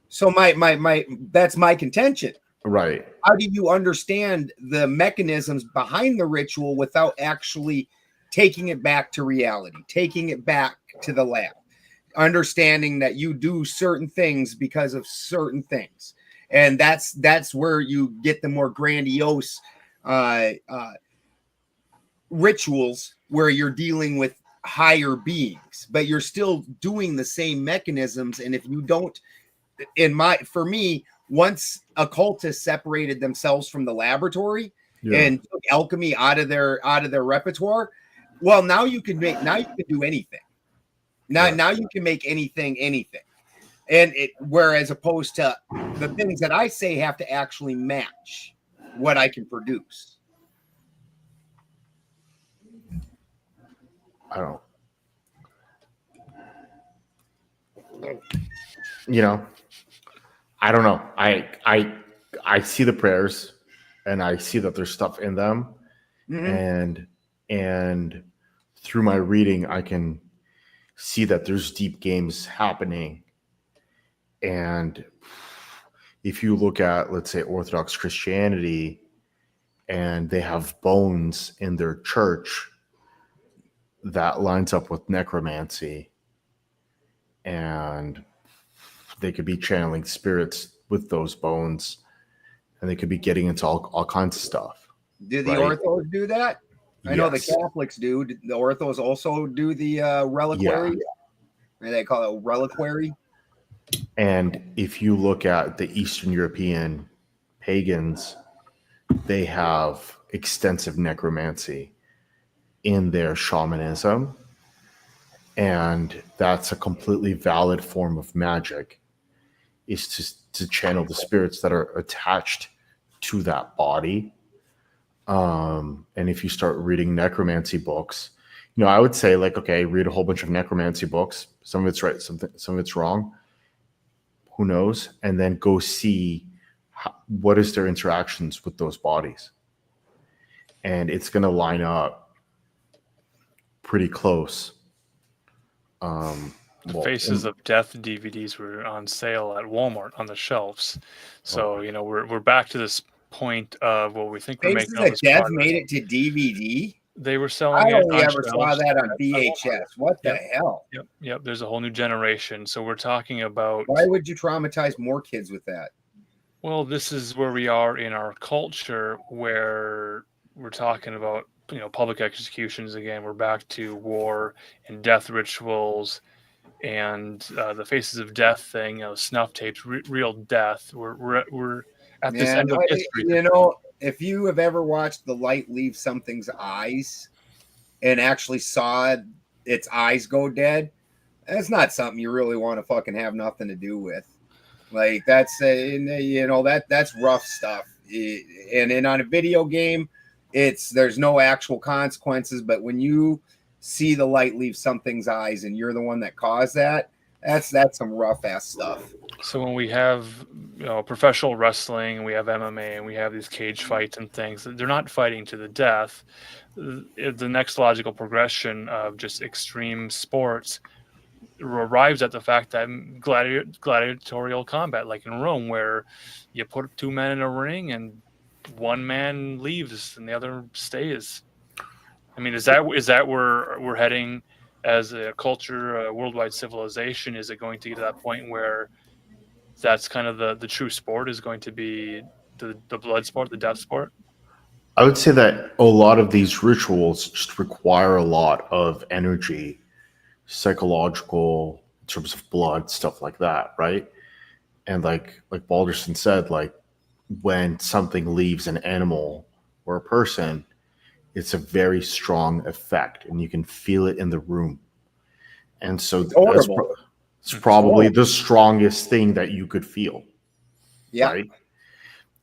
So my that's my contention. Right. How do you understand the mechanisms behind the ritual without actually taking it back to reality, taking it back to the lab, understanding that you do certain things because of certain things? And that's where you get the more grandiose rituals, where you're dealing with higher beings, but you're still doing the same mechanisms. And if you don't, for me, once occultists separated themselves from the laboratory and took alchemy out of their repertoire, well, now you can do anything. Now you can make anything. And whereas opposed to the things that I say have to actually match what I can produce. I don't know. I see the prayers, and I see that there's stuff in them, and through my reading, I can see that there's deep games happening. And if you look at, let's say, Orthodox Christianity, and they have bones in their church, that lines up with necromancy. And they could be channeling spirits with those bones, and they could be getting into all kinds of stuff. Do the right? orthos do that? I know the Yes. Catholics do. The orthos also do the reliquary. They call it reliquary. And if you look at the Eastern European pagans, they have extensive necromancy in their shamanism. And that's a completely valid form of magic, is to channel the spirits that are attached to that body. And if you start reading necromancy books, I would say, like, okay, read a whole bunch of necromancy books. Some of it's right, some of it's wrong. Who knows? And then go see what is their interactions with those bodies. And it's going to line up pretty close. The Faces of Death DVDs were on sale at Walmart on the shelves. So, we're back to this point of what we think we're Faces making on of this Death progress. made it to DVD. They were selling I it only on ever saw shelves. that on VHS. What the hell? Yep. There's a whole new generation. So we're talking about. Why would you traumatize more kids with that? Well, this is where we are in our culture, where we're talking about, public executions again. We're back to war and death rituals, and the Faces of Death thing. Snuff tapes, real death. We're at this end of history. If you have ever watched the light leave something's eyes and actually saw its eyes go dead, that's not something you really want to fucking have nothing to do with. Like, that's that's rough stuff. And on a video game, there's no actual consequences, but when you see the light leave something's eyes and you're the one that caused that, that's some rough ass stuff. So when we have professional wrestling, and we have MMA, and we have these cage fights and things, they're not fighting to the death. The next logical progression of just extreme sports arrives at the fact that gladiatorial combat, like in Rome, where you put two men in a ring and one man leaves and the other stays. I mean, is that where we're heading as a culture, a worldwide civilization? Is it going to get to that point where that's kind of the true sport is going to be the blood sport, the death sport? I would say that a lot of these rituals just require a lot of energy, psychological, in terms of blood, stuff like that, right? And like Balderson said, like, when something leaves an animal or a person, it's a very strong effect, and you can feel it in the room. And so it's probably the strongest thing that you could feel. Yeah. Right?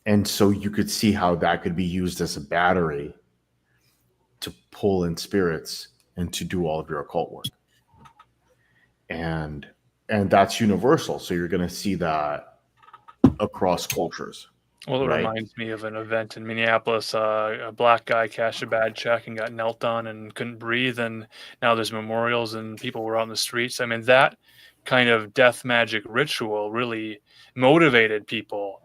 And so you could see how that could be used as a battery to pull in spirits and to do all of your occult work. And that's universal. So you're going to see that across cultures. Well, it reminds me of an event in Minneapolis. A black guy cashed a bad check and got knelt on and couldn't breathe. And now there's memorials and people were on the streets. I mean, that kind of death magic ritual really motivated people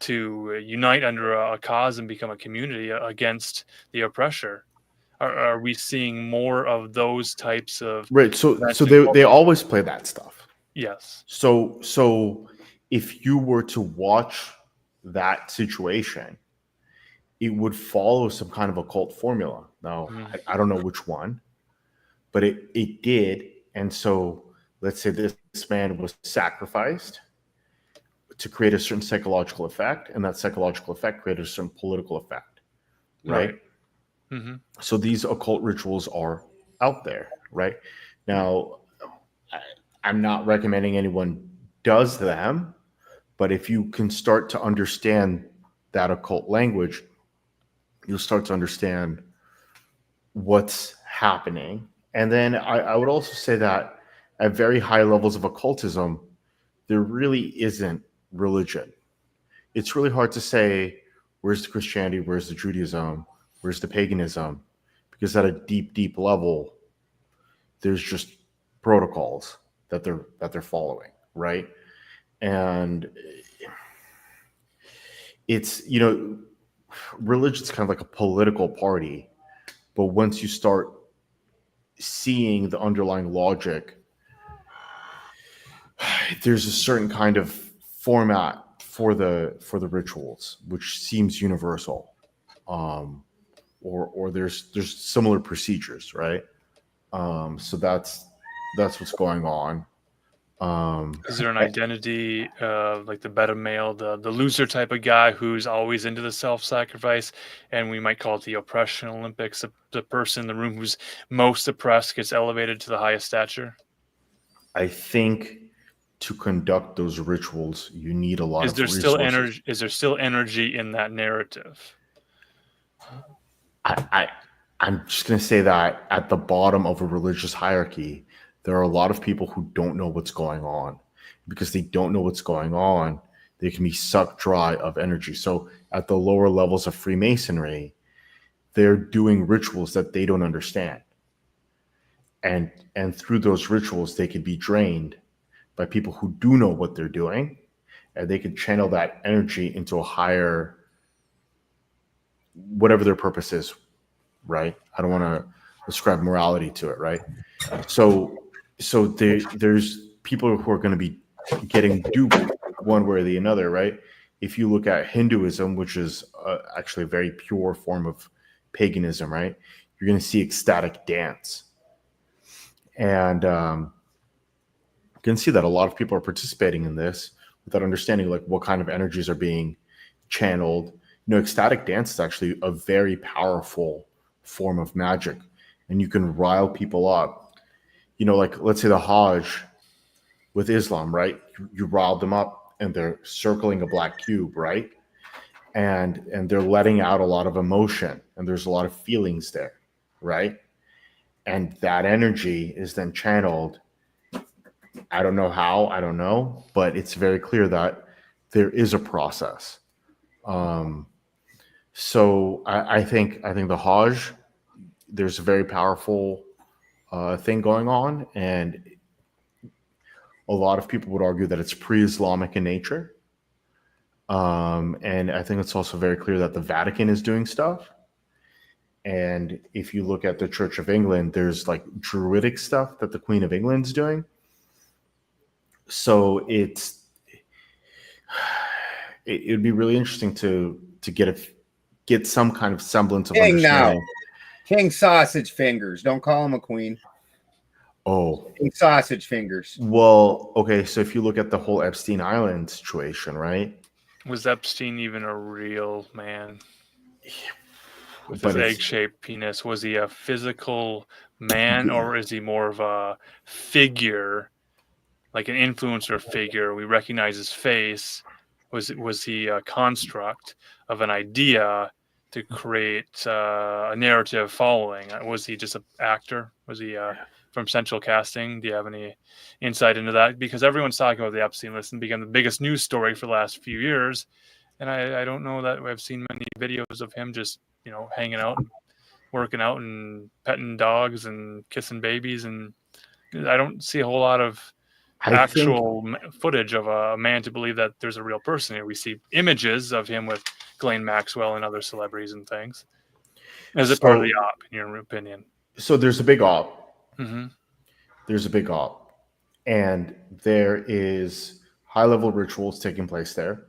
to unite under a cause and become a community against the oppressor. Are we seeing more of those types of... Right. So they always play that stuff. Yes. So if you were to watch that situation, it would follow some kind of occult formula. Now, I don't know which one, but it did. And so let's say this man was sacrificed to create a certain psychological effect, and that psychological effect created a certain political effect, right? Mm-hmm. So these occult rituals are out there, right? Now, I'm not recommending anyone does them, but if you can start to understand that occult language, you'll start to understand what's happening. And then I would also say that at very high levels of occultism, there really isn't religion. It's really hard to say, where's the Christianity, where's the Judaism, where's the paganism? Because at a deep, deep level, there's just protocols that they're following, right? And it's, religion's kind of like a political party, but once you start seeing the underlying logic, there's a certain kind of format for the rituals, which seems universal, or there's similar procedures, right? So that's what's going on. Is there an identity like the beta male, the loser type of guy who's always into the self-sacrifice, and we might call it the oppression Olympics? The person in the room who's most oppressed gets elevated to the highest stature. I think to conduct those rituals, you need a lot Is of there resources. still energy? Is there still energy in that narrative? I'm just going to say that at the bottom of a religious hierarchy, there are a lot of people who don't know what's going on. Because they don't know what's going on, they can be sucked dry of energy. So at the lower levels of Freemasonry, they're doing rituals that they don't understand. And through those rituals, they could be drained by people who do know what they're doing, and they could channel that energy into a higher, whatever their purpose is, right? I don't want to ascribe morality to it, right? So there's people who are going to be getting duped one way or the other, right? If you look at Hinduism, which is actually a very pure form of paganism, right? You're going to see ecstatic dance. And you can see that a lot of people are participating in this without understanding like what kind of energies are being channeled. Ecstatic dance is actually a very powerful form of magic, and you can rile people up. Like let's say the Hajj with Islam, right? You riled them up and they're circling a black cube, right? And they're letting out a lot of emotion, and there's a lot of feelings there, right? And that energy is then channeled. I don't know how, I don't know, but it's very clear that there is a process. So I think the Hajj, there's a very powerful thing going on, and a lot of people would argue that it's pre-Islamic in nature. And I think it's also very clear that the Vatican is doing stuff. And if you look at the Church of England, there's like druidic stuff that the Queen of England's doing. So it would be really interesting to get some kind of semblance of King understanding. now. King Sausage Fingers. Don't call him a queen. Oh. King Sausage Fingers. Well, okay, so if you look at the whole Epstein Island situation, right? Was Epstein even a real man? With But his it's- egg-shaped penis, was he a physical man, or is he more of a figure, like an influencer figure? We recognize his face. Was he a construct of an idea to create a narrative following? Was he just an actor? Was he from central casting? Do you have any insight into that? Because everyone's talking about the Epstein list and became the biggest news story for the last few years. And I don't know that I've seen many videos of him just, hanging out and working out and petting dogs and kissing babies. And I don't see a whole lot of actual footage of a man to believe that there's a real person here. We see images of him with Ghislaine Maxwell and other celebrities and things. Is it part of the op, in your opinion? So there's a big op. Mm-hmm. There's a big op. And there is high-level rituals taking place there.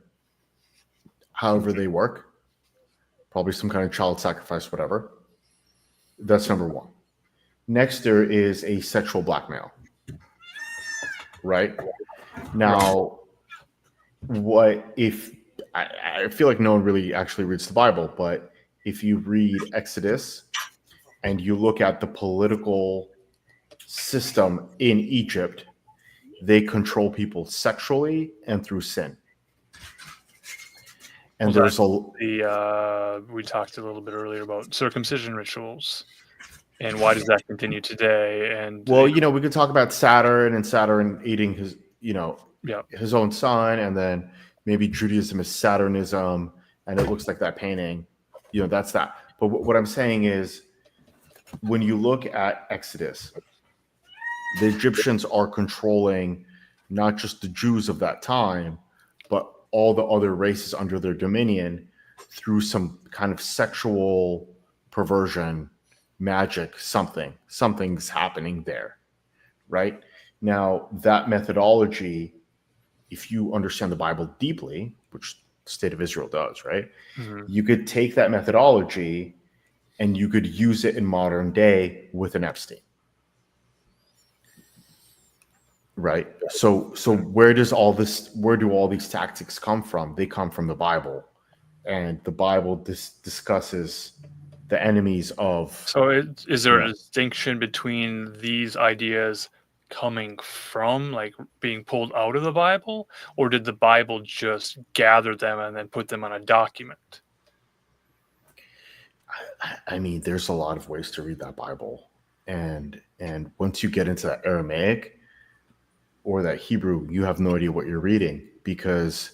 However they work. Probably some kind of child sacrifice, whatever. That's number one. Next, there is a sexual blackmail. Right? Now, what if... I feel like no one really actually reads the Bible, but if you read Exodus and you look at the political system in Egypt, they control people sexually and through sin. And Well, there's we talked a little bit earlier about circumcision rituals, and why does that continue today? And we could talk about Saturn and Saturn eating his, his own son, and then maybe Judaism is Saturnism, and it looks like that painting, that's that. But what I'm saying is, when you look at Exodus, The Egyptians are controlling not just the Jews of that time, but all the other races under their dominion through some kind of sexual perversion, magic, something's happening there, right? Now, that methodology, if you understand the Bible deeply, which the state of Israel does, right? Mhm. You could take that methodology and you could use it in modern day with an Epstein. Right. So where do all these tactics come from? They come from the Bible, and the Bible discusses the enemies of. So, is there a Yeah. distinction between these ideas coming from, like, being pulled out of the Bible, or did the Bible just gather them and then put them on a document? I mean, there's a lot of ways to read that Bible, and once you get into that Aramaic or that Hebrew, you have no idea what you're reading, because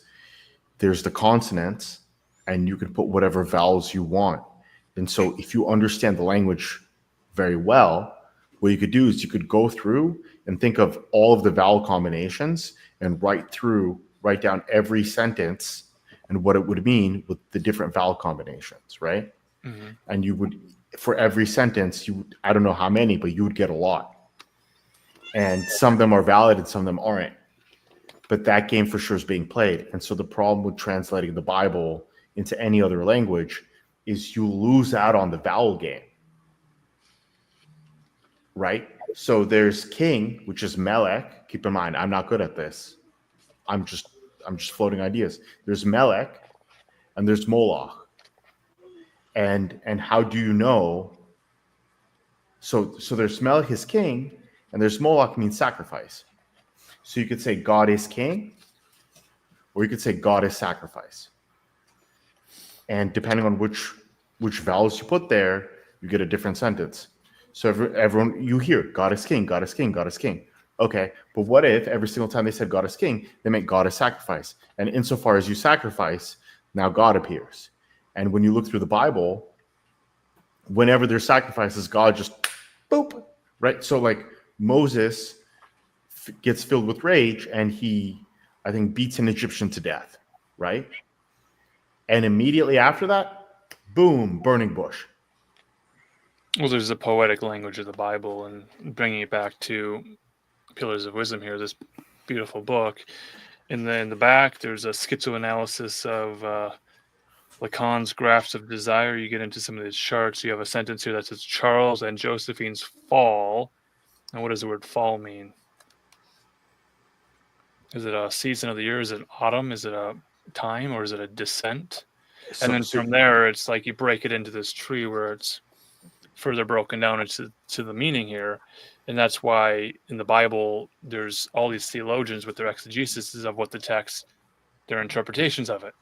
there's the consonants and you can put whatever vowels you want. And so if you understand the language very well, what you could do is you could go through and think of all of the vowel combinations and write down every sentence and what it would mean with the different vowel combinations, right? Mm-hmm. And you would, for every sentence, I don't know how many, but you would get a lot. And some of them are valid and some of them aren't. But that game for sure is being played. And so the problem with translating the Bible into any other language is you lose out on the vowel game. Right? So there's king, which is Melech. Keep in mind, I'm not good at this. I'm just floating ideas. There's Melech and there's Moloch. And how do you know? So there's Melech is king, and there's Moloch means sacrifice. So you could say God is king, or you could say God is sacrifice. And depending on which vowels you put there, you get a different sentence. So everyone, you hear God is king, God is king, God is king. Okay, but what if every single time they said God is king, they meant God is sacrifice? And insofar as you sacrifice, now God appears. And when you look through the Bible, whenever there's sacrifices, God just boop, right? So like Moses gets filled with rage and he, I think, beats an Egyptian to death, right? And immediately after that, boom, burning bush. Well, there's the poetic language of the Bible, and bringing it back to Pillars of Wisdom here, this beautiful book. And then in the back, there's a schizoanalysis of Lacan's graphs of desire. You get into some of these charts. You have a sentence here that says Charles and Josephine's fall. And what does the word fall mean? Is it a season of the year? Is it autumn? Is it a time, or is it a descent? And then from there, it's like you break it into this tree where it's further broken down into the meaning here. And that's why in the Bible, there's all these theologians with their exegesis of what the text, their interpretations of it.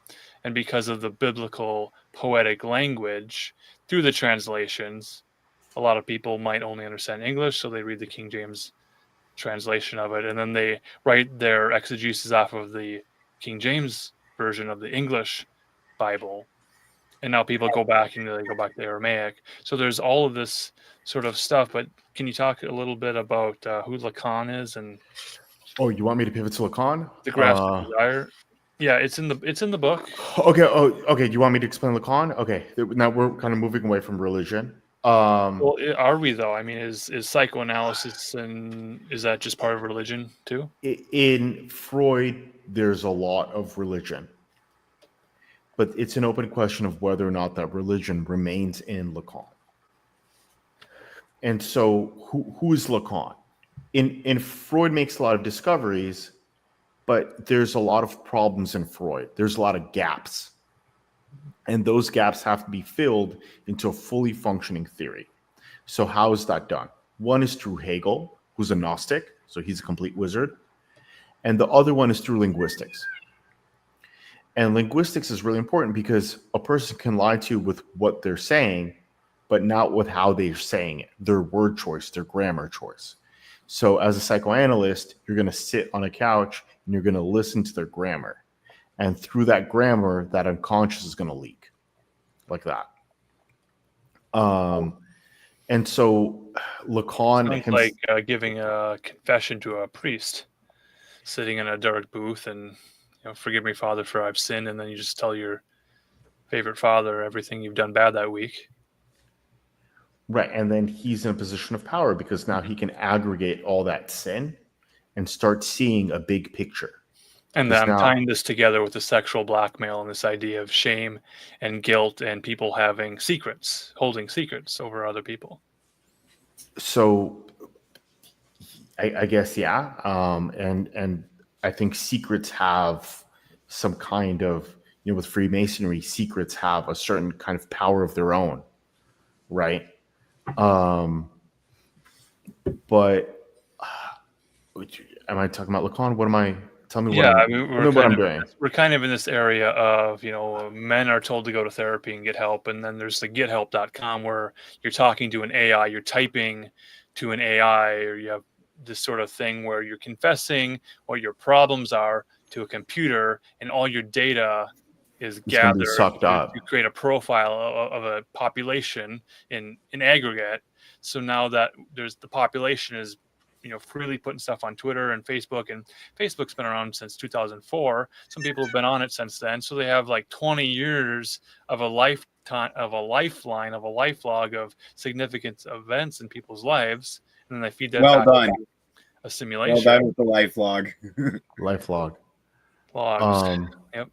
And because of the biblical poetic language through the translations, a lot of people might only understand English, so they read the King James translation of it, and then they write their exegesis off of the King James version of the English Bible. And now people go back and they go back to Aramaic. So there's all of this sort of stuff. But can you talk a little bit about who Lacan is and? Oh, you want me to pivot to Lacan? The grasp of desire. Yeah, it's in the book. Okay. Oh, okay. Do you want me to explain Lacan? Okay. Now we're kind of moving away from religion. Well, are we though? I mean, is psychoanalysis, and is that just part of religion too? In Freud, there's a lot of religion, but it's an open question of whether or not that religion remains in Lacan. And so, who is Lacan? In Freud makes a lot of discoveries, but there's a lot of problems in Freud. There's a lot of gaps. And those gaps have to be filled into a fully functioning theory. So how is that done? One is through Hegel, who's a Gnostic, so he's a complete wizard. And the other one is through linguistics. And linguistics is really important because a person can lie to you with what they're saying, but not with how they're saying it, their word choice, their grammar choice. So as a psychoanalyst, you're going to sit on a couch and you're going to listen to their grammar. And through that grammar, that unconscious is going to leak like that. And so Lacan Sounds like giving a confession to a priest, sitting in a dark booth, and forgive me, Father, for I've sinned, and then you just tell your favorite father everything you've done bad that week. right, and then he's in a position of power because now he can aggregate all that sin and start seeing a big picture. And Because I'm now- tying this together with the sexual blackmail and this idea of shame and guilt and people having secrets, holding secrets over other people. So I guess, yeah. And I think secrets have some kind of, with Freemasonry, secrets have a certain kind of power of their own, right? But am I talking about Lacan? What am I? Tell me what Yeah, I'm, I mean, tell me what I'm doing. we're kind of in this area of, men are told to go to therapy and get help. And then there's the gethelp.com where you're talking to an AI, you're typing to an AI, or you have this sort of thing where you're confessing what your problems are to a computer, and all your data is It's gonna be gathered sucked up. to create a profile of a population in aggregate. So now that there's the population is freely putting stuff on Twitter and Facebook, and Facebook's been around since 2004. Some people have been on it since then, so they have like 20 years of a lifetime, of a lifeline, of a lifelog of significant events in people's lives, and then they feed that Well back done. into a simulation. Well done with the life log. Lifelog. Logs. Yep.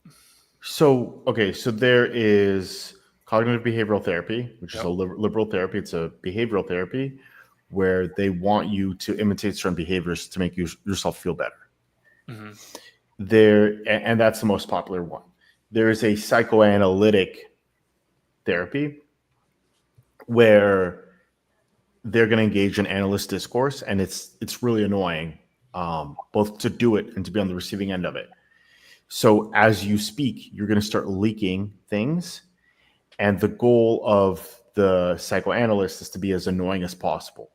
So, okay, so there is cognitive behavioral therapy, which is a liberal therapy. It's a behavioral therapy where they want you to imitate certain behaviors to make yourself feel better. Mm-hmm. And that's the most popular one. There is a psychoanalytic therapy where they're going to engage in analyst discourse, and it's really annoying, both to do it and to be on the receiving end of it. So as you speak, you're going to start leaking things, and the goal of the psychoanalyst is to be as annoying as possible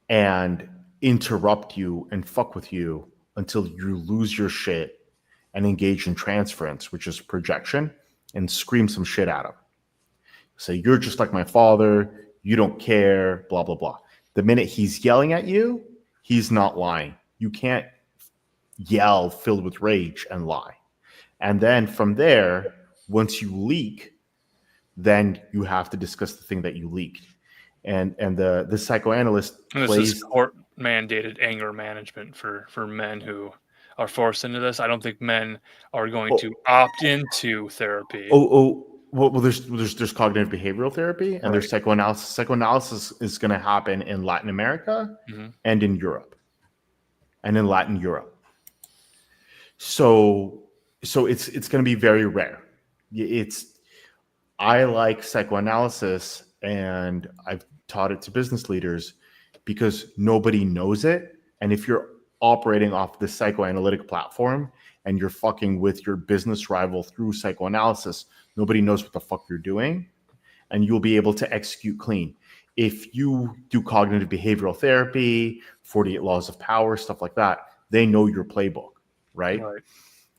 and interrupt you and fuck with you until you lose your shit and engage in transference, which is projection, and scream some shit at him. Say, you're just like my father, you don't care, blah, blah, blah. The minute he's yelling at you, he's not lying. You can't yell filled with rage and lie. And then from there, once you leak, then you have to discuss the thing that you leaked. And the psychoanalyst And this plays is court mandated anger management for men who are forced into this. I don't think men are going to opt into therapy. Well, there's cognitive behavioral therapy, and there's psychoanalysis. Psychoanalysis is going to happen in Latin America and in Europe, and in Latin Europe. So it's going to be very rare. I like psychoanalysis, and I've taught it to business leaders because nobody knows it. And if you're operating off the psychoanalytic platform and you're fucking with your business rival through psychoanalysis, nobody knows what the fuck you're doing, and you'll be able to execute clean. If you do cognitive behavioral therapy, 48 laws of power, stuff like that, they know your playbook, right?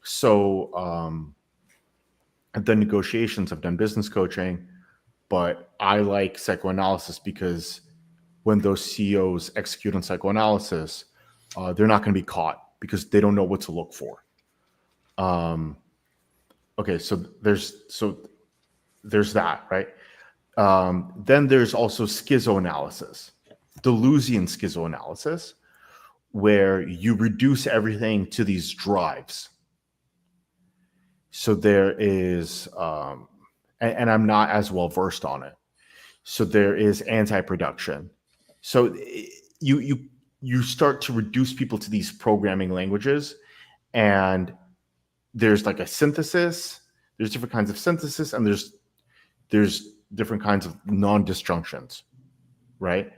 So I've done negotiations, I've done business coaching, but I like psychoanalysis because when those CEOs execute on psychoanalysis, they're not going to be caught because they don't know what to look for. Okay, so there's that, right? Then there's also schizoanalysis, Deleuzian schizoanalysis, where you reduce everything to these drives. So there is, and I'm not as well versed on it. So there is anti-production. So you start to reduce people to these programming languages, and there's like a synthesis. There's different kinds of synthesis, and there's different kinds of non-disjunctions, right?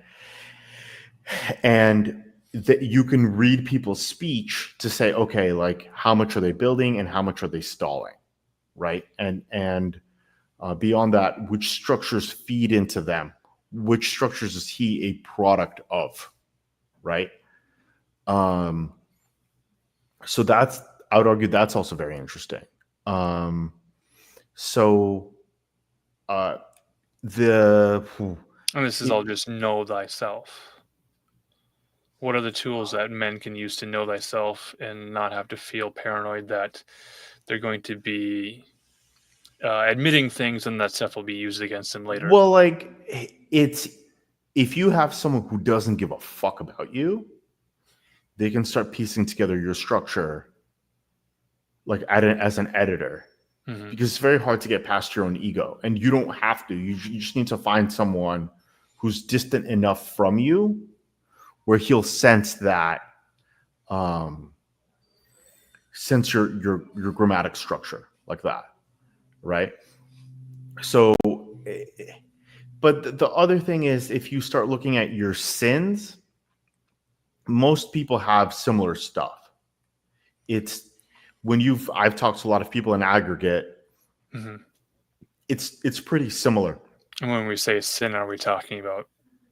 And that you can read people's speech to say, okay, like how much are they building and how much are they stalling, right? And beyond that, which structures feed into them? Which structures is he a product of, right? So that's, I would argue that's also very interesting. And this is all just know thyself. What are the tools that men can use to know thyself and not have to feel paranoid that they're going to be admitting things and that stuff will be used against them later? Well, like, it's if you have someone who doesn't give a fuck about you, they can start piecing together your structure, like as an editor, because it's very hard to get past your own ego, and you don't have to. You just need to find someone who's distant enough from you where he'll sense that, sense your grammatic structure like that, right? So, but the other thing is, if you start looking at your sins, most people have similar stuff. It's I've talked to a lot of people in aggregate. It's pretty similar. And when we say sin, are we talking about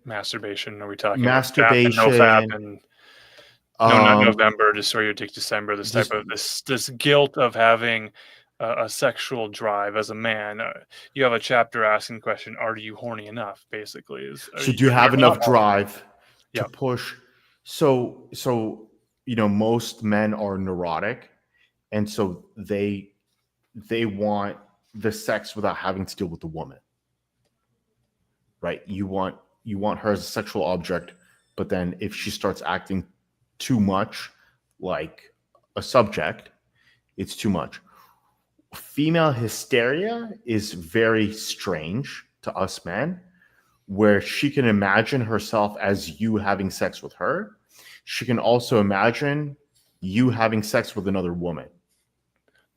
masturbation? Are we talking Masturbation, about fap and no nut November, destroy your dick December? This type of this guilt of having a sexual drive as a man. You have a chapter asking the question: are you horny enough? Basically, do you have enough drive to push? So most men are neurotic, and so they want the sex without having to deal with the woman, right? You want her as a sexual object, but then if she starts acting too much like a subject, it's too much. Female hysteria is very strange to us men, where she can imagine herself as you having sex with her. She can also imagine you having sex with another woman.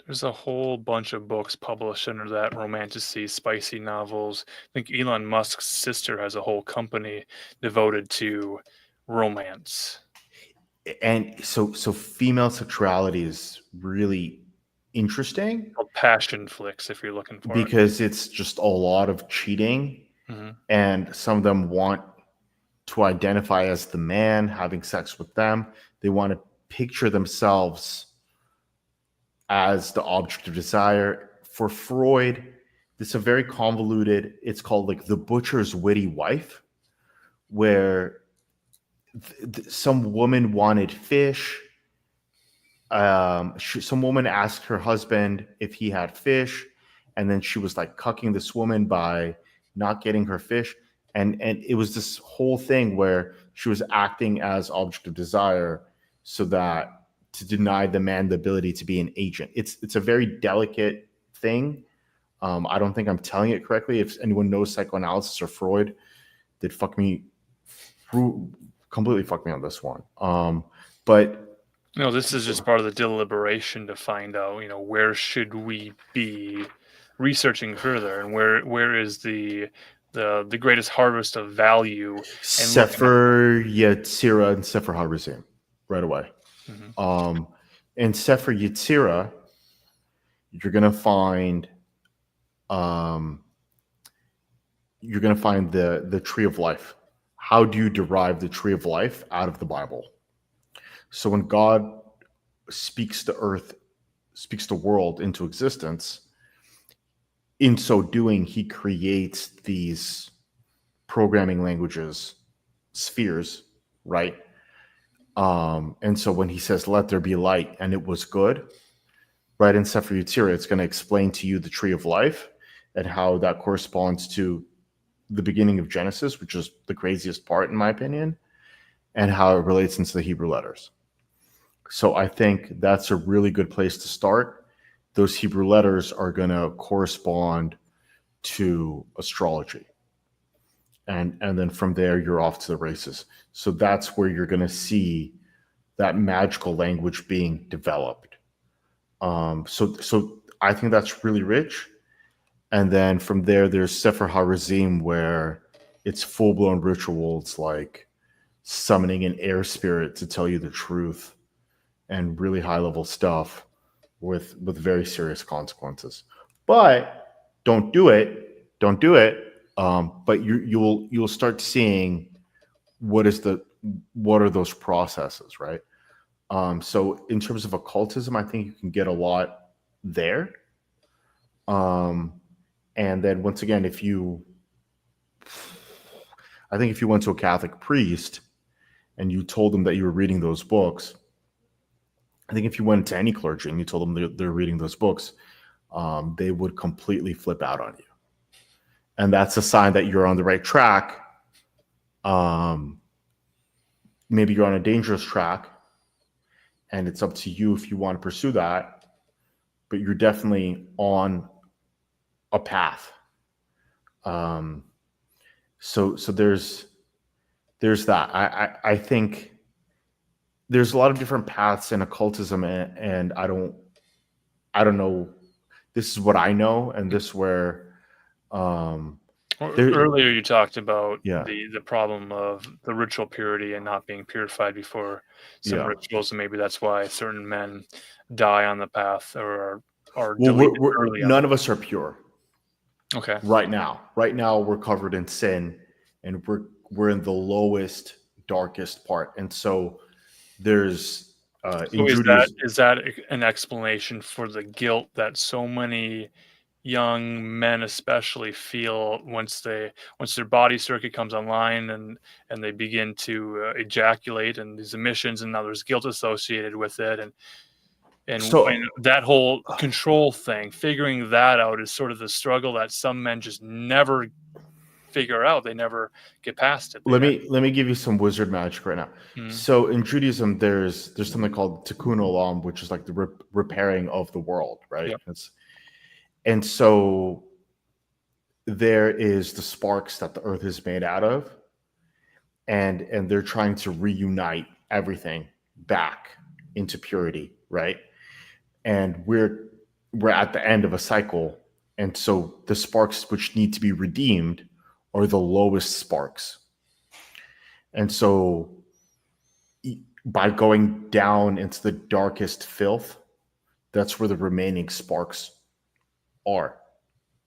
There's a whole bunch of books published under that, romanticy, spicy novels. I think Elon Musk's sister has a whole company devoted to romance. And so female sexuality is really interesting. Called passion flicks, if you're looking for because it's just a lot of cheating, and some of them want to identify as the man having sex with them. They want to picture themselves as the object of desire. For Freud, it's a very convoluted, it's called like the butcher's witty wife, where some woman wanted fish. Some woman asked her husband if he had fish, and then she was like cucking this woman by not getting her fish. And it was this whole thing where she was acting as object of desire so that to deny the man the ability to be an agent. It's a very delicate thing. I don't think I'm telling it correctly. If anyone knows psychoanalysis or Freud, they'd completely fuck me on this one. But no, this is just part of the deliberation to find out, where should we be researching further, and where is the greatest harvest of value. Sefer Yetzirah and Sefer HaRazim, right away. In Sefer Yetzirah, you're gonna find the tree of life. How do you derive the tree of life out of the Bible? So when God speaks the earth, speaks the world into existence, in so doing, he creates these programming languages, spheres, right? And so when he says, let there be light, and it was good, right, in Sefer Yetzirah, it's going to explain to you the tree of life and how that corresponds to the beginning of Genesis, which is the craziest part, in my opinion, and how it relates into the Hebrew letters. So I think that's a really good place to start. Those Hebrew letters are going to correspond to astrology. And then from there, you're off to the races. So that's where you're going to see that magical language being developed. So I think that's really rich. And then from there, there's Sefer HaRazim, where it's full-blown rituals like summoning an air spirit to tell you the truth, and really high-level stuff with very serious consequences. But don't do it. But you'll start seeing what are those processes, right? So in terms of occultism, I think you can get a lot there. And then once again, if you I think if you went to a Catholic priest and you told them that you were reading those books, I think if you went to any clergy and you told them they're reading those books, they would completely flip out on you. And that's a sign that you're on the right track. Maybe you're on a dangerous track, and it's up to you if you want to pursue that, but you're definitely on a path. So there's that. I think there's a lot of different paths in occultism, and I don't know. This is what I know, and this is where earlier you talked about Yeah. the problem of the ritual purity and not being purified before some Yeah. rituals, and maybe that's why certain men die on the path or are well, deleted early on. none of us are pure Okay. right now. Right now, we're covered in sin, and we're in the lowest, darkest part. And so there's So in is Judaism, that an explanation for the guilt that so many young men especially feel once their body circuit comes online and they begin to ejaculate and these emissions, and now there's guilt associated with it, and So- when that whole control thing, figuring that out is sort of the struggle that some men just never figure out. They never get past it. let me give you some wizard magic right now. So in Judaism, there's something called tikkun olam, which is like the repairing of the world, right? Yep. And so there is the sparks that the earth is made out of, and they're trying to reunite everything back into purity, right? And we're at the end of a cycle, and so the sparks which need to be redeemed are the lowest sparks. And so by going down into the darkest filth, that's where the remaining sparks are,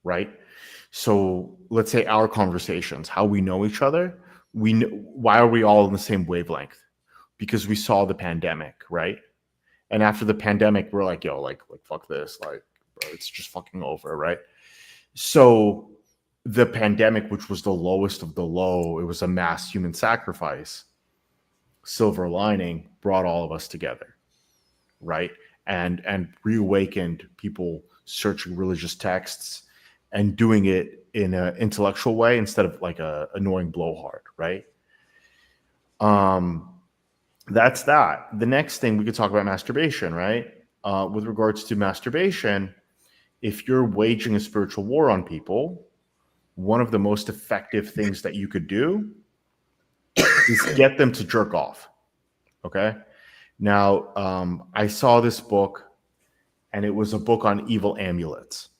right? So let's say our conversations, how we know each other, we know, why are we all in the same wavelength? Because we saw the pandemic, right? And after the pandemic, we're like, yo, like fuck this, like, bro, it's just fucking over, right? So the pandemic, which was the lowest of the low, it was a mass human sacrifice. Silver lining brought all of us together, right? And reawakened people searching religious texts and doing it in an intellectual way instead of like a annoying blowhard, right? That's that. The next thing we could talk about masturbation, right? With regards to masturbation, if you're waging a spiritual war on people, one of the most effective things that you could do is get them to jerk off. Okay. Now, I saw this book, and it was a book on evil amulets.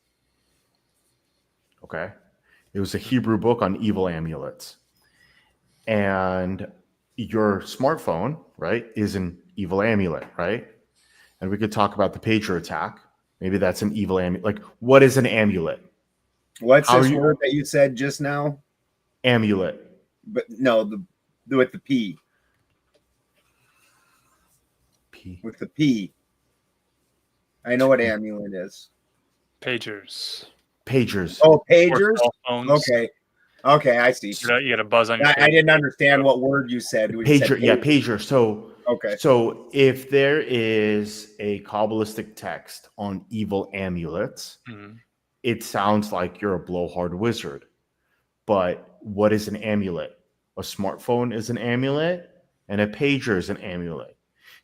Okay. It was a Hebrew book on evil amulets. And your smartphone, right, is an evil amulet, right? And we could talk about the pager attack. Maybe that's an evil amulet. Like, what is an amulet? What's this word that you said just now? Amulet. But no, with the P. P. With the P. I know what amulet is. Pagers. Oh, pagers? Or cell phones. Okay, I see. You got a buzz on your I didn't understand what word you said. Pager, yeah, pager. So, okay. So if there is a Kabbalistic text on evil amulets, it sounds like you're a blowhard wizard. But what is an amulet? A smartphone is an amulet, and a pager is an amulet.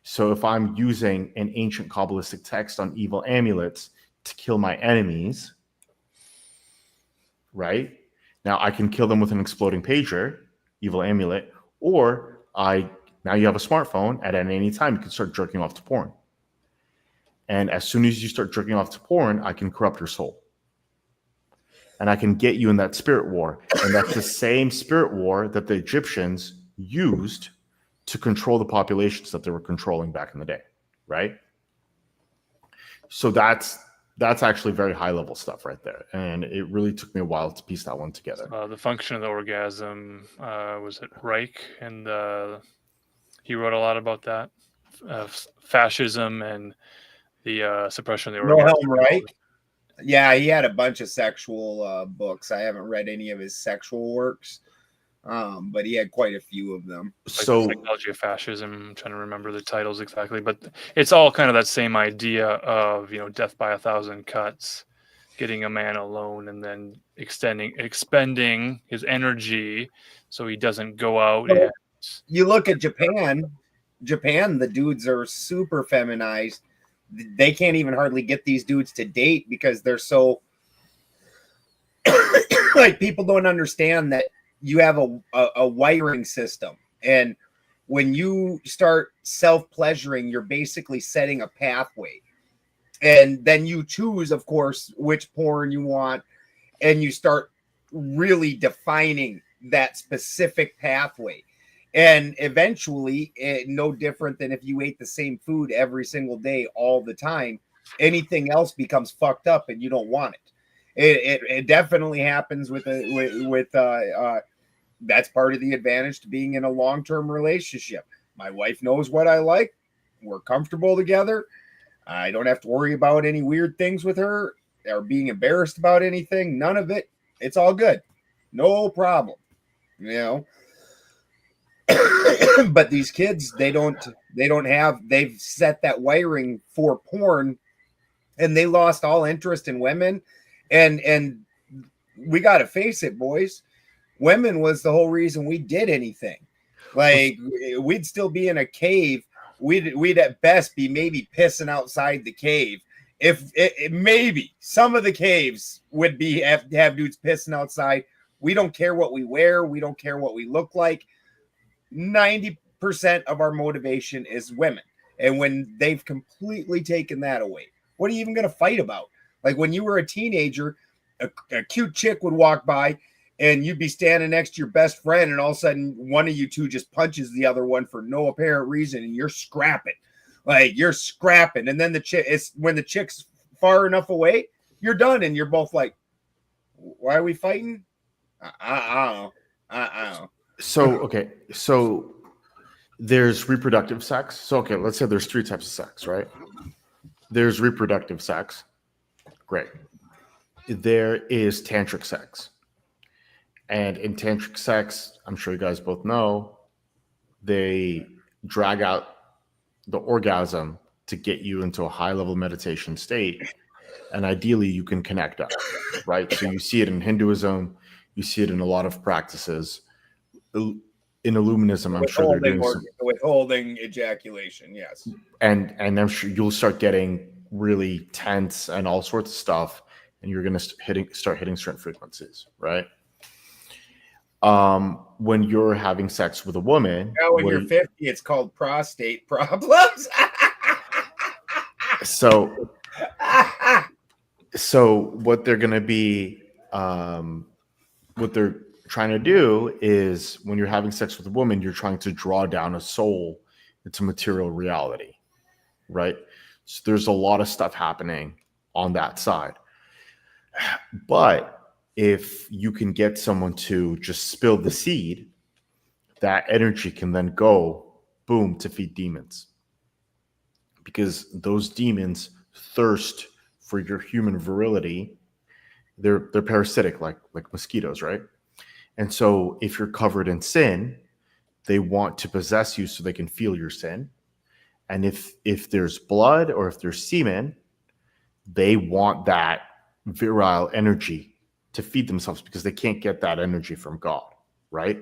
So if I'm using an ancient Kabbalistic text on evil amulets to kill my enemies, right? Now I can kill them with an exploding pager, evil amulet, or now you have a smartphone, and at any time you can start jerking off to porn. And as soon as you start jerking off to porn, I can corrupt your soul. And I can get you in that spirit war. And that's the same spirit war that the Egyptians used to control the populations that they were controlling back in the day, right? So that's actually very high level stuff right there. And it really took me a while to piece that one together. The function of the orgasm, was it Reich? And he wrote a lot lot about that. Fascism and the suppression of the orgasm. Wilhelm Reich? Yeah, he had a bunch of sexual books. I haven't read any of his sexual works, but he had quite a few of them. Like So Psychology of Fascism. I'm trying to remember the titles exactly, but it's all kind of that same idea of, you know, death by 1,000 cuts, getting a man alone and then expending his energy so he doesn't go out So and you look at Japan, the dudes are super feminized. They can't even hardly get these dudes to date because they're so like, people don't understand that you have a wiring system, and when you start self-pleasuring, you're basically setting a pathway, and then you choose, of course, which porn you want, and you start really defining that specific pathway. And eventually, no different than if you ate the same food every single day all the time, anything else becomes fucked up and you don't want it. It definitely happens with that's part of the advantage to being in a long-term relationship. My wife knows what I like. We're comfortable together. I don't have to worry about any weird things with her or being embarrassed about anything. None of it. It's all good. No problem. You know. But these kids, they've set that wiring for porn, and they lost all interest in women. And we got to face it, boys. Women was the whole reason we did anything. Like, we'd still be in a cave. We'd at best be maybe pissing outside the cave. If maybe some of the caves would be have dudes pissing outside. We don't care what we wear. We don't care what we look like. 90% of our motivation is women. And when they've completely taken that away, what are you even going to fight about? Like, when you were a teenager, a cute chick would walk by and you'd be standing next to your best friend, and all of a sudden one of you two just punches the other one for no apparent reason, and you're scrapping. Like, you're scrapping. And then when the chick's far enough away, you're done, and you're both like, why are we fighting? I don't know. So there's reproductive sex. So, okay, let's say there's 3 types of sex, right? There's reproductive sex. Great. There is tantric sex. And in tantric sex, I'm sure you guys both know, they drag out the orgasm to get you into a high-level meditation state. And ideally, you can connect up, right? So you see it in Hinduism. You see it in a lot of practices. In Illuminism, I'm sure they're doing withholding ejaculation, yes. And I'm sure you'll start getting really tense and all sorts of stuff, and you're going to start hitting certain frequencies, right? When you're having sex with a woman, when you're 50, it's called prostate problems. So what they're going to be, what they're trying to do is, when you're having sex with a woman, you're trying to draw down a soul into material reality, right? So there's a lot of stuff happening on that side. But if you can get someone to just spill the seed, that energy can then go, boom, to feed demons. Because those demons thirst for your human virility. They're parasitic, like mosquitoes, right? And so if you're covered in sin, they want to possess you so they can feel your sin. And if there's blood or if there's semen, they want that virile energy to feed themselves, because they can't get that energy from God, right?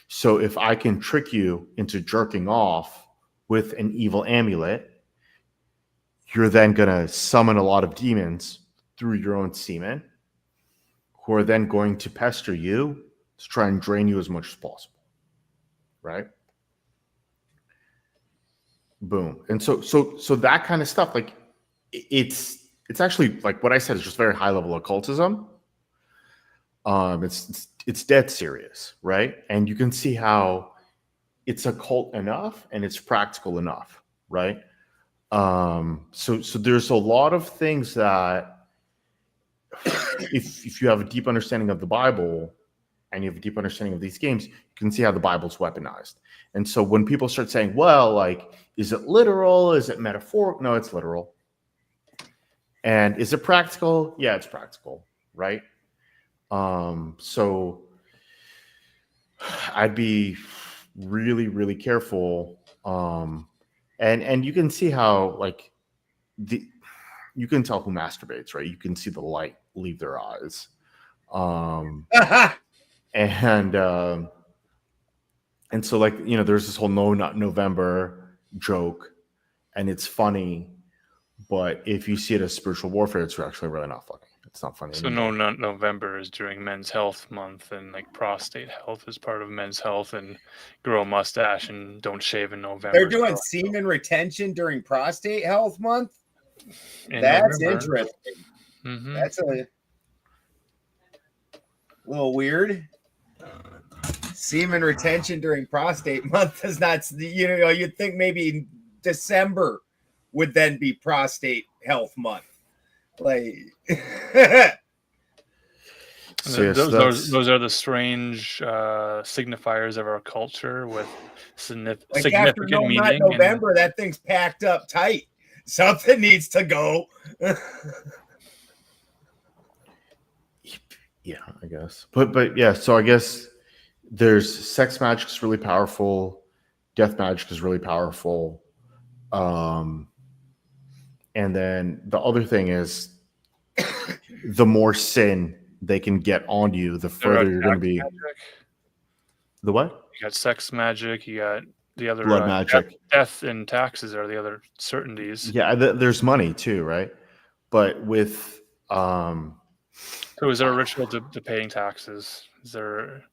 So if I can trick you into jerking off with an evil amulet, you're then going to summon a lot of demons through your own semen, who are then going to pester you to try and drain you as much as possible, right? Boom. And so that kind of stuff, like, it's actually, like what I said, is just very high level occultism. It's dead serious, right? And you can see how it's occult enough and it's practical enough, right? So there's a lot of things that, if you have a deep understanding of the Bible and you have a deep understanding of these games, you can see how the Bible's weaponized. And so when people start saying, well, like, is it literal? Is it metaphorical? No, it's literal. And is it practical? Yeah, it's practical, right? So I'd be really, really careful. And you can see how like you can tell who masturbates, right? You can see the light leave their eyes. And so like, you know, there's this whole no not November joke, and it's funny, but if you see it as spiritual warfare, it's actually really not funny. It's not funny So anymore. no, not November is during Men's Health Month, and like prostate health is part of Men's Health, and grow a mustache and don't shave in November. They're doing semen retention during Prostate Health Month. In That's November. interesting. Mhm. That's a little weird. Semen retention during Prostate Month is not. You know, you'd think maybe December would then be Prostate Health Month. Like. So yes, those are the strange signifiers of our culture with Like significant after no, meaning. not November, that thing's packed up tight. Something needs to go. Yeah, I guess. But yeah, so I guess there's sex magic is really powerful, death magic is really powerful. And then the other thing is the more sin they can get on you, the further you're going to be. Magic. The what? You got sex magic, you got the other Blood magic. Death and taxes are the other certainties. Yeah, there's money too, right? But with So is there a ritual to paying taxes? Is there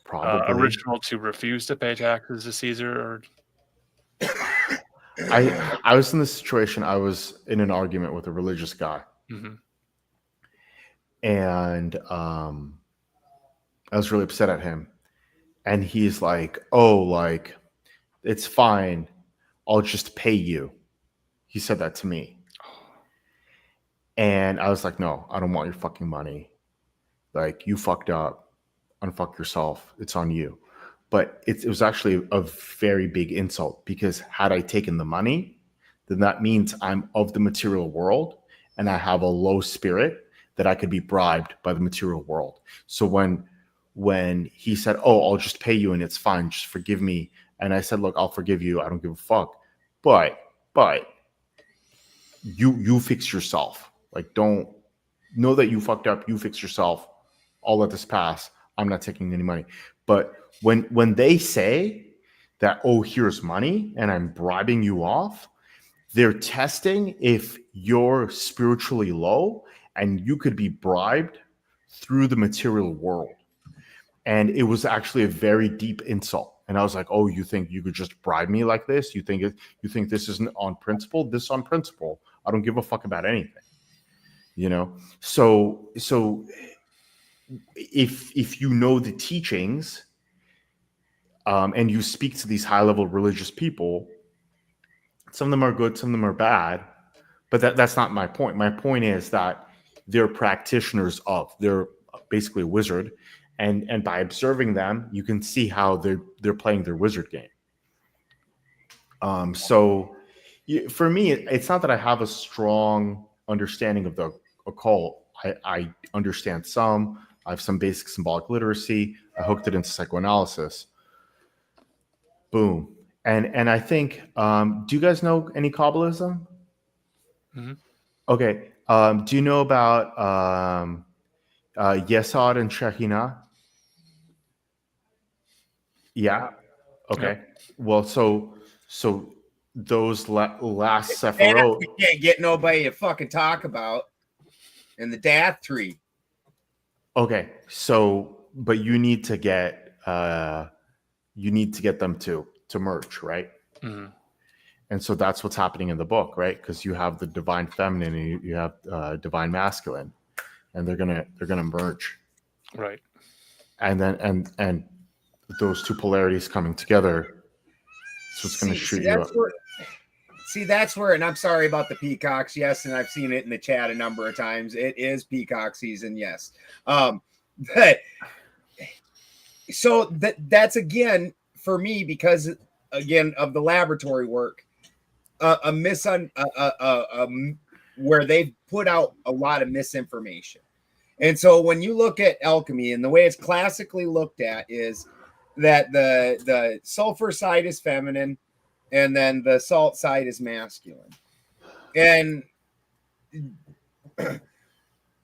probably a ritual to refuse to pay taxes to Caesar? Or I was in this situation. I was in an argument with a religious guy, and I was really upset at him. And he's like, "Oh, like it's fine. I'll just pay you." He said that to me. And I was like, "No, I don't want your fucking money. Like, you fucked up. Unfuck yourself. It's on you." But it was actually a very big insult, because had I taken the money, then that means I'm of the material world and I have a low spirit that I could be bribed by the material world. So when he said, "Oh, I'll just pay you and it's fine, just forgive me," and I said, "Look, I'll forgive you. I don't give a fuck. But you fix yourself. Like, don't know that you fucked up. You fix yourself. I'll let this pass. I'm not taking any money." But when they say that, "Oh, here's money and I'm bribing you off," they're testing if you're spiritually low and you could be bribed through the material world. And it was actually a very deep insult. And I was like, "Oh, you think you could just bribe me like this? You think this isn't on principle? This is on principle. I don't give a fuck about anything." You know? So if you know the teachings, and you speak to these high-level religious people, some of them are good, some of them are bad, but that's not my point. My point is that they're practitioners they're basically a wizard, and by observing them, you can see how they're playing their wizard game. So for me, it's not that I have a strong understanding of the occult. I understand some. I have some basic symbolic literacy. I hooked it into psychoanalysis. Boom. And I think, do you guys know any Kabbalism? Mm-hmm. Okay. Do you know about Yesod and Shekhinah? Yeah. Okay. Yep. Well, so those last Sephiroth, we can't get nobody to fucking talk about, in the Death Tree. Okay. So, but you need to get them to merge, right? Mm-hmm. And so that's what's happening in the book, right? Because you have the divine feminine and you have divine masculine, and they're gonna merge, right? And then and those two polarities coming together, so it's gonna shoot you up. That's where, and I'm sorry about the peacocks. Yes, and I've seen it in the chat a number of times. It is peacock season. Yes. But so that's again for me, because again of the laboratory work, where they've put out a lot of misinformation. And so when you look at alchemy, and the way it's classically looked at is that the sulfur side is feminine, and then the salt side is masculine. And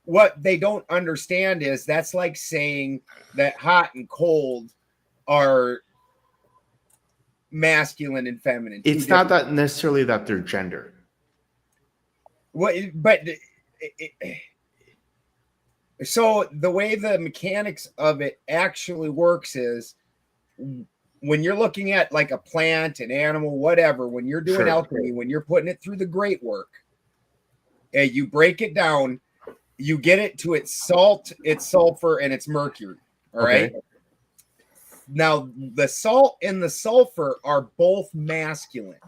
what they don't understand is that's like saying that hot and cold are masculine and feminine. It's not that necessarily that they're gender. So the way the mechanics of it actually works is when you're looking at like a plant, an animal, whatever, when you're doing alchemy, when you're putting it through the great work, and you break it down, you get it to its salt, its sulfur, and its mercury. All right. Now, the salt and the sulfur are both masculine.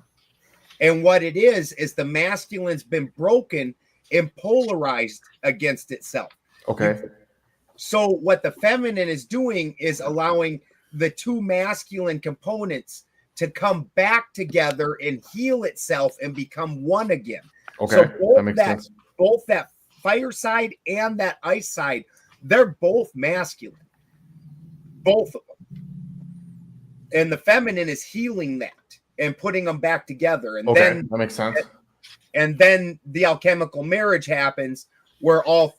And what it is the masculine's been broken and polarized against itself. Okay. So what the feminine is doing is allowing the two masculine components to come back together and heal itself and become one again. Okay. So that makes sense. Both that fire side and that ice side, they're both masculine. Both of them. And the feminine is healing that and putting them back together. And then that makes sense. And then the alchemical marriage happens where it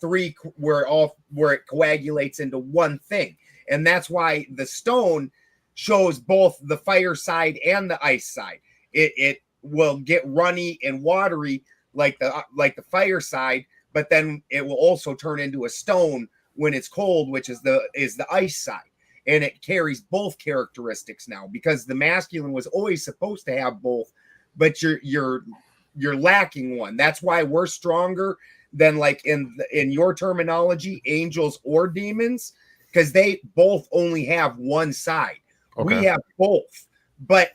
coagulates into one thing. And that's why the stone shows both the fire side and the ice side. It will get runny and watery like the fire side, but then it will also turn into a stone when it's cold, which is the ice side. And it carries both characteristics now because the masculine was always supposed to have both, but you're lacking one. That's why we're stronger than, like, in your terminology, angels or demons, because they both only have one side. We have both, but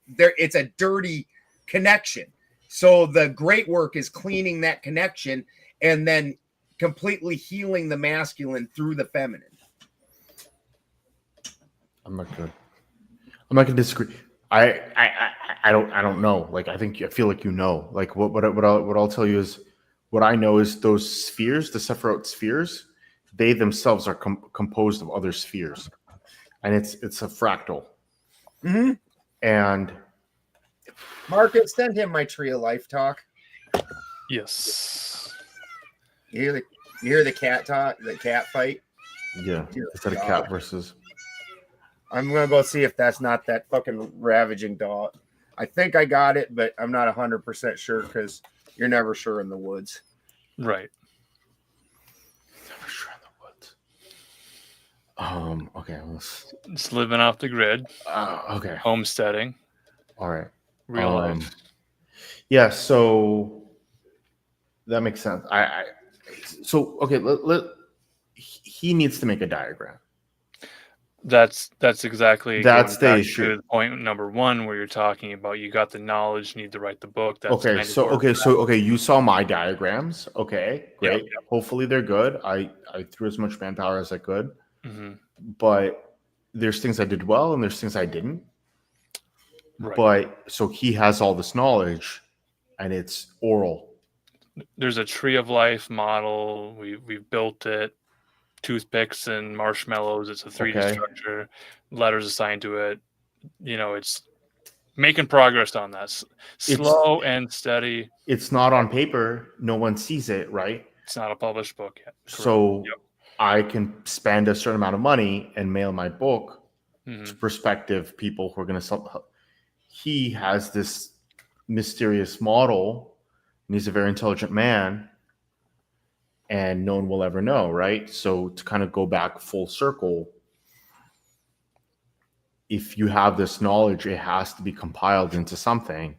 it's a dirty connection. So the great work is cleaning that connection and then completely healing the masculine through the feminine. I'm not gonna disagree. I don't know. Like, I feel like you know. Like, what I'll tell you is, what I know is those spheres, the Sephiroth spheres, they themselves are composed of other spheres, and it's a fractal. Mm-hmm. And Marcus, send him my Tree of Life talk. Yes. You hear the cat talk, the cat fight? Yeah, it's a cat versus. I'm gonna go see if that's not that fucking ravaging dog. I think I got it, but I'm not 100% sure because you're never sure in the woods. Right. Never sure in the woods. Okay. It's living off the grid. Okay. Homesteading. All right. Real life. Yeah. So that makes sense. He needs to make a diagram. That's exactly the issue. to point number one, where you're talking about you got the knowledge, need to write the book. That's you saw my diagrams. Okay, great. Yep. Hopefully they're good. I threw as much manpower as I could, but there's things I did well and there's things I didn't. Right. But so he has all this knowledge, and it's oral. There's a Tree of Life model. We've built it. Toothpicks and marshmallows. It's a 3D structure. Letters assigned to it. It's making progress on that. Slow and steady. It's not on paper. No one sees it, right? It's not a published book yet. Correct. So I can spend a certain amount of money and mail my book to prospective people who are going to sell. He has this mysterious model, and he's a very intelligent man, and no one will ever know, right? So to kind of go back full circle, if you have this knowledge, it has to be compiled into something,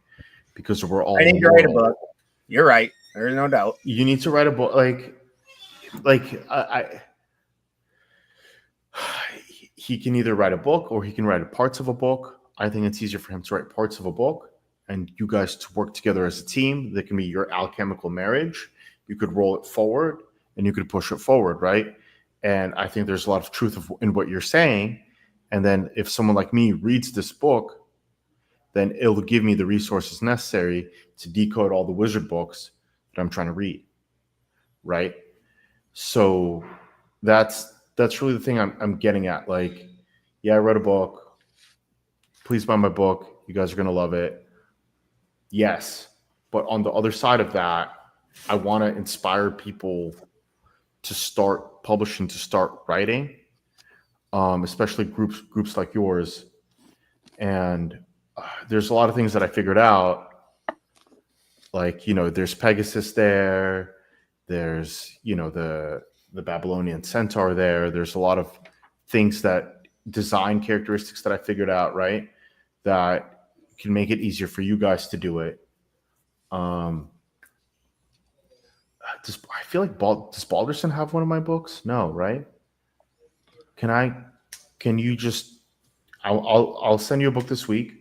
because we're all. I need to write a book. You're right. There's no doubt. You need to write a book. He can either write a book or he can write parts of a book. I think it's easier for him to write parts of a book, and you guys to work together as a team. That can be your alchemical marriage. You could roll it forward and you could push it forward, right? And I think there's a lot of truth in what you're saying. And then if someone like me reads this book, then it'll give me the resources necessary to decode all the wizard books that I'm trying to read, right? So that's really the thing I'm getting at. Like, yeah, I wrote a book. Please buy my book. You guys are going to love it. Yes. But on the other side of that, I want to inspire people to start publishing, to start writing, especially groups like yours. And there's a lot of things that I figured out. Like, there's Pegasus there. There's, the Babylonian centaur there. There's a lot of things design characteristics that I figured out, right? That can make it easier for you guys to do it. I feel like does Balderson have one of my books? No, right? Can you just? I'll send you a book this week.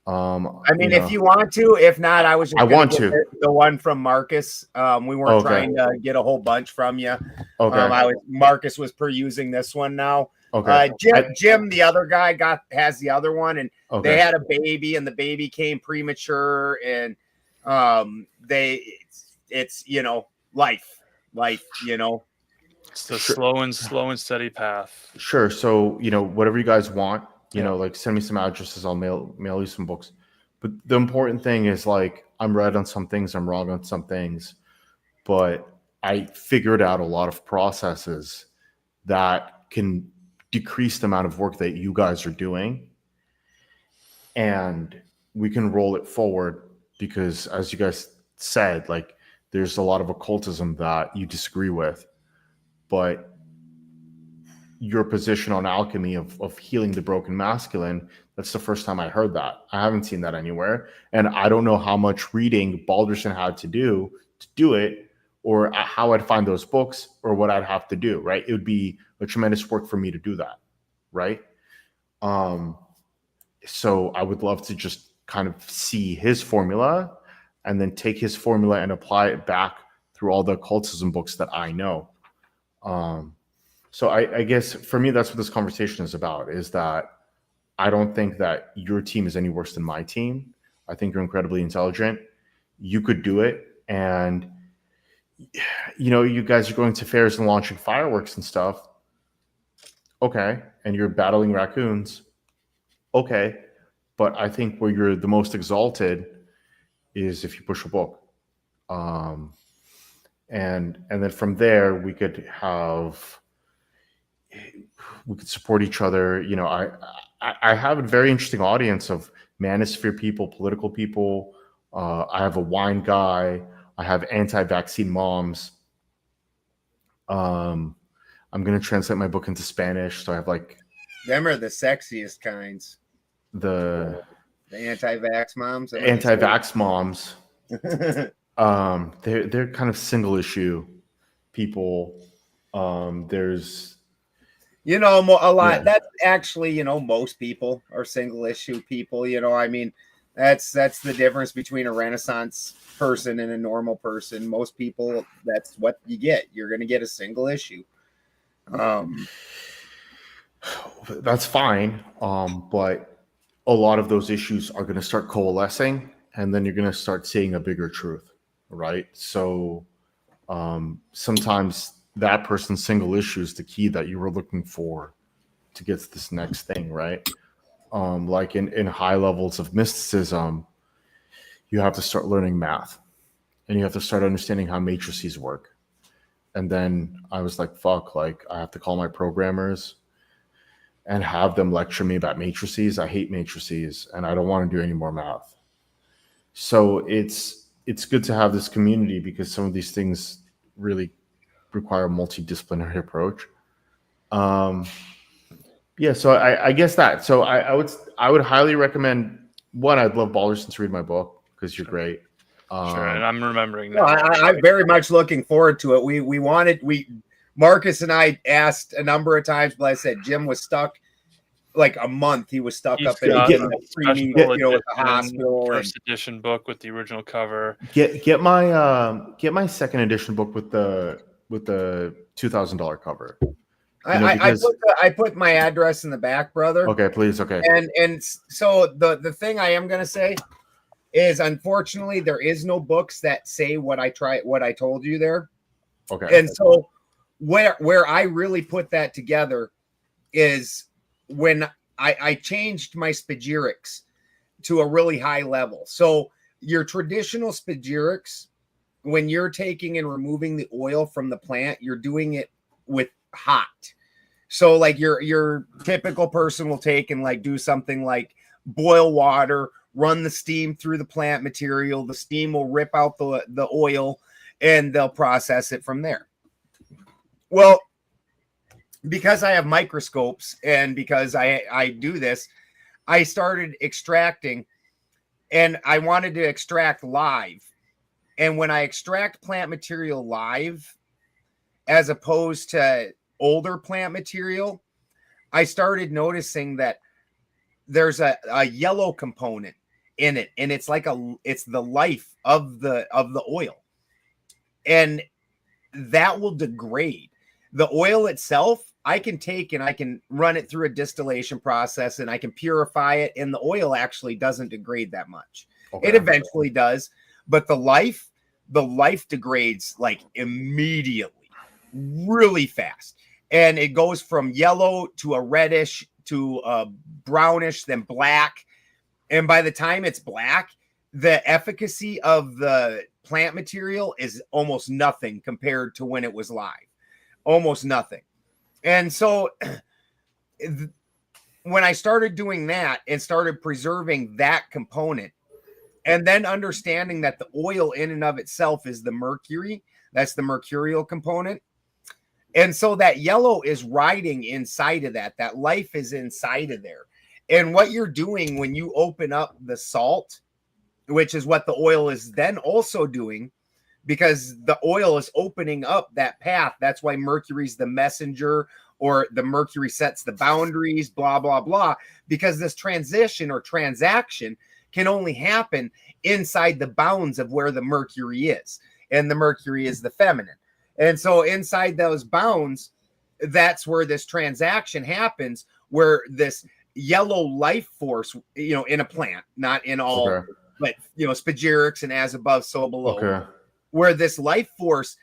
I mean, if you want to, if not, I was just want to the one from Marcus. We weren't trying to get a whole bunch from you. Okay. Marcus was using this one now. Okay. Jim, the other guy has the other one, and they had a baby, and the baby came premature, and it's life, It's the slow and steady path. Sure. So, whatever you guys want, like send me some addresses. I'll mail you some books. But the important thing is, like, I'm right on some things, I'm wrong on some things, but I figured out a lot of processes that can decrease the amount of work that you guys are doing. And we can roll it forward because, as you guys said, like, there's a lot of occultism that you disagree with, but your position on alchemy of healing the broken masculine, that's the first time I heard that. I haven't seen that anywhere. And I don't know how much reading Balderson had to do it, or how I'd find those books, or what I'd have to do, right? It would be a tremendous work for me to do that, right? So I would love to just kind of see his formula and then take his formula and apply it back through all the occultism books that I know. So I guess for me, that's what this conversation is about, is that I don't think that your team is any worse than my team. I think you're incredibly intelligent. You could do it. And, you guys are going to fairs and launching fireworks and stuff. Okay. And you're battling raccoons. Okay. But I think where you're the most exalted is if you push a book. And then from there, we could support each other. I have a very interesting audience of manosphere people, political people. I have a wine guy. I have anti-vaccine moms. I'm going to translate my book into Spanish. So I have them are the sexiest kinds. The anti-vax moms. Anti-vax moms. They're kind of single issue people. There's a lot. Yeah. That's actually, most people are single issue people. I mean, that's the difference between a Renaissance person and a normal person. Most people, that's what you get. You're going to get a single issue. That's fine. But a lot of those issues are going to start coalescing, and then you're going to start seeing a bigger truth, right? So sometimes that person's single issue is the key that you were looking for to get to this next thing, right? Like in high levels of mysticism, you have to start learning math, and you have to start understanding how matrices work. And then I was like, fuck, like I have to call my programmers and have them lecture me about matrices. I hate matrices, and I don't want to do any more math. So it's good to have this community, because some of these things really require a multidisciplinary approach. Yeah, so I guess that. So I would highly recommend, one, I'd love Balderson to read my book, because you're great. Sure, and I'm remembering that. I'm very much looking forward to it. Marcus and I asked a number of times, but I said Jim was stuck like a month. He was stuck up in the hospital. First edition book with the original cover. Get my second edition book with the $2,000 cover. I put my address in the back, brother. Okay, please. Okay. And so the thing I am gonna say is, unfortunately, there is no books that say what I told you there. Okay. And so where I really put that together is when I changed my spagyrics to a really high level. So your traditional spagyrics, when you're taking and removing the oil from the plant, you're doing it with hot. So like your typical person will take and like do something like boil water, run the steam through the plant material. The steam will rip out the oil and they'll process it from there. Well, because I have microscopes and because I do this, I started extracting, and I wanted to extract live. And when I extract plant material live, as opposed to older plant material, I started noticing that there's a yellow component in it, and it's like it's the life of the oil, and that will degrade. The oil itself, I can take and I can run it through a distillation process and I can purify it, and the oil actually doesn't degrade that much. Okay. It eventually does, but the life degrades like immediately, really fast. And it goes from yellow to a reddish to a brownish, then black. And by the time it's black, the efficacy of the plant material is almost nothing compared to when it was live. Almost nothing. And so when I started doing that and started preserving that component, and then understanding that the oil in and of itself is the mercury, that's the mercurial component. And so that yellow is riding inside of that life is inside of there. And what you're doing when you open up the salt, which is what the oil is then also doing, because the oil is opening up that path. That's why mercury's the messenger, or the mercury sets the boundaries, blah, blah, blah, because this transition or transaction can only happen inside the bounds of where the mercury is. And the mercury is the feminine. And so inside those bounds, that's where this transaction happens, where this yellow life force, in a plant, not in all, okay, but, spagyrics and as above, so below. Okay. Where this life force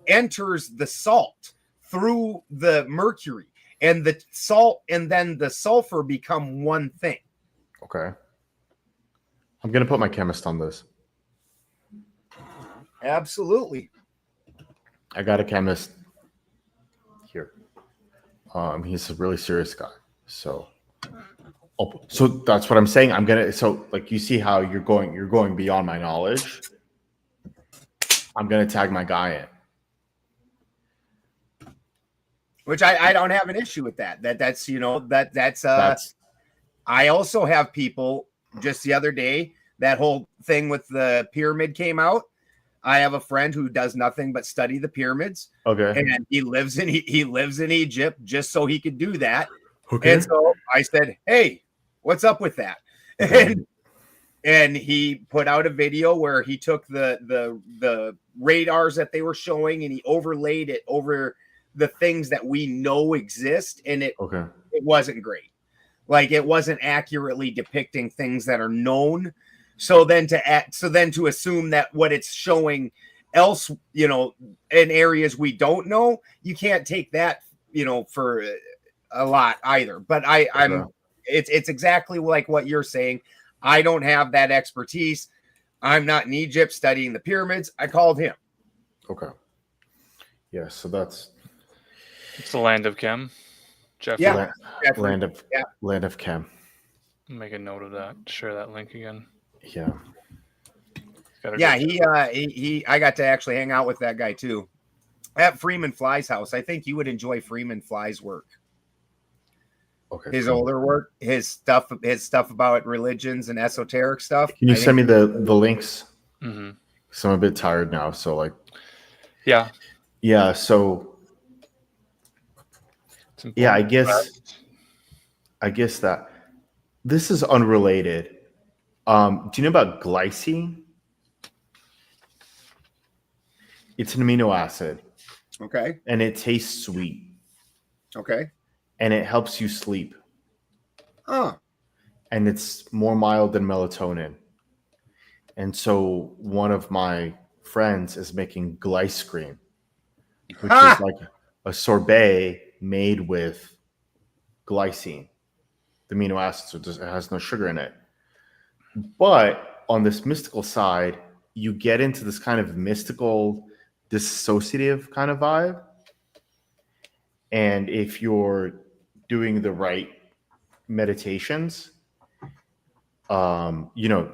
enters the salt through the mercury, and the salt and then the sulfur become one thing. Okay. I'm going to put my chemist on this. Absolutely. I got a chemist here. He's a really serious guy. So that's what I'm saying. So like, you see how you're going beyond my knowledge. I'm going to tag my guy in. Which I don't have an issue with that. That's I also have people, just the other day, that whole thing with the pyramid came out. I have a friend who does nothing but study the pyramids. Okay. And he lives in Egypt just so he could do that. Okay. And so I said, "Hey, what's up with that?" Okay. And he put out a video where he took the radars that they were showing and he overlaid it over the things that we know exist, and it wasn't great. Like, it wasn't accurately depicting things that are known. So then to assume that what it's showing else, in areas we don't know, you can't take that, for a lot either. But it's exactly like what you're saying. I don't have that expertise. I'm not in Egypt studying the pyramids. I called him. Okay. Yeah. So it's the land of chem. Jeffrey. Yeah. Land of chem. Make a note of that. Share that link again. Yeah. Yeah. He I got to actually hang out with that guy too at Freeman Fly's house. I think you would enjoy Freeman Fly's work. Okay. His older work, his stuff about religions and esoteric stuff. Can you send me the links? Mm-hmm. So I'm a bit tired now. So like, yeah. So yeah, I guess that this is unrelated. Do you know about glycine? It's an amino acid. Okay. And it tastes sweet. Okay. And it helps you sleep. Oh. And it's more mild than melatonin. And so one of my friends is making glycine, which is like a sorbet made with glycine. the amino acids, so it has no sugar in it. But on this mystical side, you get into this kind of mystical, dissociative kind of vibe. And if you're doing the right meditations, you know,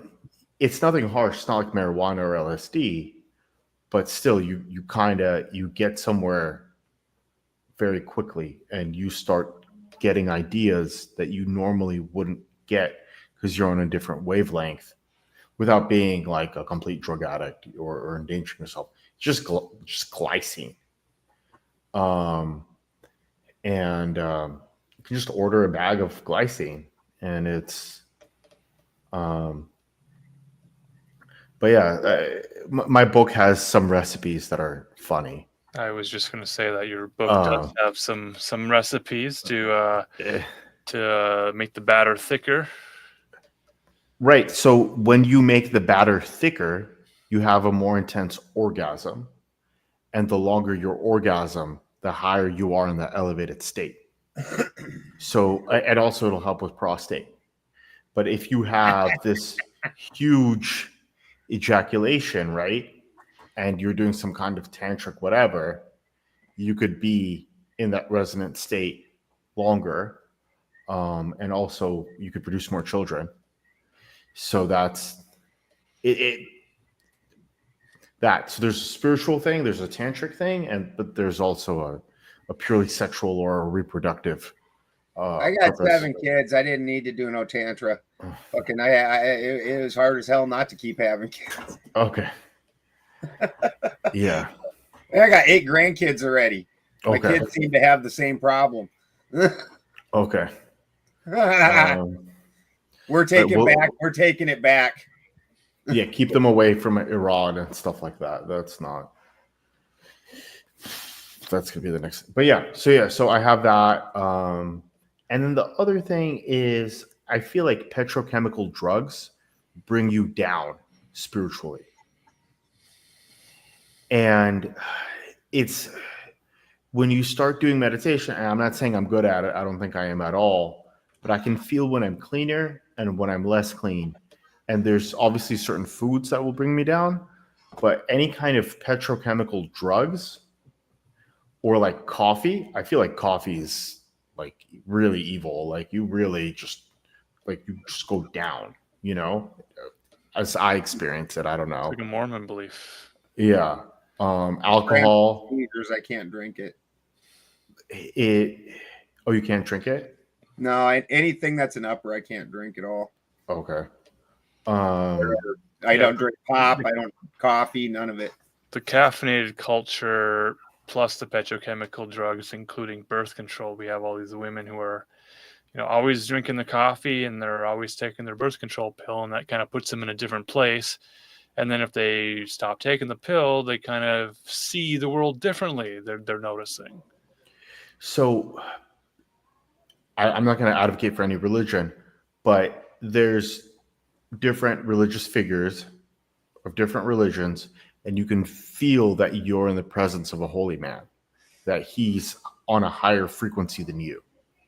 it's nothing harsh. It's not like marijuana or LSD, but still, you get somewhere very quickly, and you start getting ideas that you normally wouldn't get because you're on a different wavelength, without being like a complete drug addict or endangering yourself. Just glycine. You can just order a bag of glycine, and it's but yeah, my book has some recipes that are funny. I was just going to say that your book does have some recipes to make the batter thicker. Right. So when you make the batter thicker, you have a more intense orgasm, and the longer your orgasm, the higher you are in the elevated state. So, and also it'll help with prostate. But if you have this huge ejaculation, right, and you're doing some kind of tantric whatever, you could be in that resonant state longer, and also you could produce more children. So that's it. So there's a spiritual thing, there's a tantric thing, but there's also a purely sexual or a reproductive. I got purpose. 7 kids. I didn't need to do no tantra. Fucking, it was hard as hell not to keep having kids. Okay. Yeah. I got 8 grandkids already. My Okay. kids seem to have the same problem. Okay. We're taking it back. Yeah, keep them away from Iran and stuff like that. That's gonna be the next. But yeah, so I have that. And then the other thing is, I feel like petrochemical drugs bring you down spiritually. And it's when you start doing meditation, and I'm not saying I'm good at it, I don't think I am at all, but I can feel when I'm cleaner and when I'm less clean. And there's obviously certain foods that will bring me down, but any kind of petrochemical drugs or like coffee, I feel like coffee is like really evil. Like you really just go down, you know, as I experience it. I don't know. It's like a Mormon belief. Yeah. Alcohol. I can't drink it. Oh, you can't drink it? No, anything that's an upper, I can't drink at all. Okay. I don't drink pop. I don't coffee. None of it. The caffeinated culture plus the petrochemical drugs, including birth control. We have all these women who are, always drinking the coffee, and they're always taking their birth control pill, and that kind of puts them in a different place. And then if they stop taking the pill, they kind of see the world differently. They're noticing. So I'm not going to advocate for any religion, but there's different religious figures of different religions, and you can feel that you're in the presence of a holy man, that he's on a higher frequency than you,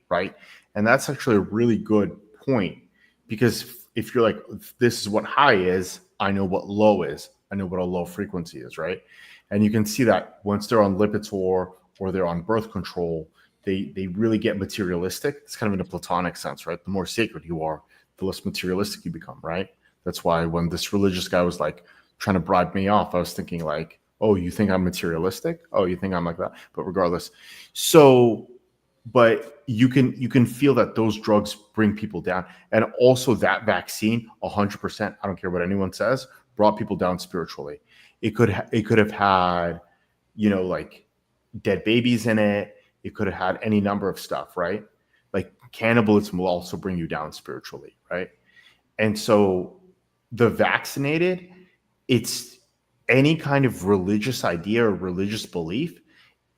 right? And that's actually a really good point, because if you're like, this is what high is, I know what low is. I know what a low frequency is, right? And you can see that once they're on Lipitor or they're on birth control, they really get materialistic. It's kind of in a Platonic sense, right? The more sacred you are, the less materialistic you become, right? That's why when this religious guy was like trying to bribe me off, I was thinking like, oh, you think I'm materialistic? Oh, you think I'm like that? But regardless. So, but you can feel that those drugs bring people down. And also that vaccine, 100%, I don't care what anyone says, brought people down spiritually. It could have had, like dead babies in it. It could have had any number of stuff, right? Like cannibalism will also bring you down spiritually, right? And so the vaccinated, it's any kind of religious idea or religious belief,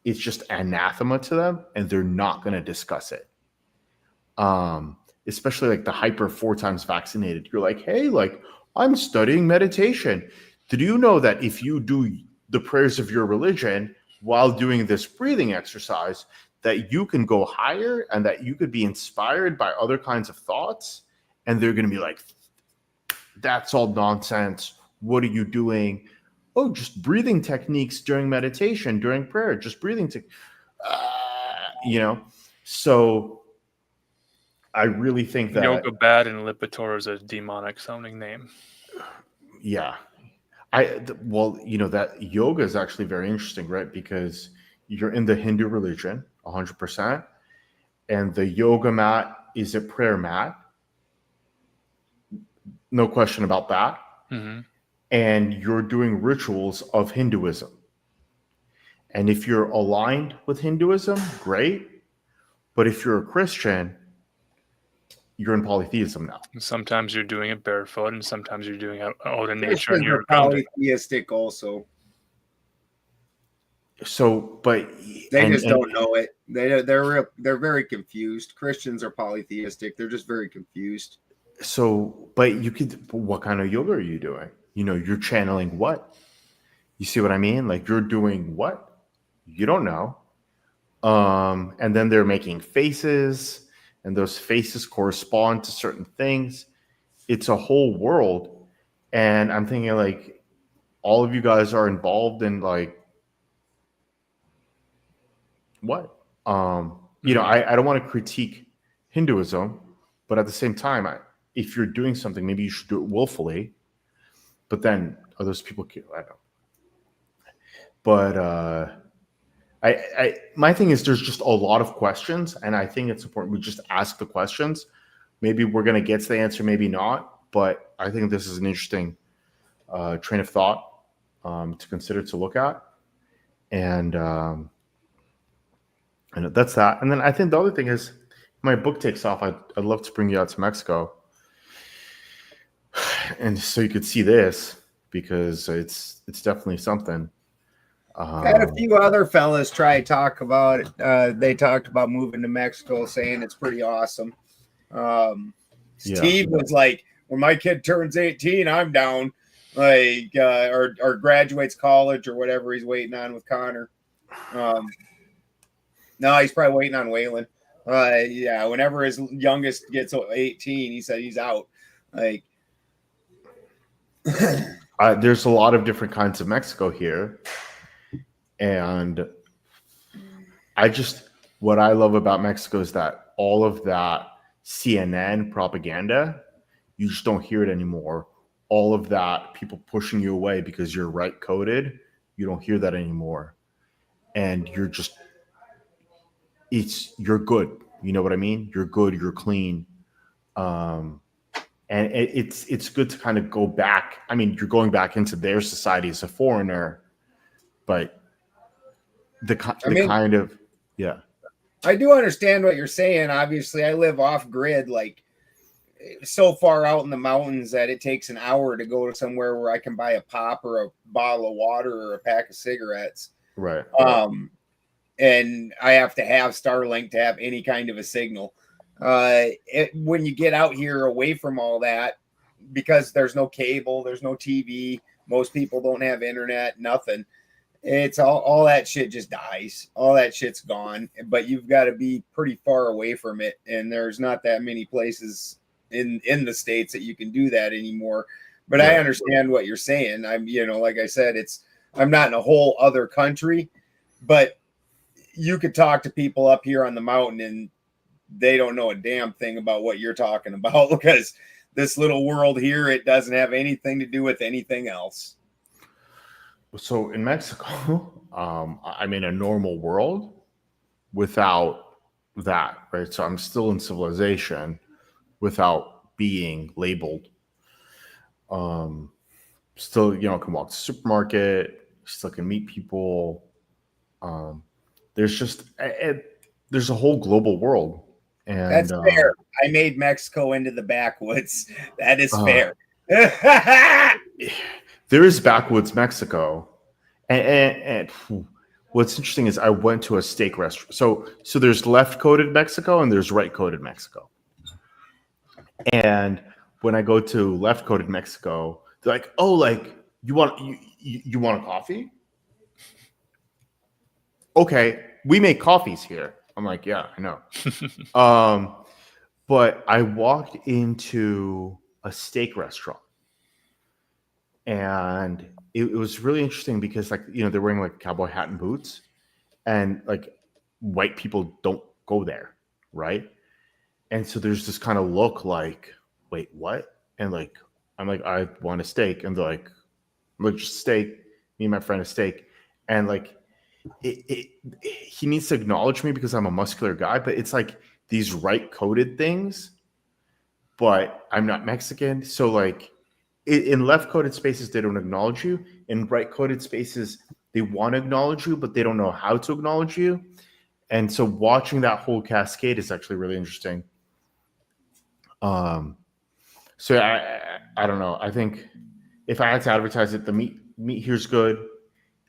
it's just anathema to them, and they're not going to discuss it. Especially like the hyper 4 times vaccinated. You're like, hey, like I'm studying meditation. Did you know that if you do the prayers of your religion while doing this breathing exercise, that you can go higher and that you could be inspired by other kinds of thoughts, and they're going to be like, that's all nonsense. What are you doing? Oh, just breathing techniques during meditation, during prayer, just breathing. So I really think that Yoga Bad and Lipitor is a demonic sounding name. Yeah. That yoga is actually very interesting, right? Because you're in the Hindu religion 100%, and the yoga mat is a prayer mat. No question about that. Mm-hmm. And you're doing rituals of Hinduism. And if you're aligned with Hinduism, great. But if you're a Christian, you're in polytheism now. Sometimes you're doing it barefoot, and sometimes you're doing it out in nature, Christians and you're are grounded. polytheistic also. So, but they just don't know it. They're very confused. Christians are polytheistic. They're just very confused. So, but what kind of yoga are you doing? You're channeling what? You see what I mean? Like, you're doing what? You don't know. And then they're making faces, and those faces correspond to certain things. It's a whole world. And I'm thinking, like, all of you guys are involved in, like, what? I don't want to critique Hinduism, but at the same time, if you're doing something, maybe you should do it willfully. But then are those people? I don't know. But my thing is, there's just a lot of questions, and I think it's important we just ask the questions. Maybe we're going to get to the answer, maybe not. But I think this is an interesting train of thought to consider, to look at, and that's that. And then I think the other thing is, my book takes off, I'd love to bring you out to Mexico, and so you could see this, because it's definitely something. I had a few other fellas try to talk about it. They talked about moving to Mexico, saying it's pretty awesome. Steve was like, when my kid turns 18, I'm down. Like, or graduates college or whatever he's waiting on with Connor. No, he's probably waiting on Waylon. Whenever his youngest gets 18, he said he's out. Like, there's a lot of different kinds of Mexico here. And what I love about Mexico is that all of that CNN propaganda, you just don't hear it anymore. All of that people pushing you away because you're right coded, you don't hear that anymore. And you're good. You know what I mean? You're good, you're clean. And it's good to kind of go back. I mean, you're going back into their society as a foreigner, but I do understand what you're saying. Obviously, I live off grid, like so far out in the mountains that it takes an hour to go to somewhere where I can buy a pop or a bottle of water or a pack of cigarettes. Right. And I have to have Starlink to have any kind of a signal. When you get out here away from all that, because there's no cable, there's no TV, most people don't have internet, nothing. It's all that shit just dies. All that shit's gone, but you've got to be pretty far away from it. And there's not that many places in the States that you can do that anymore. But I understand what you're saying. I'm, like I said, I'm not in a whole other country, but you could talk to people up here on the mountain and they don't know a damn thing about what you're talking about, because this little world here, it doesn't have anything to do with anything else. So in Mexico, I'm in a normal world without that, right? So I'm still in civilization without being labeled. Still, can walk to the supermarket, still can meet people. There's a whole global world. And that's fair. I made Mexico into the backwoods. That is fair. There is backwoods Mexico, and what's interesting is I went to a steak restaurant. So there's left coded Mexico and there's right coded Mexico. And when I go to left coded Mexico, they're like, "Oh, like you want a coffee? Okay, we make coffees here. I'm like, yeah, I know. But I walked into a steak restaurant, and it was really interesting because, like, they're wearing like cowboy hat and boots, and like white people don't go there, right? And so there's this kind of look like, wait, what? And like, I'm like, I want a steak, and they're like, look, just steak. Me and my friend a steak, and like, he needs to acknowledge me because I'm a muscular guy, but it's like these right coded things, but I'm not Mexican. So like in left coded spaces, they don't acknowledge you. In right coded spaces, they want to acknowledge you, but they don't know how to acknowledge you. And so watching that whole cascade is actually really interesting. So I don't know. I think if I had to advertise it, the meat here's good.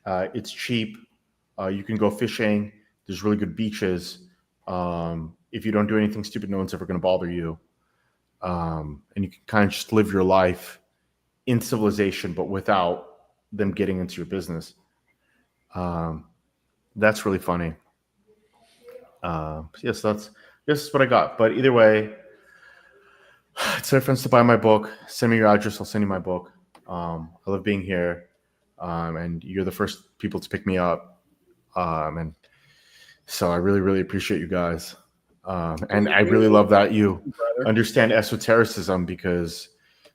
It's cheap. You can go fishing. There's really good beaches. If you don't do anything stupid, no one's ever going to bother you. And you can kind of just live your life in civilization, but without them getting into your business. That's really funny. Yes, that's what I got. But either way, tell your friends to buy my book. Send me your address. I'll send you my book. I love being here. And you're the first people to pick me up. And so I really, really appreciate you guys. And I really love that you understand esotericism, because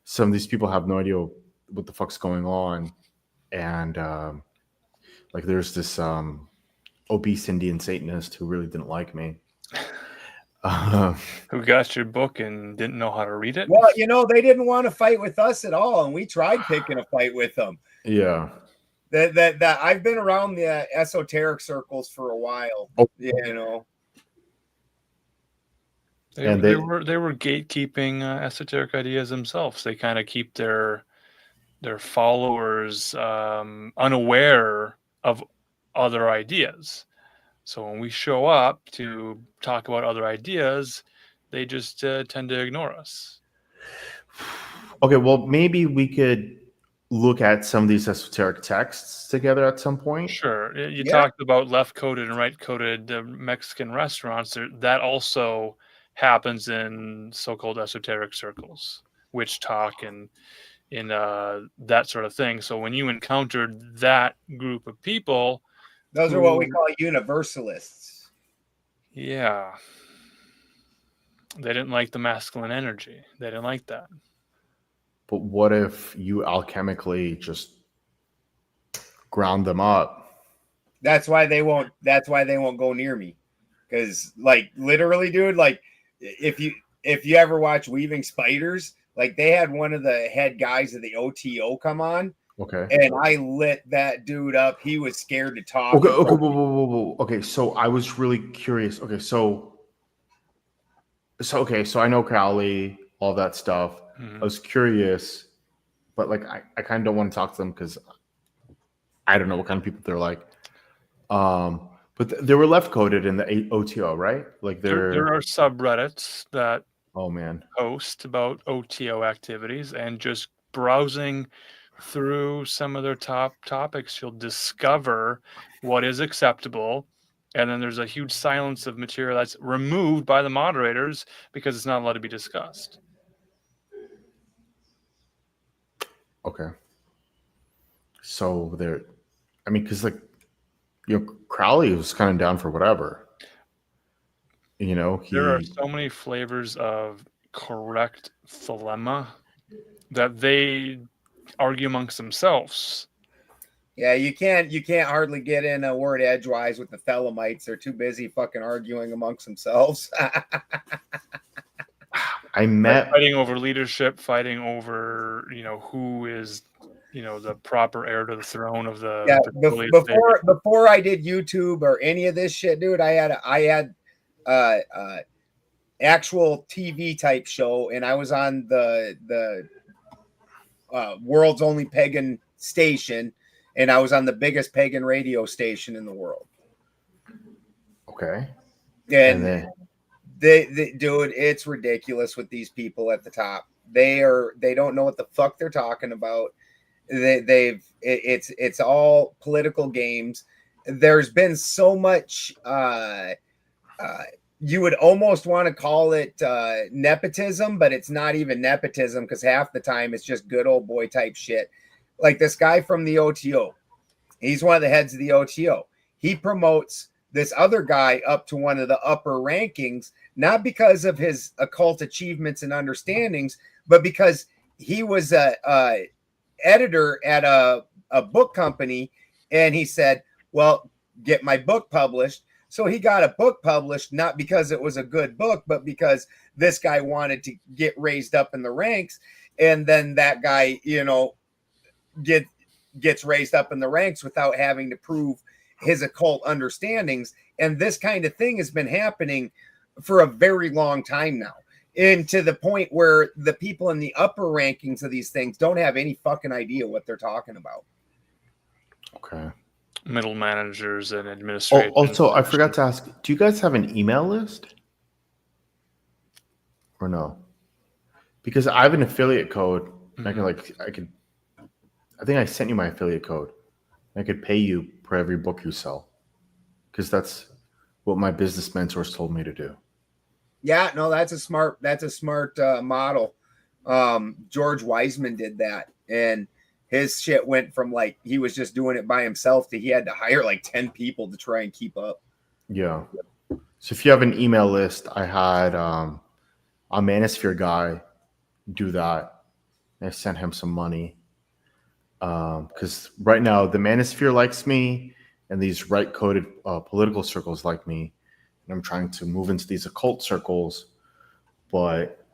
some of these people have no idea what the fuck's going on. And like there's this obese Indian Satanist who really didn't like me. Who got your book and didn't know how to read it? Well, they didn't want to fight with us at all, and we tried picking a fight with them. Yeah. That I've been around the esoteric circles for a while. Oh. They were gatekeeping esoteric ideas themselves. They kind of keep their followers unaware of other ideas. So when we show up to talk about other ideas, they just tend to ignore us. Okay, well, maybe we could look at some of these esoteric texts together at some point. Sure. You talked about left-coded and right-coded Mexican restaurants. That also happens in so-called esoteric circles, witch talk and in that sort of thing. So when you encountered that group of people, those are what we call universalists. Yeah. They didn't like the masculine energy. They didn't like that. But what if you alchemically just ground them up? That's why they won't go near me. Because like literally, dude, like if you ever watch Weaving Spiders, like they had one of the head guys of the OTO come on. Okay. And I lit that dude up. He was scared to talk. Okay, whoa. Okay, so I was really curious. Okay, so I know Crowley, all that stuff. I was curious, but like I kind of don't want to talk to them because I don't know what kind of people they're like. But they were left coded in the OTO, right? Like there are subreddits that post about OTO activities, and just browsing through some of their top topics, you'll discover what is acceptable. And then there's a huge silence of material that's removed by the moderators because it's not allowed to be discussed. Okay. So because Crowley was kind of down for whatever. There are so many flavors of correct philema that they argue amongst themselves. Yeah, you can't hardly get in a word edgewise with the Thelemites. They're too busy fucking arguing amongst themselves. Fighting over leadership, fighting over who is the proper heir to the throne of the before I did YouTube or any of this shit, dude. I had actual TV type show, and I was on the world's only pagan station, and I was on the biggest pagan radio station in the world. Okay. And they dude, it's ridiculous with these people at the top. They don't know what the fuck they're talking about. It's all political games. There's been so much you would almost want to call it nepotism, but it's not even nepotism because half the time it's just good old boy type shit. Like this guy from the OTO, he's one of the heads of the OTO. He promotes this other guy up to one of the upper rankings, not because of his occult achievements and understandings, but because he was a editor at a book company, and he said, well, get my book published. So he got a book published, not because it was a good book, but because this guy wanted to get raised up in the ranks. And then that guy, gets raised up in the ranks without having to prove his occult understandings. And this kind of thing has been happening for a very long time now. And to the point where the people in the upper rankings of these things don't have any fucking idea what they're talking about. Okay. Middle managers and administrators. Also, I forgot to ask, do you guys have an email list? Or no? Because I have an affiliate code. And I think I sent you my affiliate code. I could pay you for every book you sell. Because that's what my business mentors told me to do. Yeah, no, that's a smart model. George Wiseman did that, and his shit went from like he was just doing it by himself to he had to hire like 10 people to try and keep up. Yeah. So if you have an email list, I had a Manosphere guy do that. I sent him some money. Because right now the Manosphere likes me and these right-coded political circles like me. And I'm trying to move into these occult circles, but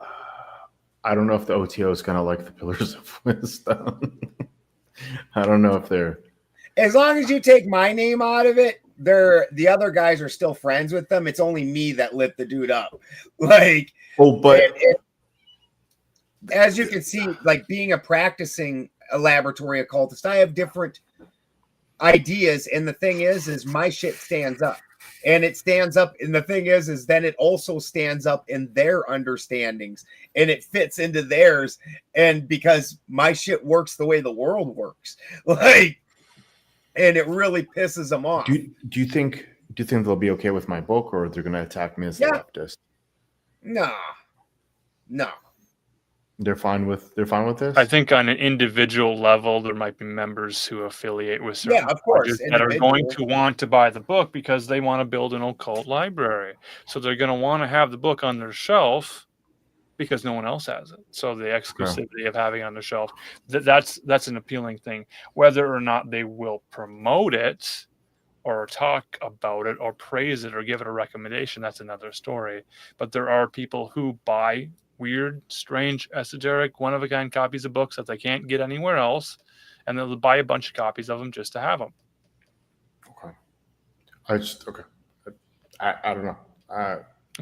I don't know if the OTO is going to like the Pillars of Wisdom. I don't know if they're... As long as you take my name out of it, the other guys are still friends with them. It's only me that lit the dude up. Like, as you can see, like being a practicing laboratory occultist, I have different ideas, and the thing is my shit stands up. And it stands up, and the thing is then it also stands up in their understandings, and it fits into theirs. And because my shit works the way the world works, like, and it really pisses them off. Do you think they'll be okay with my book, or they're going to attack me as a leftist? No. They're fine with this? I think on an individual level, there might be members who affiliate with certain of course, that are going to want to buy the book because they want to build an occult library. So they're going to want to have the book on their shelf because no one else has it. So the exclusivity of having it on the shelf, that's an appealing thing. Whether or not they will promote it or talk about it or praise it or give it a recommendation, that's another story. But there are people who buy weird, strange, esoteric, one-of-a-kind copies of books that they can't get anywhere else, and they'll buy a bunch of copies of them just to have them. Okay. I don't know.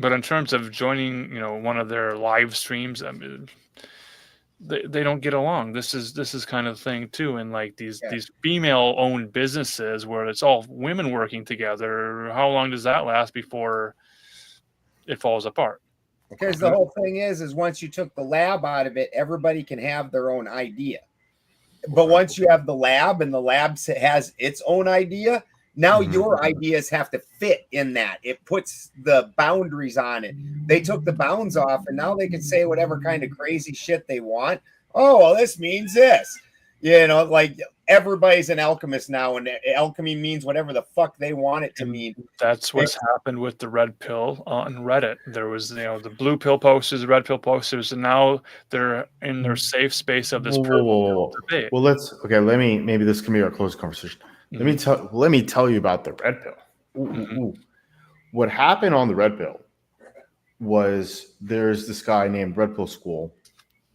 But in terms of joining, one of their live streams, I mean, they don't get along. This is kind of thing too, and like these female-owned businesses where it's all women working together. How long does that last before it falls apart? Because the whole thing is once you took the lab out of it, everybody can have their own idea. But once you have the lab and the lab has its own idea, now your ideas have to fit in that. It puts the boundaries on it. They took the bounds off, and now they can say whatever kind of crazy shit they want. Oh, well, this means this. Like everybody's an alchemist now, and alchemy means whatever the fuck they want it to mean. That's what's happened with the red pill on Reddit. There was, the blue pill posters, the red pill posters, and now they're in their safe space of this purple debate. Well, maybe this can be our closed conversation. Let me tell you about the red pill. What happened on the red pill was there's this guy named Red Pill School,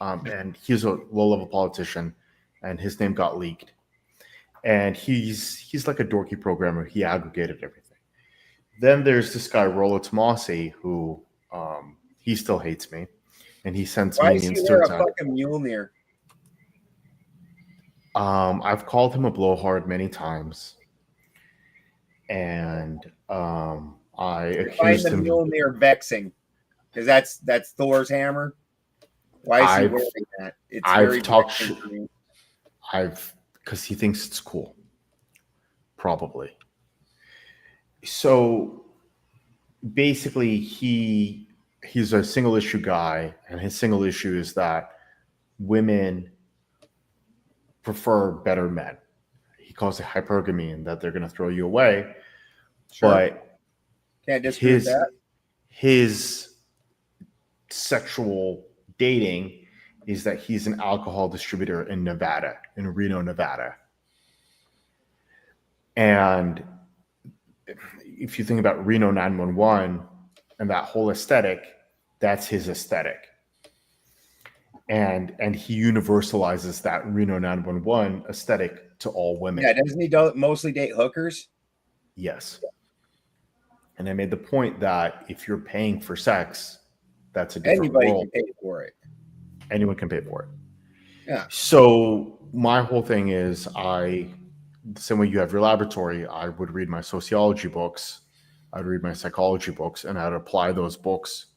and he's a low-level politician. And his name got leaked. And he's like a dorky programmer. He aggregated everything. Then there's this guy, Rollo Tomasi, who he still hates me. And he sends me minions to attack. Why is he a fucking Mjolnir? I've called him a blowhard many times. And I accused him. Find the Mjolnir vexing. Because that's Thor's hammer. Why is he wearing that? It's I've talked shit. Because he thinks it's cool. Probably. So basically he's a single issue guy, and his single issue is that women prefer better men. He calls it hypergamy, and that they're going to throw you away. Sure. But Can't disagree with that. his sexual dating is that he's an alcohol distributor in Nevada, in Reno, Nevada. And if you think about Reno 911 and that whole aesthetic, that's his aesthetic. And he universalizes that Reno 911 aesthetic to all women. Yeah, doesn't he mostly date hookers? Yes. And I made the point that if you're paying for sex, that's a different Anybody world. can pay for it. Anyone can pay for it. Yeah. So my whole thing is, the same way you have your laboratory, I would read my sociology books, I'd read my psychology books, and I'd apply those books,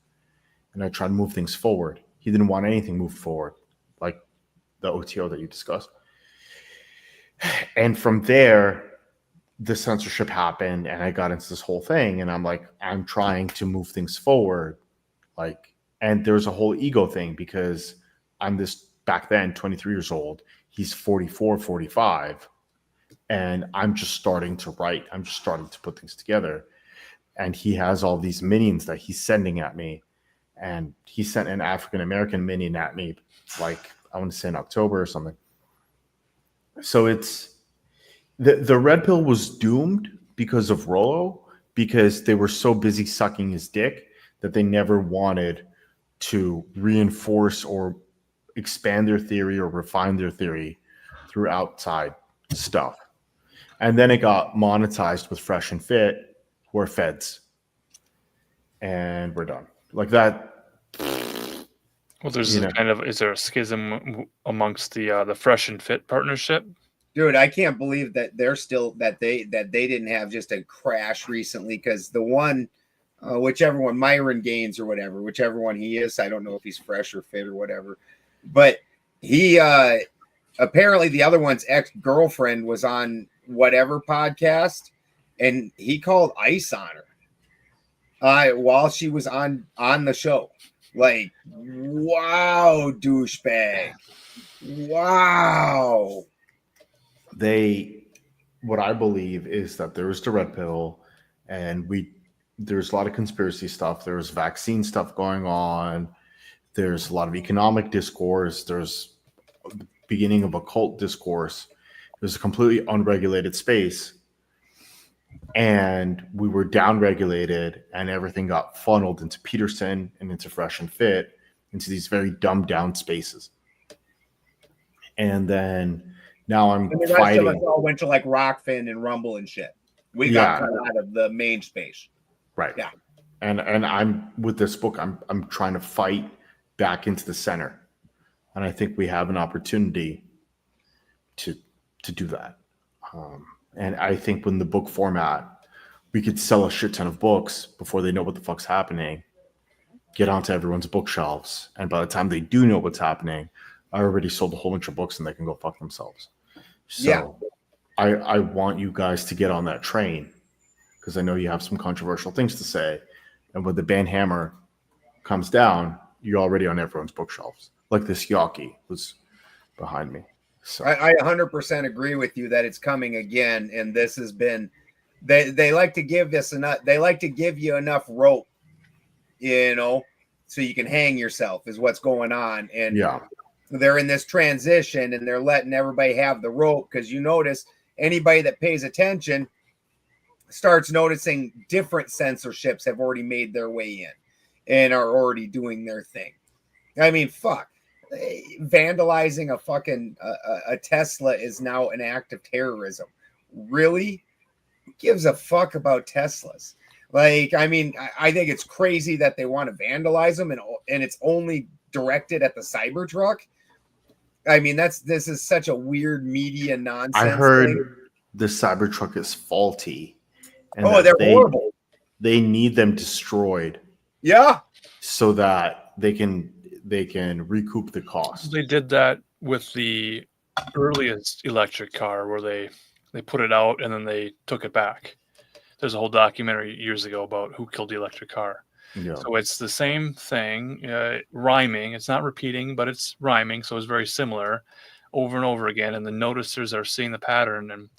and I'd try to move things forward. He didn't want anything moved forward, like the OTO that you discussed. And from there, the censorship happened, and I got into this whole thing, and I'm like, I'm trying to move things forward. And there's a whole ego thing, because I'm this, back then, 23 years old. He's 44, 45. And I'm just starting to write. I'm just starting to put things together. And he has all these minions that he's sending at me. And he sent an African-American minion at me, like, I want to say in October or something. So it's, the red pill was doomed because of Rollo, because they were so busy sucking his dick that they never wanted to reinforce or expand their theory or refine their theory through outside stuff. And then it got monetized with Fresh and Fit, or Feds. And we're done. Like that. Well, there's is there a schism amongst the Fresh and Fit partnership? Dude, I can't believe that they're still that they didn't have just a crash recently, because the one, whichever one, Myron Gaines or whatever, whichever one he is, I don't know if he's Fresh or Fit or whatever, but he apparently the other one's ex-girlfriend was on whatever podcast, and he called ice on her while she was on the show. Like, wow, douchebag. Wow. What I believe is that there is the red pill, and there's a lot of conspiracy stuff. There's vaccine stuff going on. There's a lot of economic discourse. There's the beginning of occult discourse. There's a completely unregulated space. And we were downregulated, and everything got funneled into Peterson and into Fresh and Fit, into these very dumbed down spaces. And then now I'm and the rest fighting. of us all went to like Rockfin and Rumble and shit. We got cut out of the main space. Right. Yeah. And I'm with this book, I'm trying to fight back into the center. And I think we have an opportunity to do that. And I think when the book format, we could sell a shit ton of books before they know what the fuck's happening, get onto everyone's bookshelves. And by the time they do know what's happening, I already sold a whole bunch of books and they can go fuck themselves. So I want you guys to get on that train, because I know you have some controversial things to say. And when the ban hammer comes down, you're already on everyone's bookshelves. Like this Yawkey was behind me. So I 100% agree with you that it's coming again. And this has been, they like to give this enough, they like to give you enough rope, so you can hang yourself, is what's going on. And they're in this transition, and they're letting everybody have the rope, because you notice anybody that pays attention starts noticing different censorships have already made their way in and are already doing their thing. I mean, fuck. Vandalizing a fucking a Tesla is now an act of terrorism. Really? Who gives a fuck about Teslas? Like, I mean, I think it's crazy that they want to vandalize them, and it's only directed at the Cybertruck. I mean, this is such a weird media nonsense. I heard thing. The Cybertruck is faulty. And they're horrible. They need them destroyed. Yeah. So that they can recoup the cost. They did that with the earliest electric car, where they put it out and then they took it back. there's a whole documentary years ago about who killed the electric car. Yeah. So it's the same thing, rhyming. It's not repeating, but it's rhyming. So it's very similar over and over again. And the noticers are seeing the pattern. And,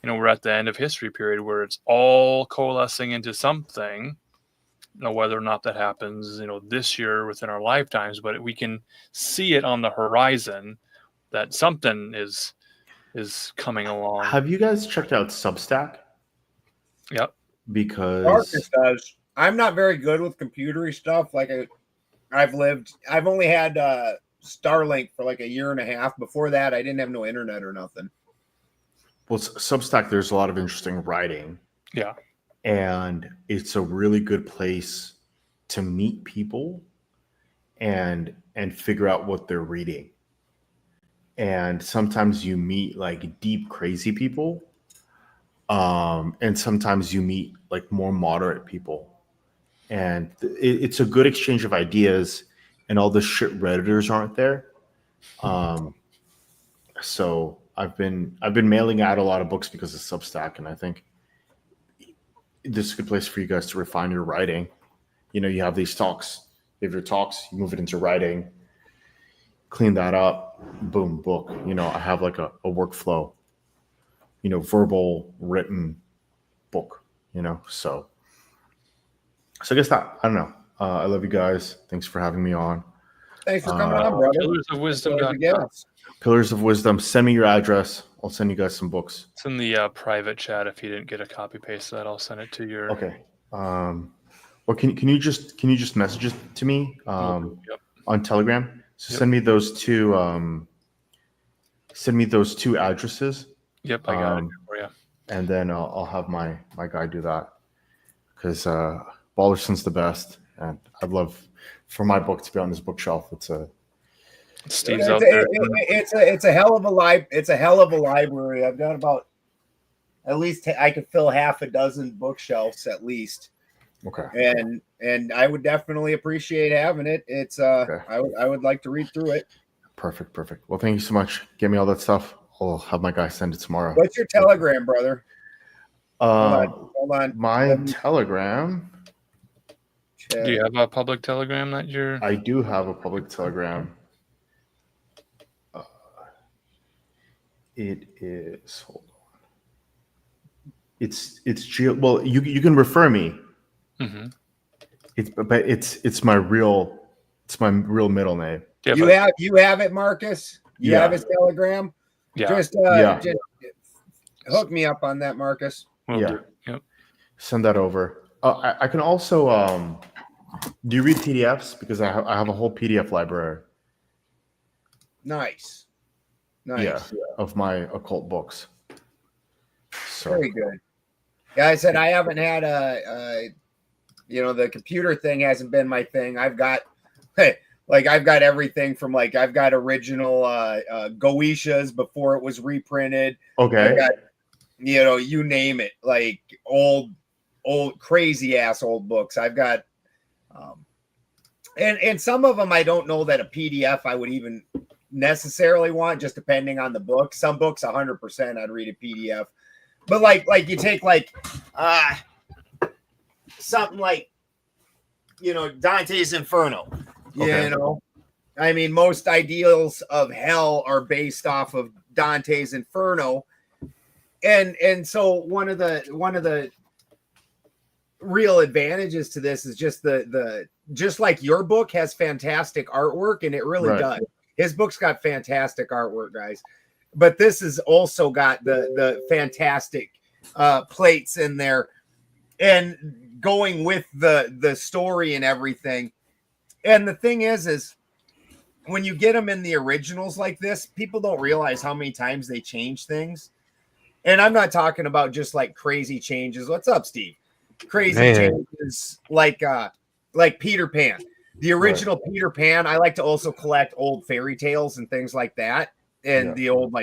we're at the end of history period where it's all coalescing into something, whether or not that happens, this year within our lifetimes, but we can see it on the horizon that something is coming along. Have you guys checked out Substack? Yep. Because Marcus does. I'm not very good with computery stuff. Like I've only had Starlink for like a year and a half. Before that, I didn't have no internet or nothing. Well, Substack, there's a lot of interesting writing. Yeah. And it's a really good place to meet people and figure out what they're reading. And sometimes you meet like deep, crazy people. And sometimes you meet like more moderate people. And it's a good exchange of ideas, and all the shit Redditors aren't there. So I've been mailing out a lot of books because of Substack, and I think this is a good place for you guys to refine your writing. You have these talks. You have your talks, you move it into writing, clean that up, boom, book. I have like a workflow, verbal, written book, so I guess that, I don't know. I love you guys. Thanks for having me on. Thanks for coming on, brother. Pillars of Wisdom. Pillars of Wisdom. Send me your address. I'll send you guys some books. It's in the private chat. If you didn't get a copy paste of that, I'll send it to your. Okay. Or can you just message it to me on Telegram? So send me those two. Send me those two addresses. Yep, I got it for you. And then I'll have my guy do that, because Balderson's the best, and I'd love for my book to be on this bookshelf. Steve's out there. It's a hell of a It's a hell of a library. I've got about at least I could fill half a dozen bookshelves at least. Okay. And I would definitely appreciate having it. It's Okay. I would like to read through it. Perfect. Well, thank you so much. Get me all that stuff. I'll have my guy send it tomorrow. What's your Telegram, brother? Hold on. My Telegram. Do you have a public Telegram that you're? I do have a public Telegram. It is. Hold on. It's well. You can refer me. Mm-hmm. It's my real middle name. Yeah, you have it, Marcus. You have his Telegram. Yeah. Just hook me up on that, Marcus. Yep. Send that over. I can also. Do you read PDFs? Because I have a whole PDF library. Nice. Yeah, of my occult books. So. Very good. Yeah, I said I haven't had the computer thing hasn't been my thing. I've got everything from I've got original Goetias before it was reprinted. Okay. I've got, you name it, like old crazy ass old books. I've got and some of them I don't know that a PDF I would even necessarily want, just depending on the book. Some books 100% I'd read a PDF. But like you take something like Dante's Inferno. Okay. I mean, most ideals of hell are based off of Dante's Inferno. And so one of the real advantages to this is just just like your book has fantastic artwork, and it really does. His book's got fantastic artwork, guys. But this has also got the fantastic plates in there, and going with the story and everything. And the thing is when you get them in the originals like this, people don't realize how many times they change things. And I'm not talking about just like crazy changes. What's up, Steve? Crazy changes like Peter Pan. The original Peter Pan, I like to also collect old fairy tales and things like that. And the old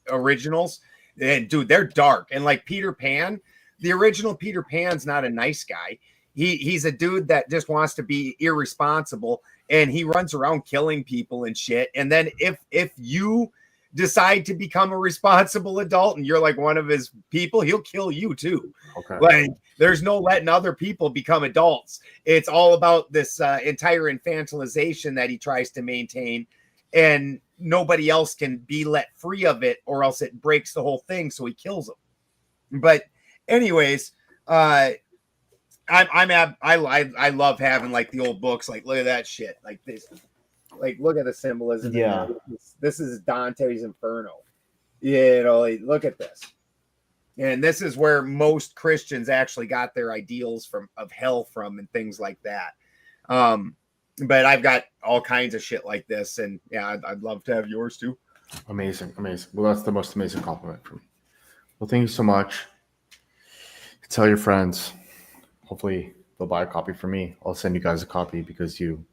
originals. And dude, they're dark. And like Peter Pan, the original Peter Pan's not a nice guy. He's a dude that just wants to be irresponsible, and he runs around killing people and shit. And then if you decide to become a responsible adult and you're like one of his people, he'll kill you too. Okay. Like there's no letting other people become adults. It's all about this entire infantilization that he tries to maintain, and nobody else can be let free of it, or else it breaks the whole thing. So he kills them. But anyways, I love having like the old books. Like look at that shit. Like this. Like, look at the symbolism. Yeah. This is Dante's Inferno. You know, like, look at this. And this is where most Christians actually got their ideals of hell from and things like that. But I've got all kinds of shit like this. And yeah, I'd love to have yours too. Amazing. Well, that's the most amazing compliment from me. Well, thank you so much. Tell your friends. Hopefully they'll buy a copy for me. I'll send you guys a copy because you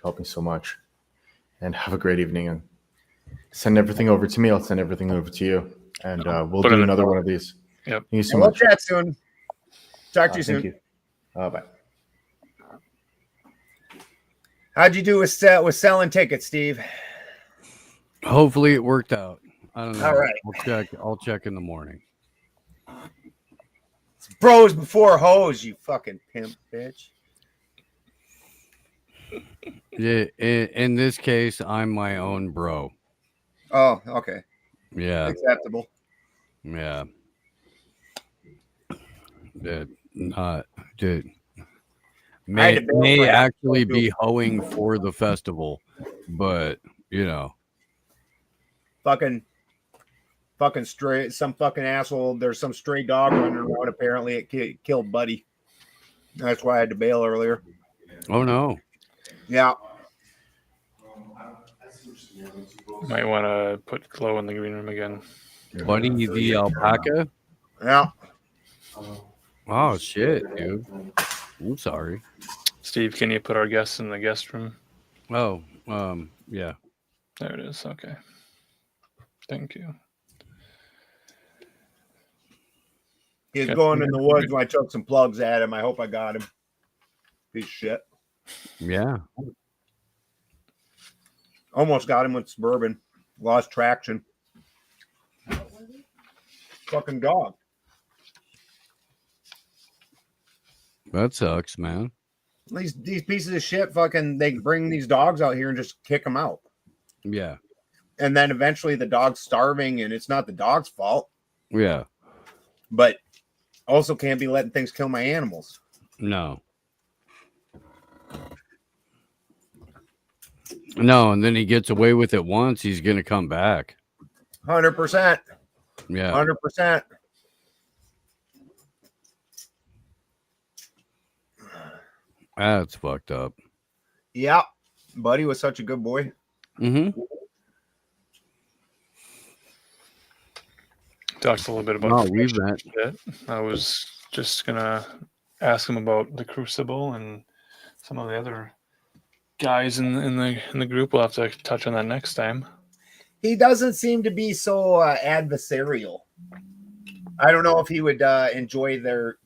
helped me so much. And have a great evening, and send everything over to me. I'll send everything over to you, and we'll do another one of these. Yep. Thank you so We'll much. chat soon. Talk to you soon. Thank you. Bye. How'd you do with selling tickets, Steve? Hopefully it worked out. I don't know. All right. I'll check in the morning. It's bros before hoes, you fucking pimp bitch. Yeah, in this case, I'm my own bro. Oh, okay. Yeah. Acceptable. Yeah. Dude. May actually be hoeing for the festival, but you know. Fucking stray, some fucking asshole. There's some stray dog running around. Apparently, it killed Buddy. That's why I had to bail earlier. Oh no. Yeah. Might want to put Chloe in the green room again. Buddy the alpaca? Yeah. Oh shit, dude. I'm sorry. Steve, can you put our guests in the guest room? Oh, yeah. There it is. Okay. Thank you. He was going in the woods when I took some plugs at him. I hope I got him. Piece of shit. Yeah. Almost got him with Suburban. Lost traction. Fucking dog. That sucks, man. These pieces of shit fucking, they bring these dogs out here and just kick them out. Yeah. And then eventually the dog's starving and it's not the dog's fault. Yeah. But also can't be letting things kill my animals. No. No, and then he gets away with it once, he's going to come back. 100%. Yeah. 100%. That's fucked up. Yeah. Buddy was such a good boy. Mm-hmm. Talked a little bit about we've met. I was just gonna ask him about the Crucible and some of the other guys in the group. We'll have to touch on that next time. He doesn't seem to be so adversarial. I don't know if he would enjoy their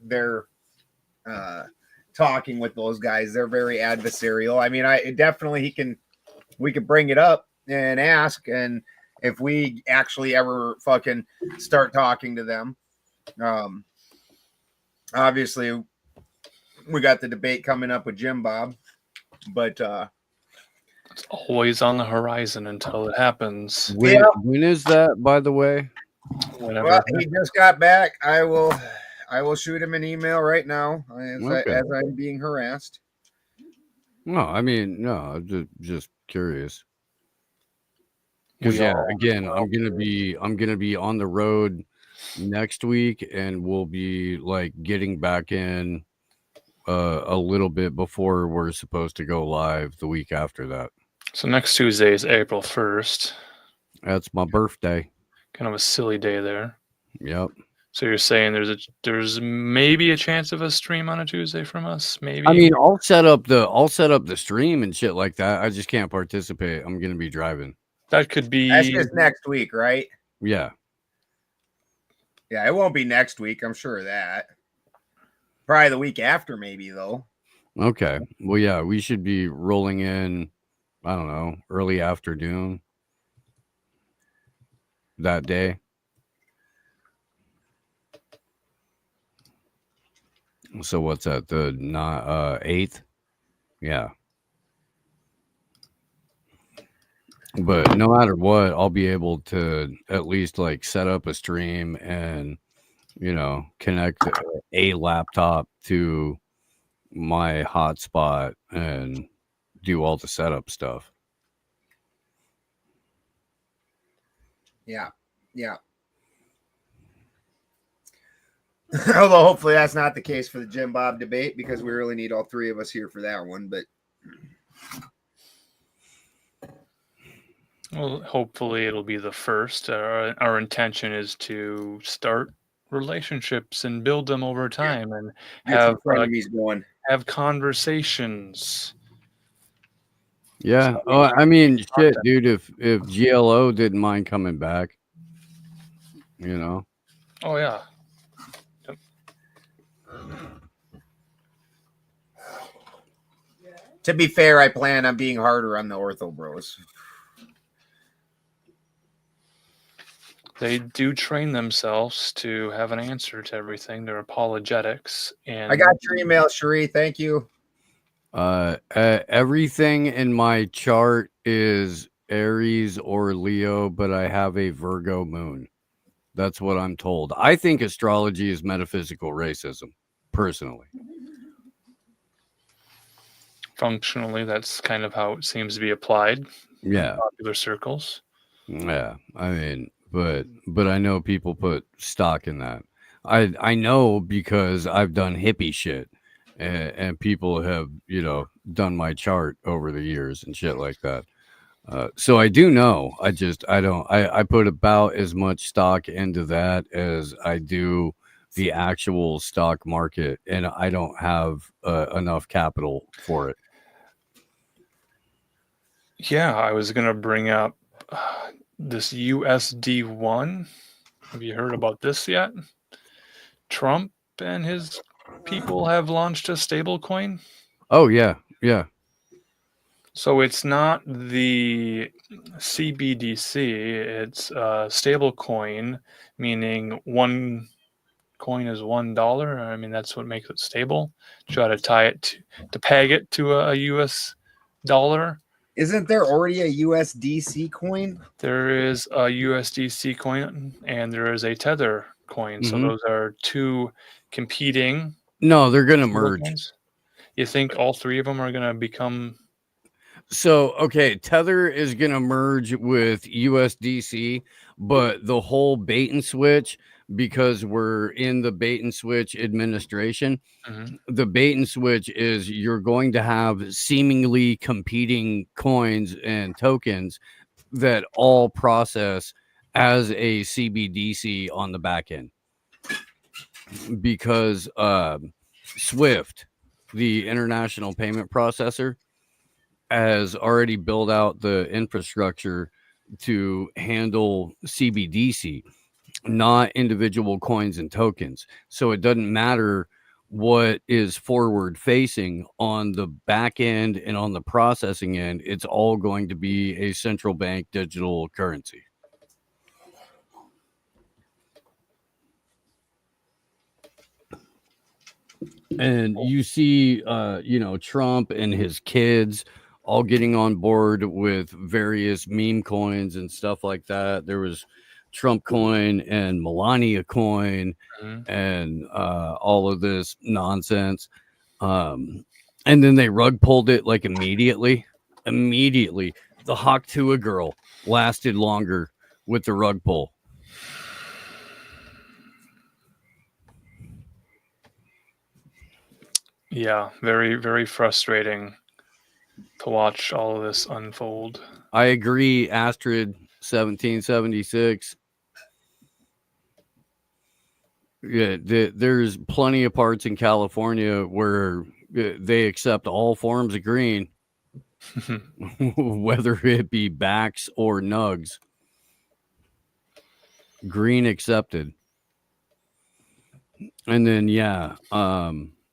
talking with those guys. They're very adversarial. I mean, we could bring it up and ask, and if we actually ever fucking start talking to them, obviously we got the debate coming up with Jim Bob, but it's always on the horizon until it happens. When is that, by the way? Whenever. Well, he just got back. I will shoot him an email right now as I'm being harassed. No, I mean, no, just curious. Because again, I'm gonna be on the road next week, and we'll be like getting back in a little bit before we're supposed to go live the week after that. So next Tuesday is April 1st. That's my birthday. Kind of a silly day there. Yep. So you're saying there's maybe a chance of a stream on a Tuesday from us? Maybe. I mean, I'll set up the stream and shit like that. I just can't participate. I'm gonna be driving. That could be. That's just next week, right? Yeah. Yeah, it won't be next week. I'm sure of that. Probably the week after, maybe, though. Okay. Well, yeah, we should be rolling in, I don't know, early afternoon. that day. So what's that? The 8th? Yeah. But no matter what, I'll be able to at least like set up a stream and, you know, connect a laptop to my hotspot and do all the setup stuff. Yeah. Although hopefully that's not the case for the Jim Bob debate, because we really need all three of us here for that one. But Well, hopefully it'll be the first. Our intention is to start relationships and build them over time, and have going. have conversations. Yeah. Oh, I mean, shit, dude. If GLO didn't mind coming back, you know. Oh yeah. To be fair, I plan on being harder on the ortho bros. They do train themselves to have an answer to everything. Their apologetics, and I got your email, Cherie. Thank you. Everything in my chart is Aries or Leo, but I have a Virgo moon. That's what I'm told. I think astrology is metaphysical racism, personally. functionally, that's kind of how it seems to be applied. Yeah. In popular circles. Yeah. I mean, but I know people put stock in that. I know because I've done hippie shit, and people have, you know, done my chart over the years and shit like that. So I do know. I put about as much stock into that as I do the actual stock market, and I don't have enough capital for it. Yeah, I was going to bring up this USD1. Have you heard about this yet? Trump and his people have launched a stable coin. Oh, yeah. Yeah. So it's not the CBDC. It's a stable coin, meaning one coin is $1. I mean, that's what makes it stable. Try to tie it to peg it to a US dollar. Isn't there already a USDC coin? There is a USDC coin and there is a Tether coin. So those are two competing. No, they're going to merge. Coins. You think all three of them are going to become? So, okay, Tether is going to merge with USDC, but the whole bait and switch, because we're in the bait and switch administration, the bait and switch is you're going to have seemingly competing coins and tokens that all process as a CBDC on the back end. Because SWIFT, the international payment processor, has already built out the infrastructure to handle CBDC, not individual coins and tokens. So it doesn't matter what is forward facing on the back end and on the processing end. It's all going to be a central bank digital currency. And you see, Trump and his kids all getting on board with various meme coins and stuff like that. There was Trump coin and Melania coin and all of this nonsense. And then they rug pulled it like immediately. The Hawk-Tua girl lasted longer with the rug pull. Yeah, very, very frustrating to watch all of this unfold. I agree, Astrid 1776. Yeah, there's plenty of parts in California where they accept all forms of green, whether it be backs or nugs. Green accepted. And then,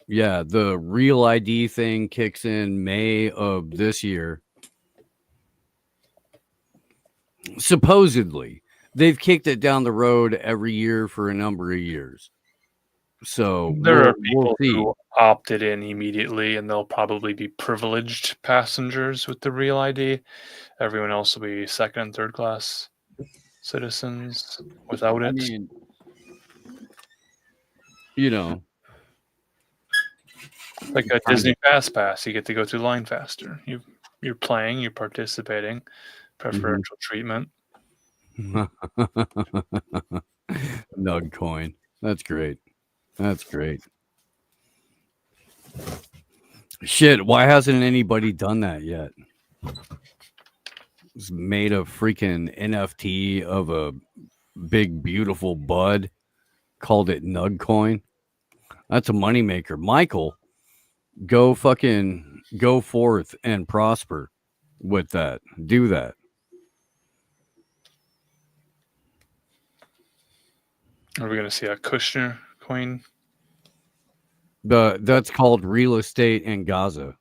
the Real ID thing kicks in May of this year. Supposedly, they've kicked it down the road every year for a number of years. So There are we'll people see. who opted in immediately, and they'll probably be privileged passengers with the real ID. Everyone else will be second and third class citizens without it. I mean, you know, Like a Disney Fast Pass, you get to go through line faster. You're playing, you're participating, preferential treatment. Nug coin. That's great. That's great. Shit, why hasn't anybody done that yet? It's made a freaking NFT of a big, beautiful bud, called it Nug coin. That's a moneymaker. Michael, go forth and prosper with that. Do that. Are we going to see a Kushner coin? That's called real estate in Gaza.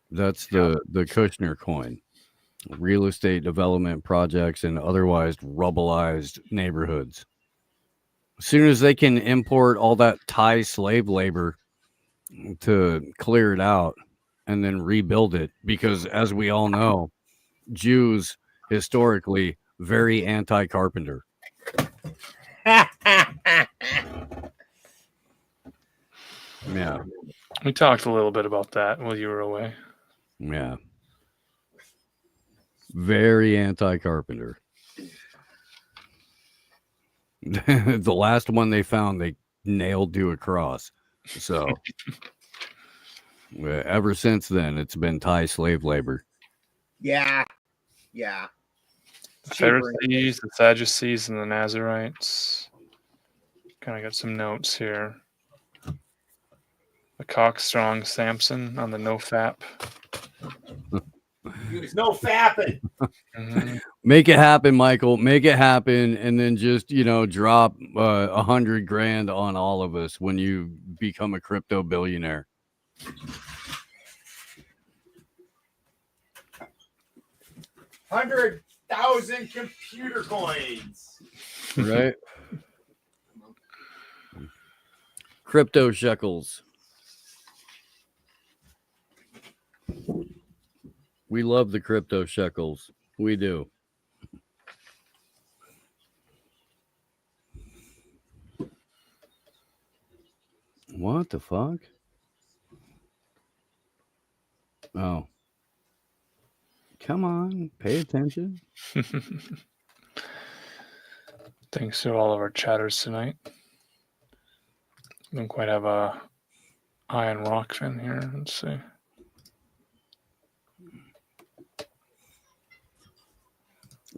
That's the Kushner coin. Real estate development projects in otherwise rubbleized neighborhoods. As soon as they can import all that Thai slave labor to clear it out and then rebuild it, because as we all know, Jews historically very anti-carpenter. Yeah. We talked a little bit about that while you were away. Yeah. Very anti-carpenter. The last one they found, they nailed to a cross. So ever since then, it's been Thai slave labor. Yeah. The Pharisees, the Sadducees, and the Nazarites. Kind of got some notes here. The cockstrong Samson on the no-fap. There's no fapping. Mm-hmm. Make it happen, Michael. Make it happen, and then just drop $100,000 on all of us when you become a crypto billionaire. $100,000 computer coins. Right? Crypto shekels. We love the crypto shekels. We do. What the fuck? Oh. Come on, pay attention. Thanks to all of our chatters tonight. Don't quite have a eye on Rockfin here. Let's see.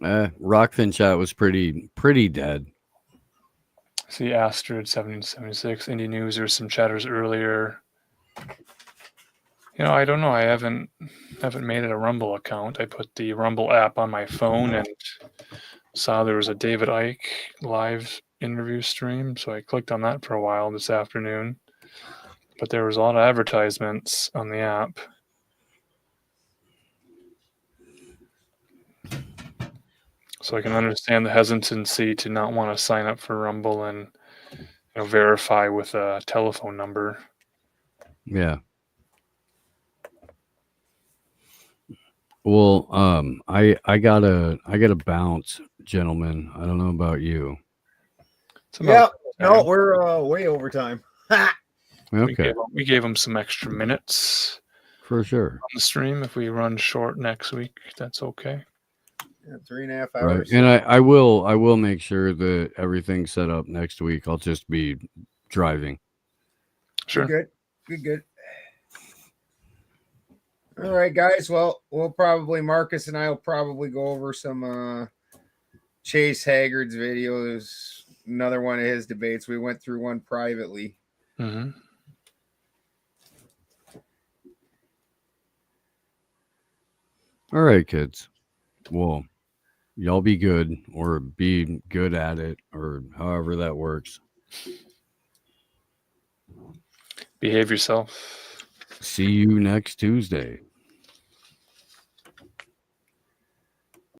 Rockfin chat was pretty dead. See Astrid 1776, Indie News. There's some chatters earlier. I don't know. I haven't made it a Rumble account. I put the Rumble app on my phone and saw there was a David Icke live interview stream, so I clicked on that for a while this afternoon. But there was a lot of advertisements on the app. So I can understand the hesitancy to not want to sign up for Rumble and verify with a telephone number. Yeah. Well, I gotta bounce, gentlemen. I don't know about you. Yeah, no, we're way over time. Okay, we gave them some extra minutes for sure on the stream. If we run short next week, that's okay. Yeah, 3.5 hours. Right. And I will make sure that everything's set up next week. I'll just be driving. Sure. Good. All right, guys. Well, Marcus and I will probably go over some Chase Haggard's videos. Another one of his debates. We went through one privately. Mm-hmm. All right, kids. Well, y'all be good, or be good at it, or however that works. Behave yourself. See you next Tuesday.